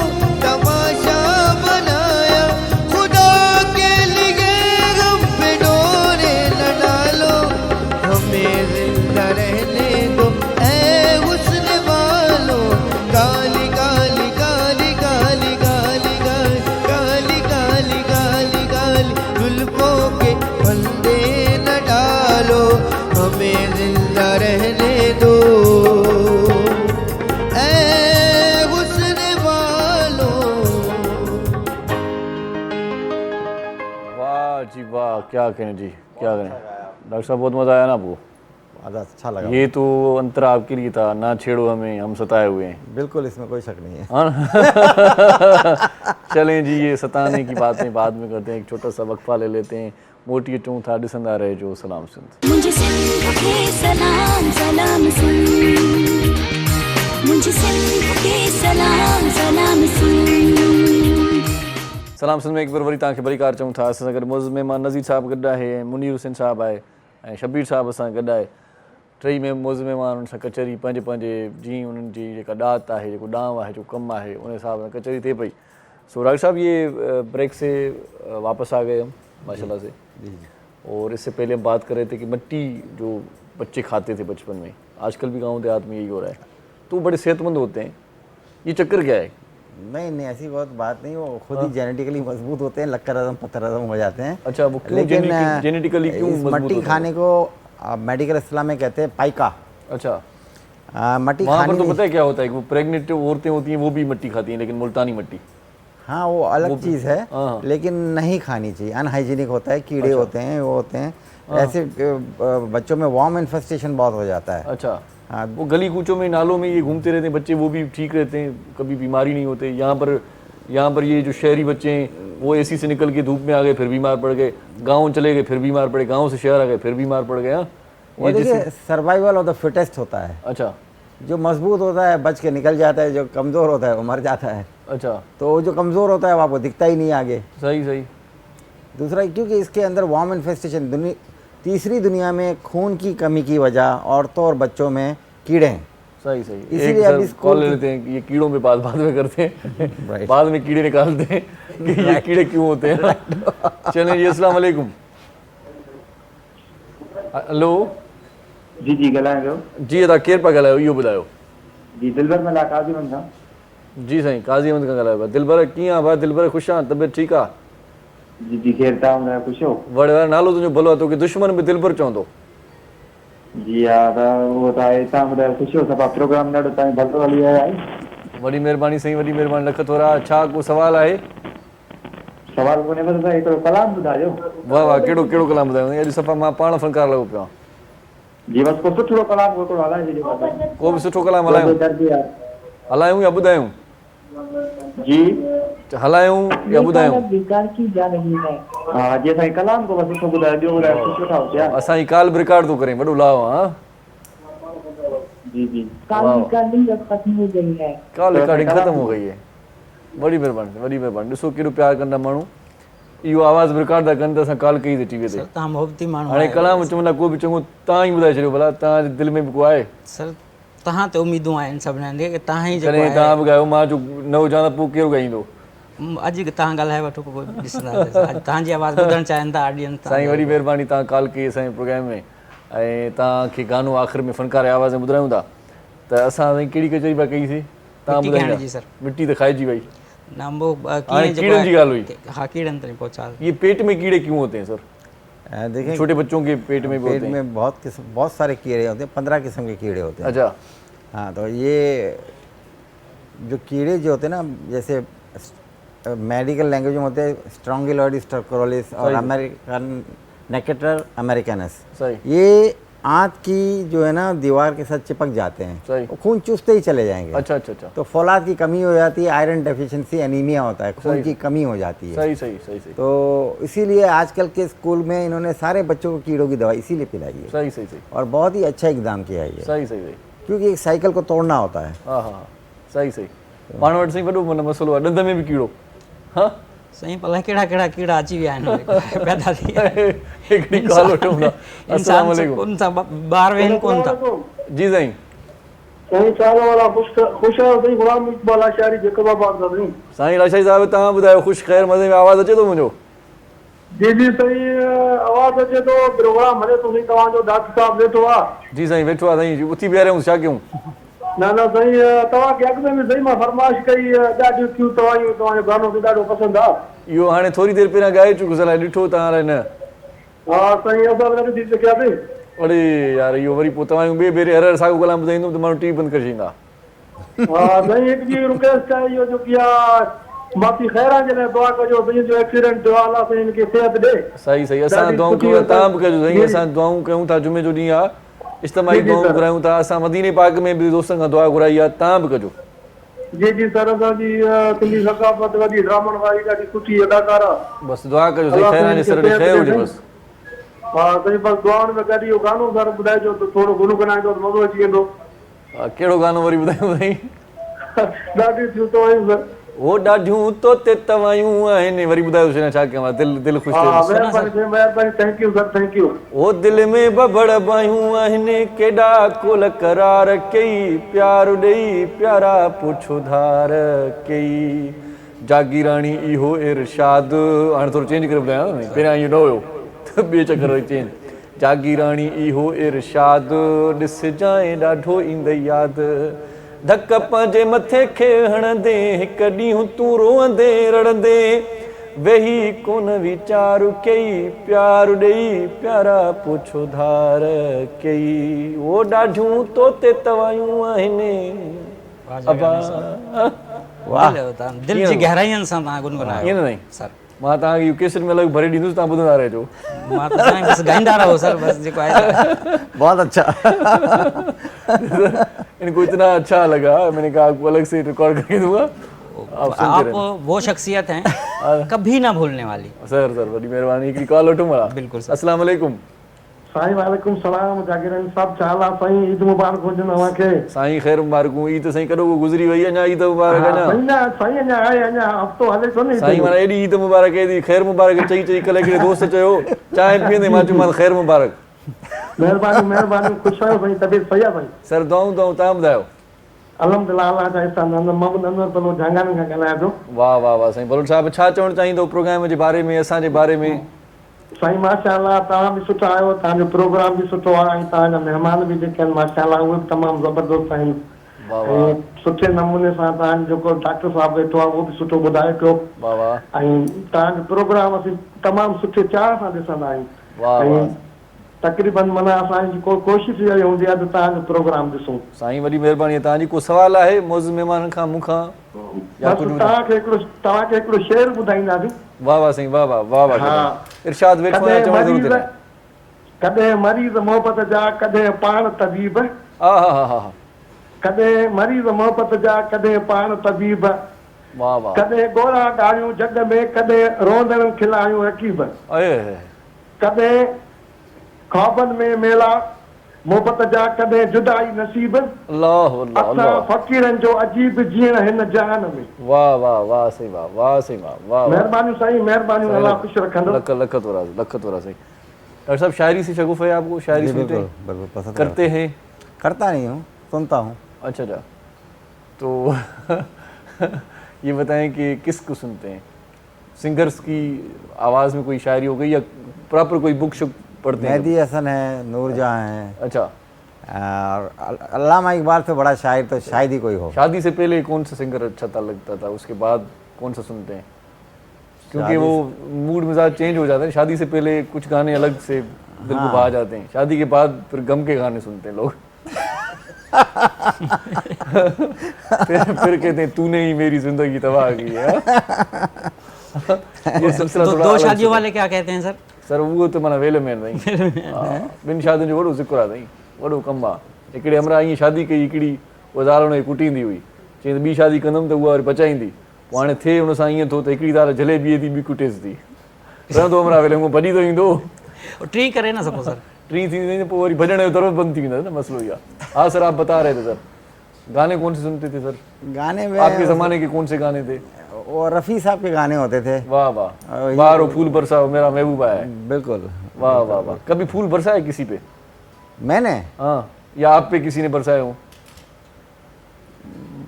तमाशा बनाया, खुदा के लिए हम पे डोरे न डालो, हमें जिंदा रहने दो ऐ हुस्न वालो, काली काली काली काली काली काली काली काली काली जुल्फों के फंदे न डालो, हमें जिंदा रहने दो ऐ हुस्न वालो। वाह जी वाह, क्या कहें जी, क्या कहें डॉक्टर साहब, बहुत मज़ा आया ना आपको? ज़्यादा अच्छा लगा। ये तो अंतरा आपके लिए था, ना छेड़ो हमें हम सताए हुए हैं। बिल्कुल, इसमें कोई शक नहीं है। चलें जी, ये सताने की बातें बाद में करते हैं, एक छोटा सा वक्फा ले लेते हैं। मोटी अचूं था ॾिसंदा रहिजो सलाम सिंध। मुझे सिंध के सलाम सलाम सिंध, मुझे सिंध के सलाम सलाम सिंध। सलाम सिंध में एक बार वरी तव्हांखे भलीकार चऊं था। असां सां गॾु मौज़ महिमान नज़ीर साहब गॾु आहे, मुनीर हुसैन साहब आहे ऐं शबीर साहब असां गॾु आहे। टई में मौज़ महिमान, उन्हनि सां कचहरी पंहिंजे पंहिंजे जीअं उन्हनि जी जेका ॾात आहे, जेको ॾांव आहे, जेको कमु आहे, उन हिसाब सां कचहरी थिए पई। सो डॉक्टर साहब, ये ब्रेक से वापस आ गए हम माशाल्लाह से, और इससे पहले हम बात कर रहे थे कि मिट्टी जो बच्चे खाते थे बचपन में, आजकल भी गाँव देहात में यही हो रहा है, तो बड़े सेहतमंद होते हैं। ये चक्कर क्या है? नहीं नहीं, ऐसी बहुत बात नहीं, वो खुद ही जेनेटिकली मजबूत होते हैं, लक्कर आजम पत्थर आजम हो जाते हैं। अच्छा, वो क्यों जेनेटिकली क्यों मजबूत मट्टी होते हैं? खाने को मेडिकल इस्लाम में कहते हैं पाइका। अच्छा, मट्टी वहाँ खाने पर तो पता है क्या होता है कि वो प्रेग्नेंट औरतें होती हैं वो भी मट्टी खाती हैं, लेकिन मुल्तानी मट्टी, हाँ वो अलग चीज़ है, लेकिन नहीं खानी चाहिए, अनहाइजीनिक होता है, कीड़े होते हैं, वो होते हैं। ऐसे बच्चों में वॉर्म इन्फेस्टेशन बहुत हो जाता है। अच्छा, हाँ, वो गली कूचों में नालों में ये घूमते रहते हैं बच्चे, वो भी ठीक रहते हैं, कभी बीमारी नहीं होते। यहाँ पर ये जो शहरी बच्चे हैं वो एसी से निकल के धूप में आ गए फिर बीमार पड़ गए, गांव चले गए फिर बीमार पड़े, गांव से शहर आ गए फिर बीमार पड़ गए। वो देखिए सर्वाइवल ऑफ द फिटेस्ट होता है। अच्छा, जो मजबूत होता है बच के निकल जाता है, जो कमज़ोर होता है वो मर जाता है। अच्छा, तो जो कमज़ोर होता है वो आपको दिखता ही नहीं आगे। सही सही। दूसरा, क्योंकि इसके अंदर वार्म इन्फेस्टेशन, तीसरी दुनिया में खून की कमी की वजह औरतों और बच्चों में कीड़े हैं। सही सही। इसीलिए अब इसको कॉल लेते हैं कि ये कीड़ों पे बाद में करते हैं बाद में कीड़े निकालते हैं कि ये कीड़े क्यों होते हैं। चलें जी, अस्सलाम वालेकुम। हेलो जी जी, ॻाल्हायो जी, अदा केरु पिया ॻाल्हायो इहो ॿुधायो? जी, दिलबर मला काज़ी अहमद खां। जी साईं, काज़ी अहमद खां ॻाल्हायो पिया। दिलबर कीअं आहे भाउ? दिलबर ख़ुशि आहे, तबियत ठीकु आहे? जी जी, ख़ैर, तव्हां ॿुधायो ख़ुशि हो? वड़े नालो तुंहिंजो भलो आहे, तोखे दुश्मन बि दिलबर चवंदो। जी हा, त उहो त आहे। तव्हां ॿुधायो ख़ुशि हो? सफ़ा प्रोग्राम ॾाढो तव्हां भलो हली रहियो आहे। वॾी महिरबानी साईं, वॾी महिरबानी, लख थोरा। छा को सवालु आहे? सवाल कोन्हे, बसि असां हिकिड़ो कलाम ॿुधायो। वाह वाह, कहिड़ो कहिड़ो कलाम ॿुधायो? अॼु सफ़ा मां पाण फनकार लॻो पियो आहियां। जी, बसि को सुठो कलाम हिकिड़ो हलाए छॾियो। को बि सुठो कलाम हलायूं या ॿुधायूं? जी, हलायूं या ॿुधायूं? हा जी, असांखे कलाम को बसि सुठो ॿुधायो, ॿियो ॿुधायो कुझु सुठा हुआ। असांजी कॉल बि रिकॉर्ड थो करे, वॾो लाओ। हाँ जी जी, कॉल रिकॉर्डिंग खत्म हो गई है। बड़ी मेहरबानी, वॾी मेहरबानी। ॾिसो केॾो प्यार कंदा माण्हू, इहो आवाज़ रिकॉर्ड था कनि त असां कॉल कई टीवी ते। तव्हां मोहबती माण्हू हाणे कलाम चवंदा को बि चङो, तव्हां ई ॿुधाए छॾियो भला, तव्हांजे दिलि में बि को आहे? सर, तव्हां ते उमेदूं आहिनि सभिनीनि खे कि तव्हां ई कॾहिं तव्हां बि ॻायो, मां जो न हुजां त पोइ केरु ॻाईंदो? अॼु तव्हां ॻाल्हाए वठो, कोई ॾिसंदा तव्हांजी आवाज़ ॿुधणु चाहिनि था ऑडियंस। साईं वॾी महिरबानी, तव्हां कॉल कई असांजे प्रोग्राम में, ऐं तव्हांखे गानो आख़िर में फ़नकार आवाज़ में ॿुधायूं था। त असां साईं कहिड़ी कचहरी पिया कईसीं? तव्हां ॿुधायो जी। सर, मिट्टी त खाइजी वई। कीड़नि जी ॻाल्हि हुई। हाँ, कीड़नि ताईं पहुंचा। ये पेट में कीड़े क्यों होते हैं सर? देखिए, छोटे बच्चों के पेट में भी होते हैं। में बहुत सारे कीड़े होते हैं, 15 किस्म के कीड़े होते हैं। अच्छा, हाँ, तो ये जो कीड़े जो होते हैं ना, जैसे मेडिकल लैंग्वेज में होते हैं स्ट्रोंगिलोइडिस टर्कोरोलिस और अमेरिकन नेकेटर अमेरिकनस। ये आंत की जो है ना दीवार के साथ चिपक जाते हैं, वो खून चूसते ही चले जाएंगे। अच्छा अच्छा अच्छा। तो फौलाद की कमी हो जाती है, आयरन डेफिशिएंसी, एनीमिया होता है, खून की कमी हो जाती है। सही सही सही सही। तो इसीलिए आजकल के स्कूल में इन्होंने सारे बच्चों को कीड़ों की दवाई इसीलिए पिलाई है। सही सही सही। और बहुत ही अच्छा इकदाम किया है ये। सही सही सही। क्योंकि एक साइकिल को तोड़ना होता है। हाँ हाँ, सही सही। पाण वटि साईं वॾो मन मसइलो आहे, ॾंद में बि कीड़ो। हाँ साईं, भला कहिड़ा कहिड़ा कीड़ा अची विया आहिनि पैदा थी। हिकिड़ी कॉल वठूं था। अस्सलाम वालेकुम। कोन था ॿार वेहनि कोन था। जी साईं। साईं चाल वाला ख़ुशि आहियो साईं? ग़ुलाम इक़बाल आशारी जैकबाबाद सां साईं। साईं लाशारी साहिब, तव्हां ॿुधायो, ख़ुशि ख़ैर मज़े में? आवाज़ अचे थो मुंहिंजो? जी जी साईं, आवाज़ अचे थो, प्रोग्राम हले थो साईं। तव्हांजो डॉक्टर साहब वेठो आहे? जी साईं, वेठो आहे साईं, उथी बीहारियूं, छा कयूं? न न साईं, तव्हांखे अॻु में बि साईं मां फरमाइश कई, ॾाढियूं थियूं तव्हांजूं, तव्हांजो गानो बि ॾाढो पसंदि आहे। इहो हाणे थोरी देरि पहिरियां ॻाए चुको अलाए ॾिठो तव्हां अलाए न? हा साईं, असां बि ॾिसी सघियासीं। अड़े यार, इहो वरी पोइ तव्हां ॿिए भेरे हर साॻियो कलाम ॿुधाईंदुमि त माण्हू टीवी बंदि करे छॾींदा। हा साईं, हिकु ॿी रिक्वेस्ट आहे, इहो जेकी आहे माफ़ी ख़ैरां जे लाइ दुआ कजो, साईं जो एक्सीडेंट थियो आहे, अलाह साईं हिनखे सिहत ॾे। सही सही, असां दुआऊं कयूं, तव्हां बि कजो साईं, असां दुआऊं कयूं था। जुमे जो ॾींहुं आहे, इज्तिमाही दुआऊं घुरायूं था असां मदीने पाक में बि दोस्तनि खां दुआ घुराई आहे, तव्हां बि कजो। जी जी सर, असांजी तुंहिंजी सकाफ़त वॾी ड्रामन वारी ॾाढी सुठी अदाकार आहे। बसि दुआ कजो साईं, ख़ैर जे सर ॾे ख़ैर हुजे बसि। हा साईं, बसि दुआउनि में गॾु इहो गानो सर ॿुधाइजो त थोरो गुनगुनाइजो त मज़ो अची वेंदो। कहिड़ो गानो वरी ॿुधायूं साईं? ॾाढी थियूं तवायूं सर। ओ ॾाढियूं तो ते तवायूं आहिनि, वरी ॿुधायो छा छा कयां, दिलि ख़ुशि थिए। महिरबानी, thank you sir, thank you. ओ दिलि में बबड़ बायूं आहिनि, केॾा कोल करार कई, प्यार ॾेई प्यारा पुछो धार कई, जागीराणी इहो इरशाद। हाणे थोरो चेंज करे ॿुधायां न, पहिरियां इहो न हुयो त ॿिए चकर चेंज। जागीराणी इहो इरशाद, ॾिसजांइ ॾाढो ईंदई यादि, धक पंहिंजे मथे खे हणंदे, हिकु ॾींहुं तूं रोअंदे रड़ंदे, वेही कोन वीचार कई, प्यार ॾेई प्यारा पुछो धार कई, ओ ॾाढियूं तो ते तवायूं आहिनि। दिलि जी गहराइयुनि सां तव्हां गुनगुनायो। ईअं न साईं सर, मां तव्हांखे इहो केसट में अलॻि भरे ॾींदुसि, तव्हां ॿुधंदा रहिजो। मां त साईं बसि ॻाईंदा रहो सर, बसि जेको आहे। बहुत अच्छा। इनको इतना अच्छा लगा, मैंने कहा आपको अलग से रिकॉर्ड करके दूंगा, आप वो शख्सियत हैं कभी ना भूलने वाली। सर बड़ी मेहरबानी की कॉल उठो मला। बिल्कुल सर। अस्सलाम वालेकुम साईं। वालेकुम सलाम। जागीरानी साहब छा हाल आहे साईं? ईद मुबारक हुजे तव्हांखे। साईं ख़ैर मुबारकूं। ईद साईं कॾो गुज़री वई, अञा ईद मुबारक अञा साईं अञा आहे, अञा हफ़्तो हले थो न साईं। माना एॾी ईद मुबारक, एॾी ख़ैर मुबारक चई कल्ह हिकिड़े दोस्त चयो चांहि पीअंदे मां चयोमांसि ख़ैर मुबारक। महिरबानी, ख़ुशि आहियो साईं, तबियत सही आहे साईं? सर दुआऊं तव्हां ॿुधायो। अल्हम्दुलिल्लाह, अल्लाह जा ihsan, मोहम्मद अनवर पलो झांगानी खां ॻाल्हायां थो। वाह साईं बलोच साहिब, छा चवणु चाहींदो प्रोग्राम जे बारे में, असांजे बारे में? साईं माशाअल्लाह, तव्हां बि सुठा आहियो, तव्हांजो प्रोग्राम बि सुठो आहे, ऐं तव्हांजा महिमान बि जेके आहिनि माशाअल्लाह उहे बि तमामु ज़बरदस्त आहिनि। ऐं सुठे नमूने सां तव्हांजो जेको डॉक्टर साहिबु वेठो आहे उहो बि सुठो ॿुधाए पियो। ऐं तव्हांजो प्रोग्राम असीं तमामु सुठे चाह सां ॾिसंदा आहियूं। ऐं तक़रीबन माना असांजी कोशिशि इहा हूंदी आहे त तव्हांजो प्रोग्राम ॾिसूं। साईं वॾी महिरबानी। तव्हांजी को सुवाल आहे मौज़ महिमाननि खां मूंखां? तव्हांखे हिकिड़ो शेर ॿुधाईंदासीं। वाह साईं, वाह। इरशाद वेठो आहे, चवण ज़रूरत आहे। कॾहिं मरीज़ मोहबत जा, कॾहिं पाण तबीब। कॾहिं मरीज़ मोहबत जा, कॾहिं पाण तबीब। वाह। कॾहिं ॻोड़ा ॻाल्हियूं जग में, कॾहिं रोंदड़ खिलायूं रकीब। कॾहिं ख्वाबनि में मेला मोहबत जा, कॾहिं जुदाई नसीब। असां फ़क़ीरनि जो अजीब जीअण हिन जहान में। वाह साईं, वाह साईं, वाह। मेहरबानी साईं, मेहरबानी, अल्लाह ख़ुशि रखंदो। लख तोरा साईं। डॉक्टर साहब, शायरी से शगुफ़ है आपको? शायरी सुनते हैं? करते हैं? करता नहीं हूँ, सुनता हूँ। अच्छा, तो ये बताएं कि किसको सुनते हैं? सिंगर्स की आवाज़ में कोई शायरी हो गई या प्रॉपर कोई बुक शुक पढ़ते हैं? मेहदी हसन है, नूरजहां है। अच्छा। और अल्लामा इकबाल से बड़ा शायर तो शायद ही कोई हो। शादी से पहले कौन सा सिंगर अच्छा था लगता था, उसके बाद कौन सा सुनते हैं? क्योंकि वो मूड मिजाज चेंज हो जाता है। शादी से पहले कुछ गाने अलग से दिल को भा जाते हैं, शादी के बाद फिर गम के गाने सुनते हैं लोग। फिर कहते हैं तूने ही मेरी जिंदगी तबाह की है। ये सिलसिला दो शादियों वाले क्या कहते हैं सर? सर वो तो माना वेल में नहीं, ॿिनि शादियुनि जो वॾो ज़िक्र आहे साईं, वॾो कमु आहे। हिकिड़े हमरा ईअं शादी कई, हिकिड़ी उहा ज़ाल हुनजी कुटींदी हुई, चई ॿी शादी कंदुमि त उहा वरी पचाईंदी। पोइ हाणे थिए हुन सां ईअं थो त हिकिड़ी ज़ाल जलेबीअ थी, ॿी कुटेसि थी, रहंदो हमरा वेले मूं भॼी थो ईंदो। टी करे न सघो सर, टी थी पोइ वरी भॼण जो दरवाज़ो बंदि थी वेंदा न, मसलो इहा। हाँ सर, आप बता रहे थे सर, गाने कौन से सुनते थे सर? गाने में आपके ज़माने के कौन से गाने थे? वो रफ़ी साहब के गाने होते थे। वाह, बाहर फूल बरसा मेरा महबूबा है। बिल्कुल। वाह। कभी फूल बरसाए किसी पे? मैंने? हाँ, या आप पे किसी ने बरसाए हो?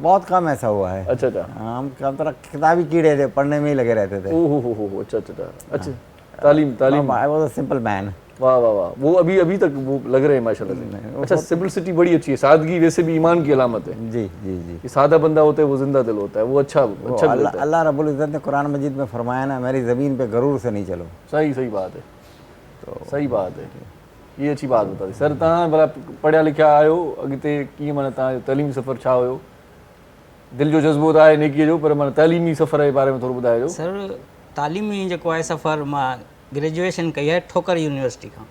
बहुत कम ऐसा हुआ है। अच्छा। हम कम तरह किताबी कीड़े थे, पढ़ने में ही लगे रहते थे। ओहो, अच्छा। तालीम। I was a simple man. वाह। वो अभी तक वो लग रहे हैं माशाल्लाह से। अच्छा, सिंपलिसिटी बड़ी अच्छी है, सादगी वैसे भी ईमान की अलामत है। जी। कि सादा बंदा होता है वो जिंदा दिल होता है, वो अच्छा अल्लाह रब्बुल इज़्ज़त ने कुरान मजीद में फरमाया ना, मेरी ज़मीन पे गरूर से नहीं चलो। सही बात है, तो सही बात है, ये अच्छी बात बता दी। सर तव्हां भला पढ़िया लिखिया आहियो, अॻिते कीअं माना तव्हांजो तइलीमी सफ़र छा हुयो? दिलि जो जज़्बो त आहे नेकीअ जो, पर माना तइलीमी सफ़र जे बारे में थोरो ॿुधाइजो। सर तालीमी जेको आहे सफ़र, मां ग्रेजुएशन कई आहे ठोकर यूनिवर्सिटी खां।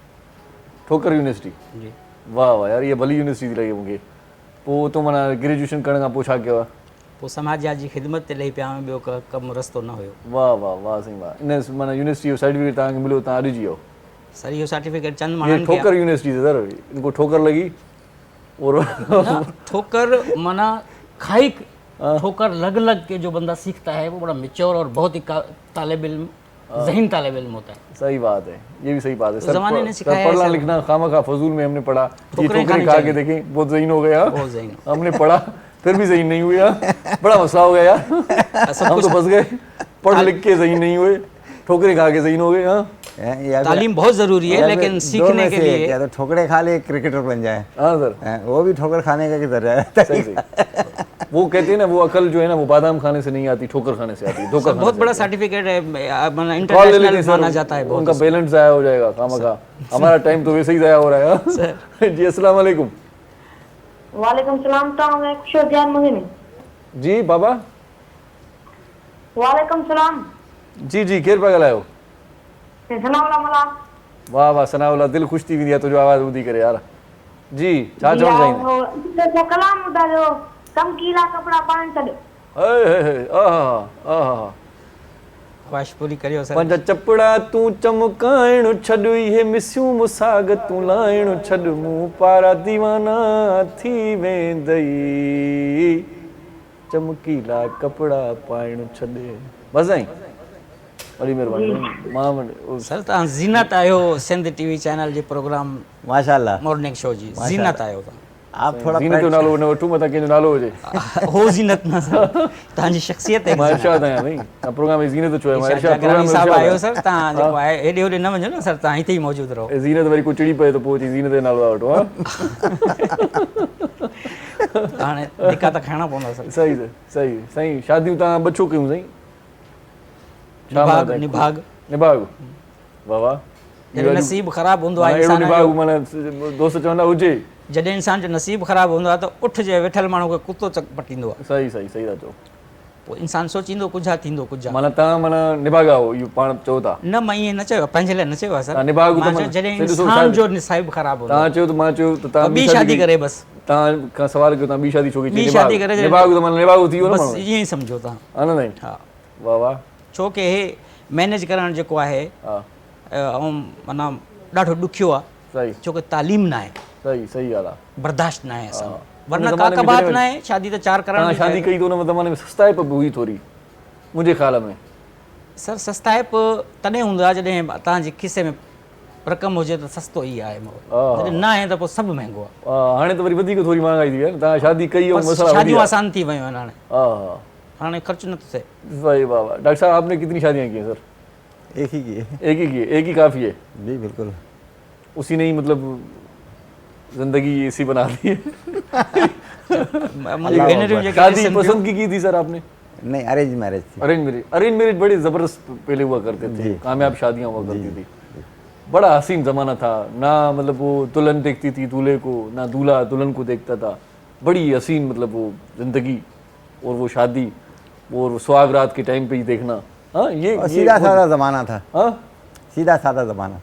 ठोकर यूनिवर्सिटी? जी। वाह वाह यार, ये भली यूनिवर्सिटी लॻे मूंखे। पोइ तो माना ग्रेजुएशन करण खां पोइ छा कयो आहे? पोइ समाज जी ख़िदमत ते लही पिया, ॿियो कमु रस्तो न हुयो। वाह वाह वाह साईं वाह। इन माना यूनिवर्सिटी जो सर्टिफिकेट तव्हांखे मिलियो, तव्हां अॾिजी वियो? सर इहो सर्टिफिकेट चंद ये माण्हुनि ठोकर यूनिवर्सिटी से सर, इनको ठोकर लगी और ठोकर माना खाई ठोकर लग के जो बंदा सीखता है वो बड़ा मैच्योर और बहुत ही तालिब इल्म, ज़हीन तालिब इल्म होता है। सही बात है, ये भी सही बात है। ज़माने ने सिखाया है पढ़ना सर। लिखना खामखा फजूल में हमने पढ़ा, ये ठोकरें ठोकरें खा के देखें बहुत ज़हीन हो गया, बहुत ज़हीन। हमने पढ़ा फिर भी ज़हीन नहीं हुआ, बड़ा मसला हो गया यार। हम तो फंस गए, पढ़ लिख के ज़हीन नहीं हुए, ठोकरें खा के ज़हीन हो गए। हाँ, तालीम बहुत ज़रूरी है, लेकिन सीखने के लिए या तो ठोकरे खा ले क्रिकेटर बन जाए। हाँ सर, वो भी ठोकर खाने का किधर है। सही सही। वो कहते हैं ना, वो अकल जो है ना वो बादाम खाने से नहीं आती, ठोकर खाने से आती है। धोखा बहुत बड़ा सर्टिफिकेट है, इंटरनेशनल माना जाता है। उनका बैलेंस ज़ाया हो जाएगा खामखा, हमारा टाइम तो वैसे ही ज़ाया हो रहा है। जी अस्सलाम वालेकुम। वालेकुम सलाम। तव्हां खुशो ध्यान महीने जी बाबा। वालेकुम सलाम। जी जी, केरु पिया ॻाल्हायो? सनाउल्ला मला। वाह वाह सनाउल्ला, दिलि ख़ुशि थी वेंदी आहे तुंहिंजो आवाज़ ॿुधी करे यार। जी छा चवणु चाहींदा? कलाम ॿुधायो, चमकीला कपिड़ा पाइण छॾ। ख्वाहिश पूरी करियो सर। पंज चपड़ा तूं चमकाइण छॾ, इहे मिसियूं मुसाग तूं लाइण छॾ, मूं पारा दीवाना थी वेंदई, चमकीला कपिड़ा पाइण छॾ। बस आई बड़ी मेहरबानी। मां सर तव्हां ज़ीनत आहियो सिंध टीवी चैनल जे प्रोग्राम माशाल्लाह मॉर्निंग शो जी ज़ीनत आहियो तव्हां। आप थोड़ा ज़ीनत जो नालो न वठूं, मथां कंहिंजो नालो हुजे। हो ज़ीनत न सर, तव्हांजी शख़्सियत है। मां इरशाद आहियां भई, प्रोग्राम में ज़ीनत चयो, मां इरशाद प्रोग्राम साहब आयो सर। तव्हां जेको आहे हेॾे होॾे न वञो न सर, तव्हां हिते ई मौजूदु रहो। ज़ीनत वरी को चिड़ी पए त पोइ अची ज़ीनत जो नालो था वठो। हाणे धिका त खाइणा पवंदा सर। सही सही साईं। शादियूं तव्हां ॿ छो कयूं साईं? निभाग निभाग। वाह वाह। जॾहिं नसीब ख़राबु हूंदो आहे अहिड़ो इंसान निभाग जो, माना दोस्त चवंदा हुजे, जॾहिं इंसान जो नसीब ख़राबु हूंदो आहे त उठ जे वेठल माण्हू खे कुतो चक पटींदो आहे। सही सही सही था चओ। पोइ इंसान सोचींदो कुझा थींदो कुझा। माना तव्हां माना निभागा हो, इहो पाण चओ था? न मां ईअं न चयो, पंहिंजे लाइ न चयो आहे सर। निभाग मां चयो जॾहिं इंसान जो नसीब ख़राबु हूंदो तव्हां चयो त मां चयो त तव्हां ॿी शादी करे बसि। तव्हां खां सवाल कयो तव्हां ॿी शादी छो की? ॿी शादी करे निभाग त माना निभाग थी वियो न बसि, माण्हू। ईअं ई सम्झो तव्हां। हा न साईं। हा वाह वाह। छो की हे मैनेज करणु जेको आहे ऐं माना ॾाढो ॾुखियो आहे। सही। छो की तालीम न आहे। सही सही ॻाल्हि आहे। बर्दाश्त न आहे असां वरना का कबात न आहे। शादी त चार करणु। शादी कई त हुन ज़माने में सस्ताइप बि हुई थोरी मुंहिंजे ख़्याल में। सर सस्ताइप तॾहिं हूंदो आहे जॾहिं तव्हांजे खिसे में रक़म हुजे त सस्तो ई आहे, जॾहिं न आहे त पोइ सभु महांगो आहे। हाणे त वरी वधीक थोरी महांगाई थी वई आहे न। तव्हां शादी कई ऐं मसला शादियूं आसान थी वियूं आहिनि हाणे। हा हाणे ख़र्चु नथो थिए। सही वाह वाह। डॉक्टर साहब आपने कितनी शादियाँ की हैं सर? एक ही की है। एक ही की है? एक ही काफ़ी है? जी बिल्कुल। उसी ने ही मतलब जिंदगी ऐसी बना दी है। शादी पसंद की थी सर आपने? नहीं, अरेंज मैरिज थी। अरेंज मैरिज बड़ी ज़बरदस्त पहले हुआ करते थे, कामयाब शादियाँ हुआ करती थी। बड़ा हसीन ज़माना था ना, मतलब वो दुल्हन देखती थी दूल्हे को, ना दूल्हा दुल्हन को देखता था। बड़ी हसीन मतलब वो ज़िंदगी और वो शादी और सुहाग रात के टाइम पे ही देखना। हाँ ये सीधा साधा ज़माना था। हाँ सीधा साधा ज़माना।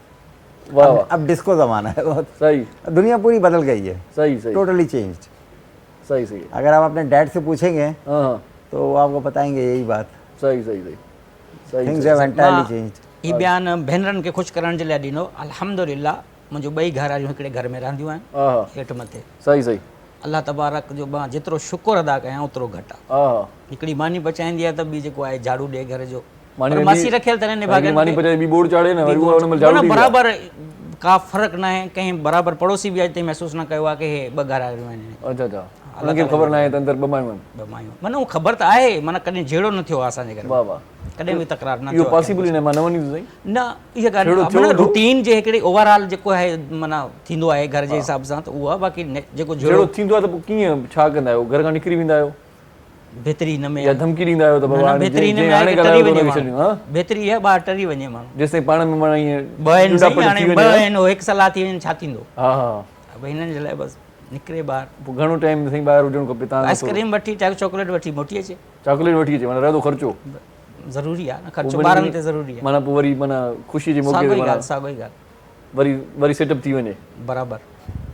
वाह वाह। अब डिस्को ज़माना है बहुत। सही। दुनिया पूरी बदल गई है। सही सही। Totally changed. सही सही। अगर आप अपने डैड से पूछेंगे हाँ तो वो आपको बताएंगे यही बात। सही सही सही सही। Things have entirely changed. ही बयान भेनरनि खे ख़ुशि करण जे लाइ ॾिनो। अल्हम्दुलिल्लाह मुंहिंजो ॿई घर वारियूं हिकिड़े घर में रहंदियूं आहिनि, हेठि मथे। सही सही। अल्लाह तबारक जो मां जेतिरो शुकुर अदा कयां ओतिरो घटि आहे। हिकिड़ी मानी बचाईंदी आहे त ॿी जेको आहे झाड़ू ॾे घर जो। मासी रखियल अथनि निभागनि मानी बचाई बि बोर्ड चाढ़े न वरी उहा हुन में झाड़ू ॾींदी आहे। बराबरि का फ़र्क़ु न आहे। कंहिं बराबरि पड़ोसी बि अॼु ताईं महसूसु न कयो आहे की हे ॿ घर वारियूं आहिनि। अच्छा अच्छा। उनखे ख़बर न आहे त अंदरि ॿ मायूं आहिनि। ॿ मायूं माना उहो ख़बर त आहे, माना कॾहिं जहिड़ो न थियो आहे असांजे घर। वाह वाह। कॾहिं बि तकरार न इहो पॉसिबल ई न, मां न वञी थो साईं। न इहा ॻाल्हि रूटीन जे हिकिड़ी ओवरऑल जेको आहे माना थींदो आहे घर जे हिसाब सां त उहो आहे। बाक़ी जेको जहिड़ो थींदो आहे त पोइ कीअं छा कंदा आहियो? घर खां निकिरी वेंदा आहियो बेहतरी हिन में या धमकी ॾींदा आहियो त बाबा बेहतरी हिन में आहे कि टरी वञे माण्हू। बेहतरी आहे ॿाहिरि टरी वञे माण्हू। जेसिताईं पाण में माना ईअं ॿ आहिनि हाणे ॿ आहिनि हिकु सलाह थी वञे छा थींदो? हा हा। भई हिननि जे लाइ बसि निकिरे ॿाहिरि। पोइ घणो टाइम साईं ॿाहिरि हुजणो खपे? तव्हां आइस्क्रीम वठी चॉकलेट वठी मोटी अचे। चॉकलेट वठी अचे माना रहंदो ख़र्चो ज़रूरी आहे न, ख़र्चो ॿारनि ते ज़रूरी आहे। माना पोइ वरी माना ख़ुशी जे मौक़े ते साॻी ॻाल्हि वरी सेटअप थी वञे। बराबरि।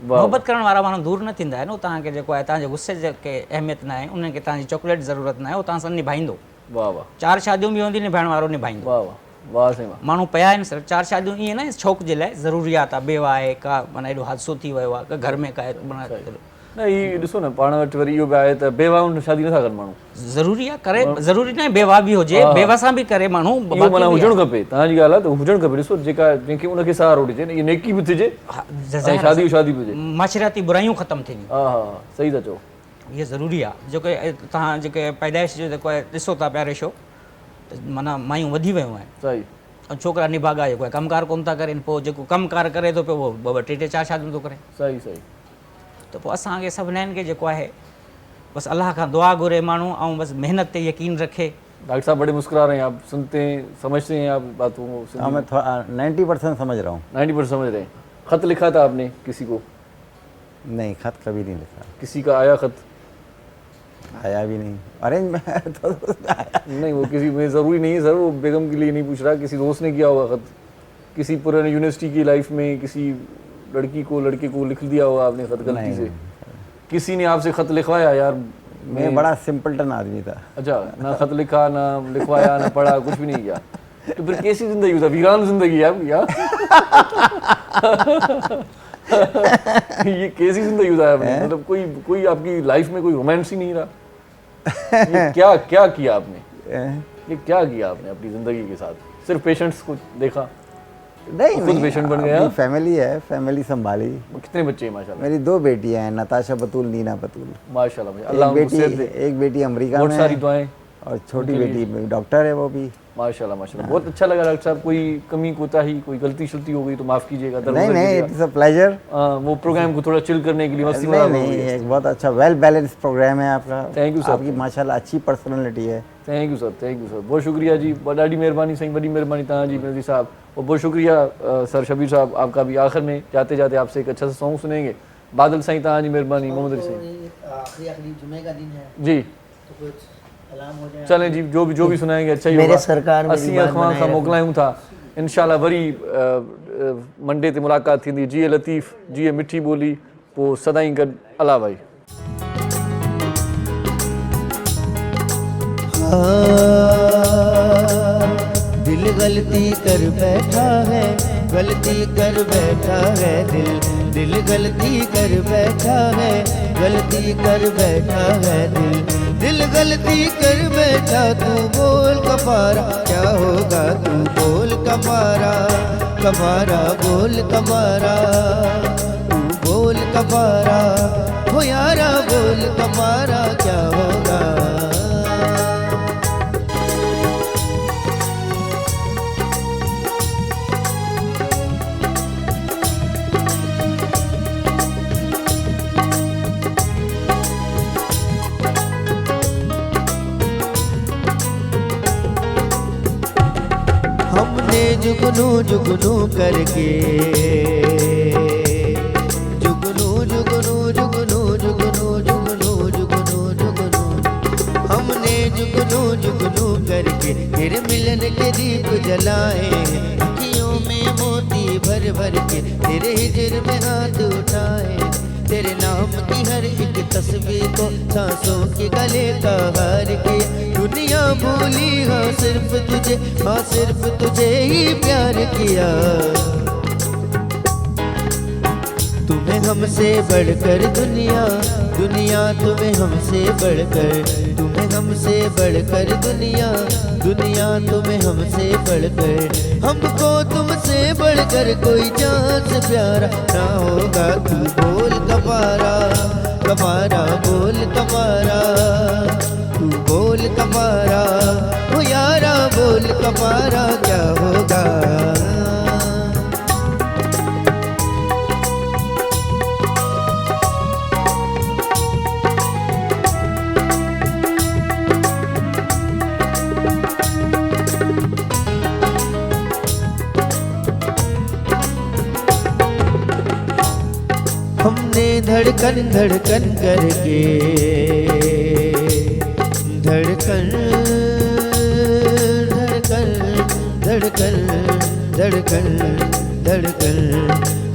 मोहबत करण वारा माण्हू दूर न थींदा आहिनि, तव्हांखे जेको आहे तव्हांजे गुस्से जे अहमियत न आहे, उन्हनि खे तव्हांजी चॉकलेट ज़रूरत न आहे, उहो तव्हां सां निभाईंदो। वाह वाह। 4 शादियूं बि हूंदी निभाइण वारो निभाईंदो। वाह वाह वाह साईं वाह। माण्हू पिया आहिनि सर, 4 शादियूं ईअं न शौक़ जे लाइ ज़रूरियात आहे, बेवा आहे का, माना एॾो हादसो थी वियो आहे, घर में का न ही ॾिसो न पाण वटि वरी इहो बि आहे त बेवाउनि शादी नथा कनि माण्हू। ज़रूरी आहे करे, ज़रूरी न आहे बेवा बि हुजे, बेवा सां बि करे माण्हू, माना हुजणु खपे। तव्हांजी ॻाल्हि आहे त हुजणु खपे। ॾिसो जेका जंहिंखे उनखे सहारो ॾिजे न, इहा नेकी बि थिजे, शादी शादी बि हुजे, माशराती बुराइयूं ख़तमु थींदियूं। हा हा सही था चओ, इहा ज़रूरी आहे। जेके तव्हां जेके पैदाइश जो जेको आहे ॾिसो था पिया रेशो, माना मायूं वधी वियूं आहिनि। सही। ऐं छोकिरा निभागा जेको आहे कमकार कोन था करनि, पोइ जेको कमकार करे थो पियो उहो 2 3 4 शादियूं थो करे। सही सही। त पोइ असांखे सभिनीनि खे जेको आहे बसि अलाह खां दुआ घुरे माण्हू, ऐं बसि मेहनत ते यकीन रखे। डॉक्टर साहब बड़े मुस्कुरा रहे हैं, आप सुनते हैं, समझते हैं आप बातों को? हाँ, मैं 90% समझ रहा हूँ। 90% समझ रहे हैं। खत लिखा था आपने किसी को? नहीं, खत कभी नहीं लिखा। किसी का आया खत? आया भी नहीं। अरेंज में तो नहीं, वो किसी में ज़रूरी नहीं है सर, वो बेगम के लिए नहीं पूछ रहा, किसी दोस्त ने किया होगा खत, किसी पुराने यूनिवर्सिटी की लाइफ में किसी लड़की को लड़के को लिख दिया होगा आपने खत गलती से? किसी ने आपसे खत लिखवाया? यार मैं बड़ा सिंपलटन आदमी था। अच्छा, ना खत लिखा, ना लिखवाया, ना पढ़ा, कुछ भी नहीं किया, तो फिर कैसी जिंदगी था? वीरान जिंदगी है आपकी यार। ये कैसी जिंदगी था आपने? मतलब कोई आपकी लाइफ में कोई रोमांस ही नहीं रहा? ये क्या किया आपने? ये क्या किया आपने अपनी जिंदगी के साथ? सिर्फ पेशेंट्स को देखा? नहीं, खुद पेशेंट बन गया? फैमिली है, फैमिली संभाली। कितने बच्चे हैं माशाल्लाह? मेरी 2 बेटियां हैं, नताशा बतूल, नीना बतूल। माशाल्लाह, अल्लाह उनको सेहत दे। एक बेटी अमेरिका में, बहुत सारी दुआएं। और छोटी बेटी डॉक्टर है वो भी। माशाल्लाह माशाल्लाह, बहुत अच्छा लगा डॉक्टर साहब। कोई कमी कोताही, कोई गलती शलती हो गई तो माफ़ कीजिएगा। नहीं, इट्स अ प्लेजर। वो प्रोग्राम को थोड़ा चिल करने के लिए मस्ती नहीं, एक बहुत अच्छा वेल बैलेंस प्रोग्राम है आपका। Thank you sir. आपकी माशाल्लाह अच्छी पर्सनैलिटी है। Thank you sir, thank you sir, बहुत शुक्रिया जी, ॾाढी महिरबानी साईं, वॾी महिरबानी तव्हांजी नज़ीर साहब। और बहुत शुक्रिया सर शबीर साहब, आपका भी। आखिर में जाते जाते आपसे एक अच्छा सा सॉन्ग सुनेंगे। बादल साईं तव्हांजी महिरबानी। मोहम्मद अली साईं आखिरी जुमे का दिन है जी, तो कुछ सलाम हो जाए। चलें जी, जो भी सुनाएंगे अच्छा ही मेरे होगा। सरकार असीं अखवां खां मोकिलायूं था, इंशाल्लाह वरी मंडे ते मुलाक़ात थींदी। जीअं लतीफ़, जीअं मिठी ॿोली, पोइ सदाईं गॾु। अला भाई। दिल गलती कर बैठा है, गलती कर बैठा है, दिल गलती कर बैठा है, गलती कर बैठा है, दिल गलती कर बैठा। तू बोल कफारा क्या होगा, तू बोल कफारा, कफारा बोल कफारा, तू बोल कफारा, हो यारा बोल कफारा क्या होगा। हमने जुगनू जुगनू करके, जुगनू जुगनू जुगनू जुगनू जुगनू जुगनू जुगनू, हमने जुगनू जुगनू करके फिर मिलन के दीप जलाए, अखियों में मोती भर भर के तेरे हिजर में हाथ उठाए, तेरे नाम की हर एक तस्वीर को सांसों के गले का हार किया। दुनिया भूली हाँ सिर्फ तुझे, हाँ सिर्फ तुझे ही प्यार किया। तुम्हें हमसे बढ़कर दुनिया, दुनिया तुम्हें हमसे बढ़कर, तुम्हें हमसे बढ़कर दुनिया, दुनिया तुम्हें हमसे बढ़कर, हमको तुमसे बढ़कर कोई जान से प्यारा ना होगा। तू बोल कफारा, कफारा बोल कफारा, तू बोल कफारा, हो यारा बोल कफारा क्या होगा। हमने धड़कन धड़कन करके, धड़कन धड़कन धड़कन धड़कन धड़कन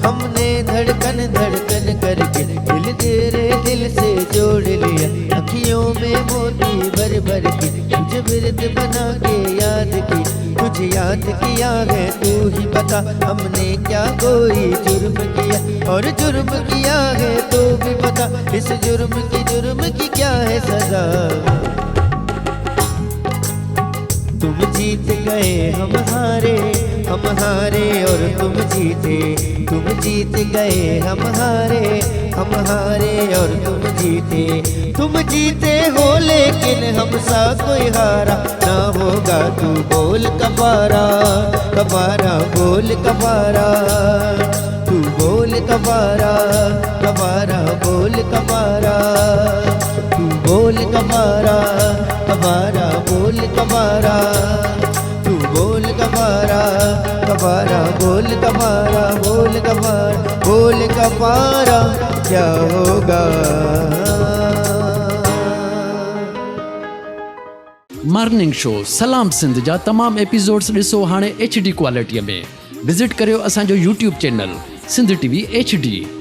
हमने धड़कन धड़कन करके दिल तेरे दिल से जोड़ लिया, अखियों में मोती भर भर के तुझे विरद बना के याद की, तुझे याद किया है तू ही बता, हमने क्या कोई जुर्म किया, और जुर्म किया है तो भी बता, इस जुर्म की क्या है सजा। तुम जीत गए हम हारे और तुम जीते, तुम जीत गए हम हारे और तुम जीते हो, लेकिन हमसा कोई हारा ना होगा। तू बोल कबारा कबारा बोल कबारा, तू बोल कबारा कबारा बोल कबारा, तू बोल कबारा कबारा बोल कबारा, तू बोल कबारा कबारा बोल कबारा बोल कबारा क्या होगा। मॉर्निंग शो सलाम सिंध जा तमाम एपिसोड्स ॾिसो हाणे HD क्वालिटीअ में। विज़िट करियो असांजो YouTube channel Sindh TV HD।